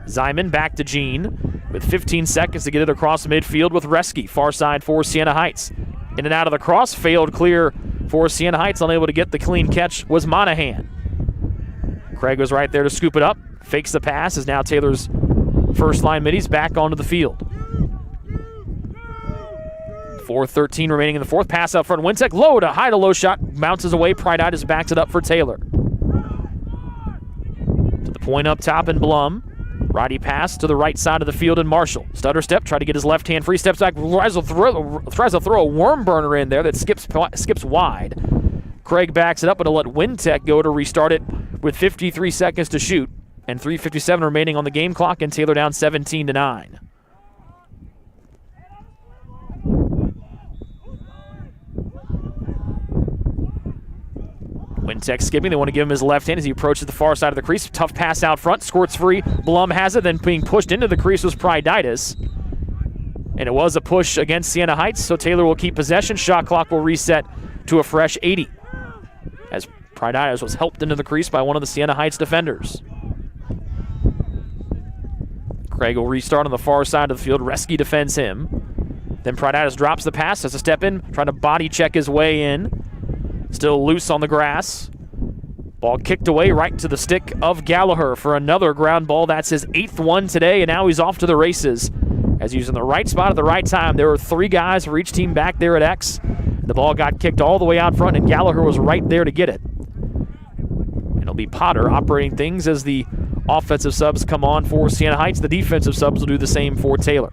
[SPEAKER 1] Zyman back to Jean with 15 seconds to get it across midfield with Reski, far side for Siena Heights. In and out of the cross, failed clear for Siena Heights, unable to get the clean catch was Monahan. Craig was right there to scoop it up, fakes the pass, is now Taylor's first line middies back onto the field. 4:13 remaining in the fourth. Pass out front. Wintek low to high to low shot. Bounces away. Pryditis backs it up for Taylor. To the point up top and Blum. Righty pass to the right side of the field and Marshall. Stutter step. Try to get his left hand free. Steps back. Tries to throw a worm burner in there that skips wide. Craig backs it up, but he'll let Wintek go to restart it with 53 seconds to shoot and 3:57 remaining on the game clock, and Taylor down 17-9. Wintek skipping. They want to give him his left hand as he approaches the far side of the crease. Tough pass out front. Squirts free. Blum has it. Then being pushed into the crease was Pryditis. And it was a push against Siena Heights, so Taylor will keep possession. Shot clock will reset to a fresh 80. As Pryditis was helped into the crease by one of the Siena Heights defenders. Craig will restart on the far side of the field. Reski defends him. Then Pryditis drops the pass, has a step in, trying to body check his way in. Still loose on the grass. Ball kicked away right to the stick of Gallagher for another ground ball. That's his 8th one today, and now he's off to the races. As he's in the right spot at the right time. There were 3 guys for each team back there at X. The ball got kicked all the way out front, and Gallagher was right there to get it. And it'll be Potter operating things as the offensive subs come on for Siena Heights. The defensive subs will do the same for Taylor.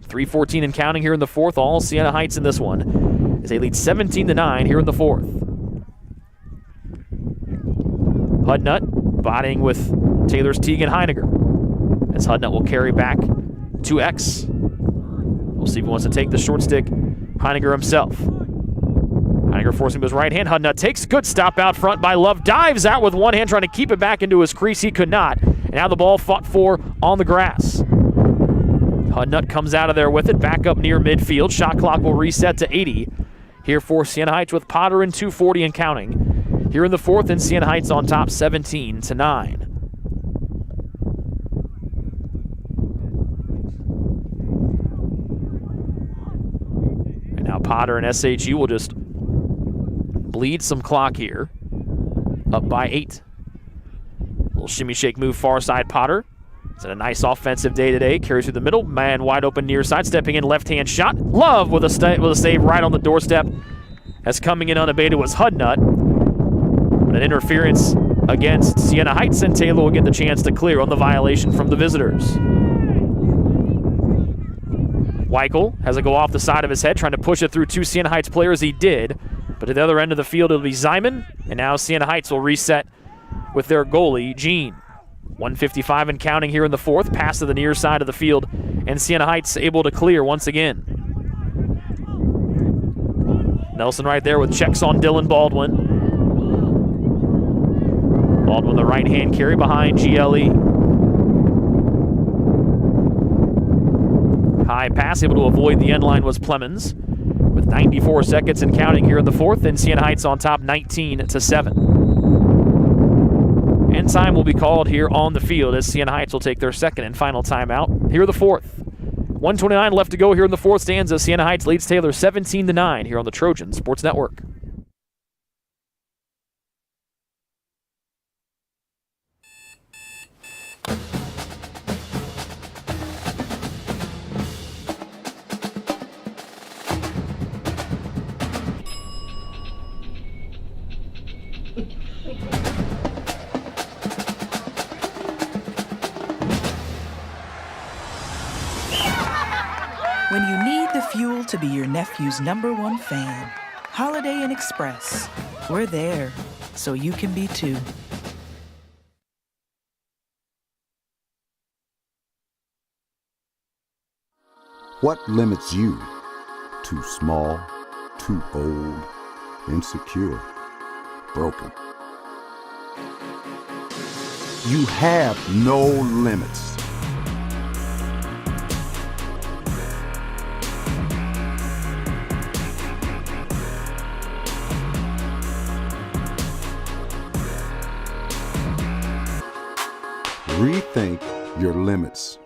[SPEAKER 1] 3:14 and counting here in the fourth. All Siena Heights in this one, as they lead 17-9 here in the fourth. Hudnut bodying with Taylor's Teagan Heiniger. as Hudnut will carry back to X. We'll see if he wants to take the short stick. Heininger himself. Heininger forcing to his right hand. Hudnut takes good stop out front by Love. Dives out with one hand trying to keep it back into his crease. He could not. And now the ball fought for on the grass. Hudnut comes out of there with it. Back up near midfield. Shot clock will reset to 80. Here for Siena Heights with Potter in 2:40 and counting. Here in the fourth, and Siena Heights on top 17-9. And now Potter and SHU will just bleed some clock here. Up by 8. Little shimmy shake move far side Potter. It's a nice offensive day today. Carries through the middle. Man wide open near side. Stepping in left hand shot. Love with a save right on the doorstep. As coming in unabated was Hudnut. But an interference against Siena Heights, and Taylor will get the chance to clear on the violation from the visitors. Weichel has it go off the side of his head, trying to push it through two Siena Heights players. He did. But at the other end of the field, it'll be Zyman. And now Siena Heights will reset with their goalie, Gene. 1:55 and counting here in the fourth. Pass to the near side of the field, and Siena Heights able to clear once again. Nelson right there with checks on Dylan Baldwin. Baldwin the right hand carry behind GLE. High pass able to avoid the end line was Plemons. With 94 seconds and counting here in the fourth, and Siena Heights on top 19-7. And time will be called here on the field as Siena Heights will take their second and final timeout here in the fourth. 1:29 left to go here in the fourth stanza. Siena Heights leads Taylor 17-9 here on the Trojan Sports Network.
[SPEAKER 4] When you need the fuel to be your nephew's #1 fan, Holiday Inn Express. We're there, so you can be too.
[SPEAKER 2] What limits you? Too small, too old, insecure, broken. You have no limits. Rethink your limits.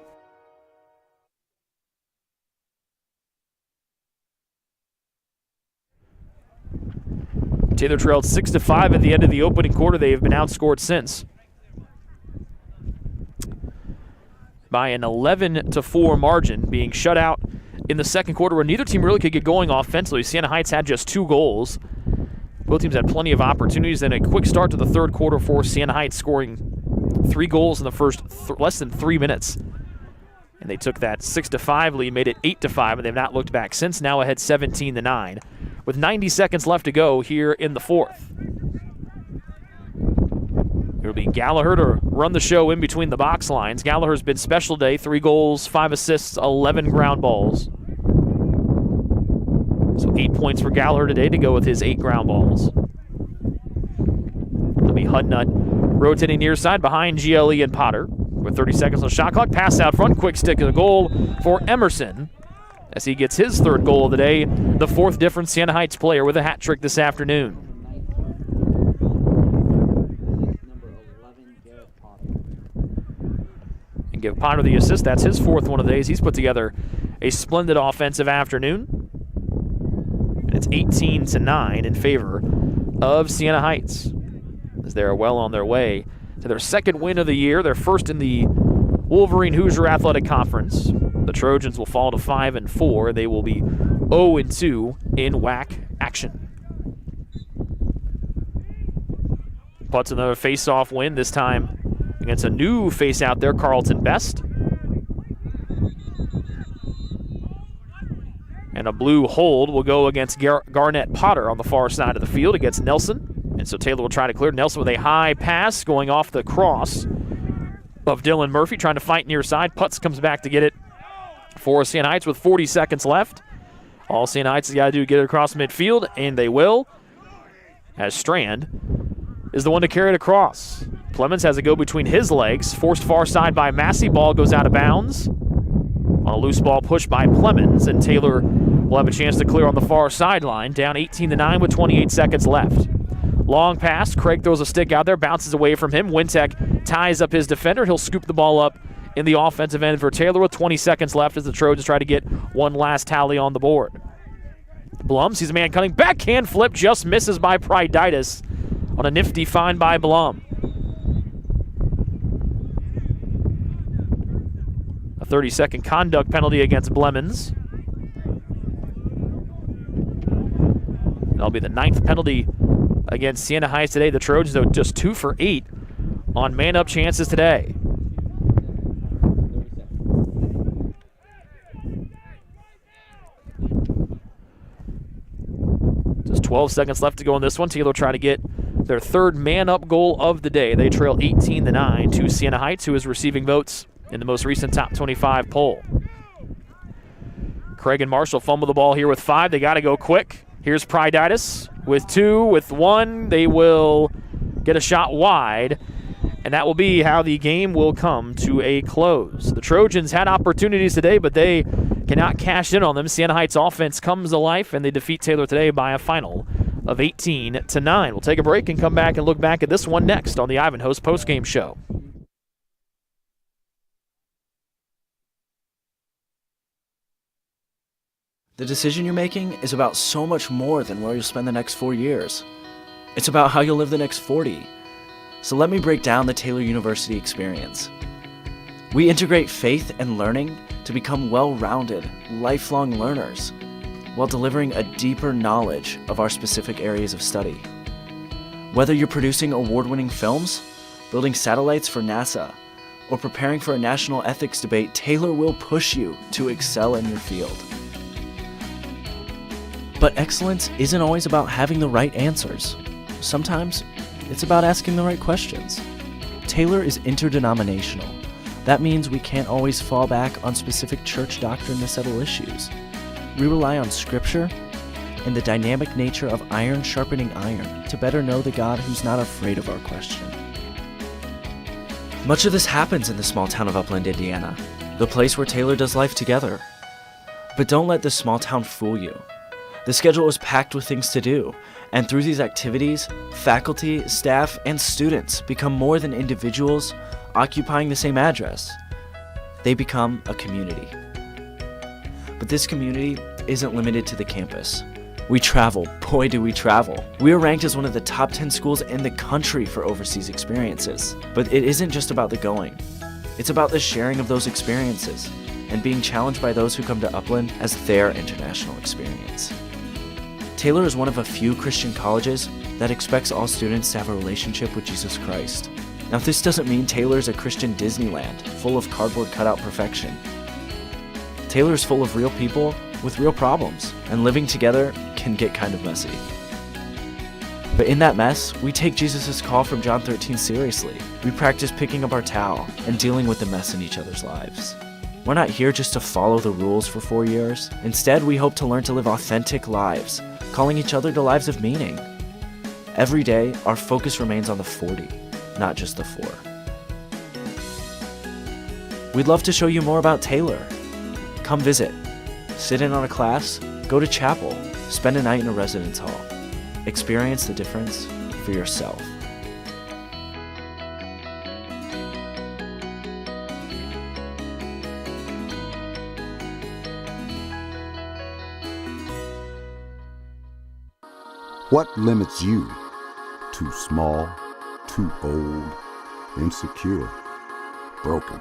[SPEAKER 1] Taylor trailed 6-5 at the end of the opening quarter. They have been outscored since by an 11-4 margin, being shut out in the second quarter where neither team really could get going offensively. Siena Heights had just 2 goals. Both teams had plenty of opportunities. Then a quick start to the third quarter for Siena Heights, scoring 3 goals in the first less than 3 minutes. And they took that 6-5 lead, made it 8-5, and they've not looked back since. Now ahead 17-9, with 90 seconds left to go here in the fourth. It'll be Gallagher to run the show in between the box lines. Gallagher's been special day, 3 goals, 5 assists, 11 ground balls. So 8 points for Gallagher today to go with his 8 ground balls. It'll be Hudnut rotating near side behind GLE and Potter. With 30 seconds on the shot clock, pass out front, quick stick of the goal for Emerson as he gets his 3rd goal of the day, the 4th different Siena Heights player with a hat trick this afternoon. And give Potter the assist. That's his 4th one of the days. He's put together a splendid offensive afternoon. And it's 18-9 in favor of Siena Heights, as they are well on their way to their 2nd win of the year. They're 1st in the Wolverine Hoosier Athletic Conference. The Trojans will fall to 5-4. They will be 0-2 in WAC action. Putts another face-off win, this time against a new face out there, Carlton Best. And a blue hold will go against Garnett Potter on the far side of the field against Nelson. And so Taylor will try to clear. Nelson with a high pass going off the cross. of Dylan Murphy trying to fight near side. Putz comes back to get it for Siena Heights with 40 seconds left. All Siena Heights has got to do is get it across midfield, and they will, as Strand is the one to carry it across. Clemens has it go between his legs, forced far side by Massey. Ball goes out of bounds on a loose ball pushed by Clemens, and Taylor will have a chance to clear on the far sideline, down 18-9 with 28 seconds left. Long pass, Craig throws a stick out there, bounces away from him. Wintek ties up his defender. He'll scoop the ball up in the offensive end for Taylor with 20 seconds left as the Trojans try to get one last tally on the board. Blum sees a man cutting, backhand flip, just misses by Pryditis on a nifty find by Blum. A 30-second conduct penalty against Blemons. That'll be the 9th penalty against Siena Heights today. The Trojans, though, just 2 for 8 on man-up chances today. Just 12 seconds left to go in this one. Taylor trying to get their 3rd man-up goal of the day. They trail 18-9 to Siena Heights, who is receiving votes in the most recent top 25 poll. Craig and Marshall fumble the ball here with 5. They got to go quick. Here's Pryditis with 2, with 1. They will get a shot wide, and that will be how the game will come to a close. The Trojans had opportunities today, but they cannot cash in on them. Siena Heights offense comes to life, and they defeat Taylor today by a final of 18-9. We'll take a break and come back and look back at this one next on the Ivanhoe's postgame show.
[SPEAKER 5] The decision you're making is about so much more than where you'll spend the next 4 years. It's about how you'll live the next 40. So let me break down the Taylor University experience. We integrate faith and learning to become well-rounded, lifelong learners, while delivering a deeper knowledge of our specific areas of study. Whether you're producing award-winning films, building satellites for NASA, or preparing for a national ethics debate, Taylor will push you to excel in your field. But excellence isn't always about having the right answers. Sometimes it's about asking the right questions. Taylor is interdenominational. That means we can't always fall back on specific church doctrine to settle issues. We rely on scripture and the dynamic nature of iron sharpening iron to better know the God who's not afraid of our question. Much of this happens in the small town of Upland, Indiana, the place where Taylor does life together. But don't let this small town fool you. The schedule is packed with things to do, and through these activities, faculty, staff, and students become more than individuals occupying the same address. They become a community. But this community isn't limited to the campus. We travel, boy do we travel. We are ranked as one of the top 10 schools in the country for overseas experiences. But it isn't just about the going. It's about the sharing of those experiences and being challenged by those who come to Upland as their international experience. Taylor is one of a few Christian colleges that expects all students to have a relationship with Jesus Christ. Now, this doesn't mean Taylor is a Christian Disneyland, full of cardboard cutout perfection. Taylor is full of real people with real problems, and living together can get kind of messy. But in that mess, we take Jesus' call from John 13 seriously. We practice picking up our towel and dealing with the mess in each other's lives. We're not here just to follow the rules for 4 years. Instead, we hope to learn to live authentic lives, calling each other to lives of meaning. Every day, our focus remains on the 40, not just the 4. We'd love to show you more about Taylor. Come visit, sit in on a class, go to chapel, spend a night in a residence hall. Experience the difference for yourself.
[SPEAKER 2] What limits you? Too small, too old, insecure, broken.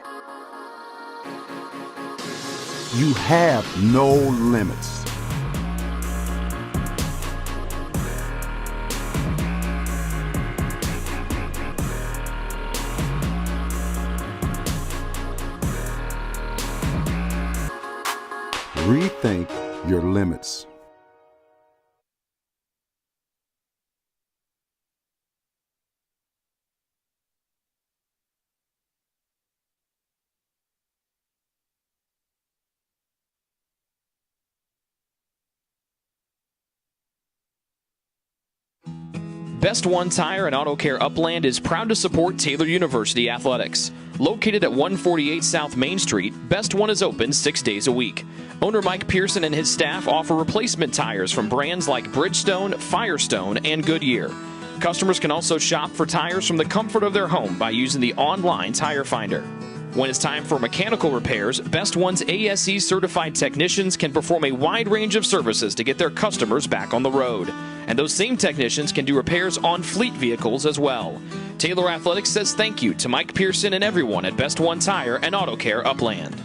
[SPEAKER 2] You have no limits. Rethink your limits.
[SPEAKER 1] Best One Tire and Auto Care Upland is proud to support Taylor University Athletics. Located at 148 South Main Street, Best One is open 6 days a week. Owner Mike Pearson and his staff offer replacement tires from brands like Bridgestone, Firestone, and Goodyear. Customers can also shop for tires from the comfort of their home by using the online tire finder. When it's time for mechanical repairs, Best One's ASE certified technicians can perform a wide range of services to get their customers back on the road. And those same technicians can do repairs on fleet vehicles as well. Taylor Athletics says thank you to Mike Pearson and everyone at Best One Tire and Auto Care Upland.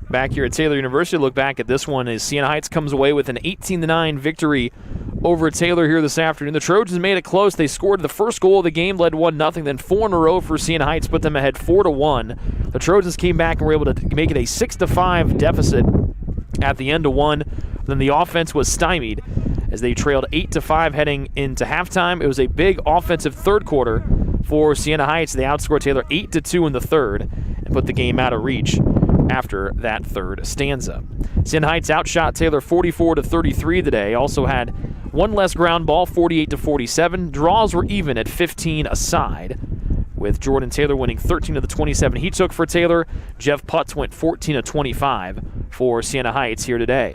[SPEAKER 1] Back here at Taylor University, look back at this one as Siena Heights comes away with an 18-9 victory over Taylor here this afternoon. The Trojans made it close. They scored the first goal of the game, led 1-0, then 4 in a row for Siena Heights, put them ahead 4-1. The Trojans came back and were able to make it a 6-5 deficit at the end of one. Then the offense was stymied as they trailed 8-5 heading into halftime. It was a big offensive third quarter for Siena Heights. They outscored Taylor 8-2 in the third and put the game out of reach after that third stanza. Siena Heights outshot Taylor 44-33 today. Also had one less ground ball, 48-47. Draws were even at 15 aside, with Jordan Taylor winning 13 of the 27 he took for Taylor. Jeff Putz went 14 of 25 for Siena Heights here today.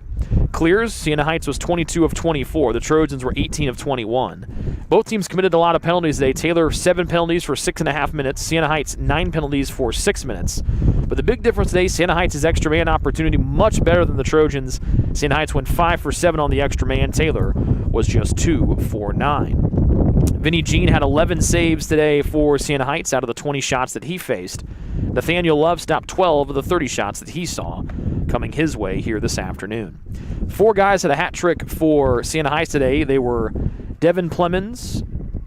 [SPEAKER 1] Clears, Siena Heights was 22 of 24. The Trojans were 18 of 21. Both teams committed a lot of penalties today. Taylor 7 penalties for 6.5 minutes. Siena Heights 9 penalties for 6 minutes. But the big difference today, Siena Heights' extra man opportunity much better than the Trojans. Siena Heights went 5 for 7 on the extra man. Taylor was just 2 for 9. Vinny Jean had 11 saves today for Siena Heights out of the 20 shots that he faced. Nathaniel Love stopped 12 of the 30 shots that he saw coming his way here this afternoon. 4 guys had a hat trick for Siena Heights today. They were Devin Plemons,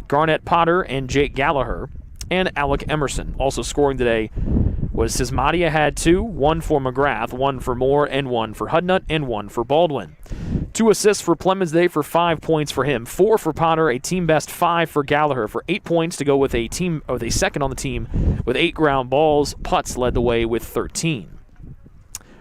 [SPEAKER 1] Garnett Potter, and Jake Gallagher, and Alec Emerson. Also scoring today was Sismadia had 2, 1 for McGrath, 1 for Moore, and 1 for Hudnut, and 1 for Baldwin. 2 assists for Plemons today for 5 points for him. 4 for Potter, a team best 5 for Gallagher for 8 points to go with a second on the team with 8 ground balls. Putz led the way with 13.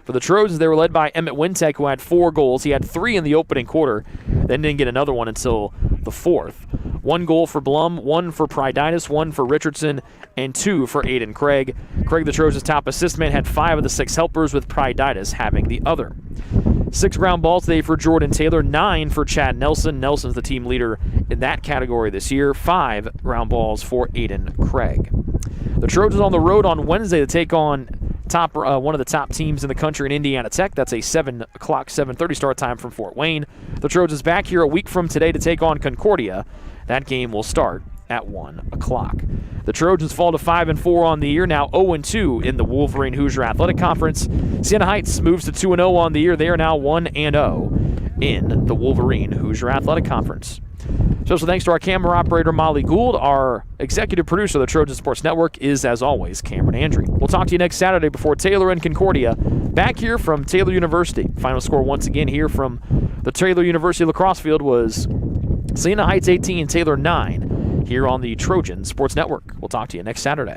[SPEAKER 1] For the Trojans, they were led by Emmett Wintek, who had 4 goals. He had 3 in the opening quarter, then didn't get another one until the 4th. 1 goal for Blum, 1 for Pryditis, 1 for Richardson, and 2 for Aiden Craig. Craig, the Trojans' top assist man, had 5 of the 6 helpers, with Pryditis having the other. 6 ground balls today for Jordan Taylor, 9 for Chad Nelson. Nelson's the team leader in that category this year. 5 ground balls for Aiden Craig. The Trojans on the road on Wednesday to take on one of the top teams in the country in Indiana Tech. That's a 7 o'clock, 7:30 start time from Fort Wayne. The Trojans back here a week from today to take on Concordia. That game will start at 1 o'clock. The Trojans fall to 5-4 on the year, now 0-2 in the Wolverine Hoosier Athletic Conference. Siena Heights moves to 2-0 on the year. They are now 1-0 in the Wolverine Hoosier Athletic Conference. Special thanks to our camera operator, Molly Gould. Our executive producer of the Trojan Sports Network is, as always, Cameron Andry. We'll talk to you next Saturday before Taylor and Concordia, back here from Taylor University. Final score once again here from the Taylor University lacrosse field was Siena Heights 18, Taylor 9, here on the Trojan Sports Network. We'll talk to you next Saturday.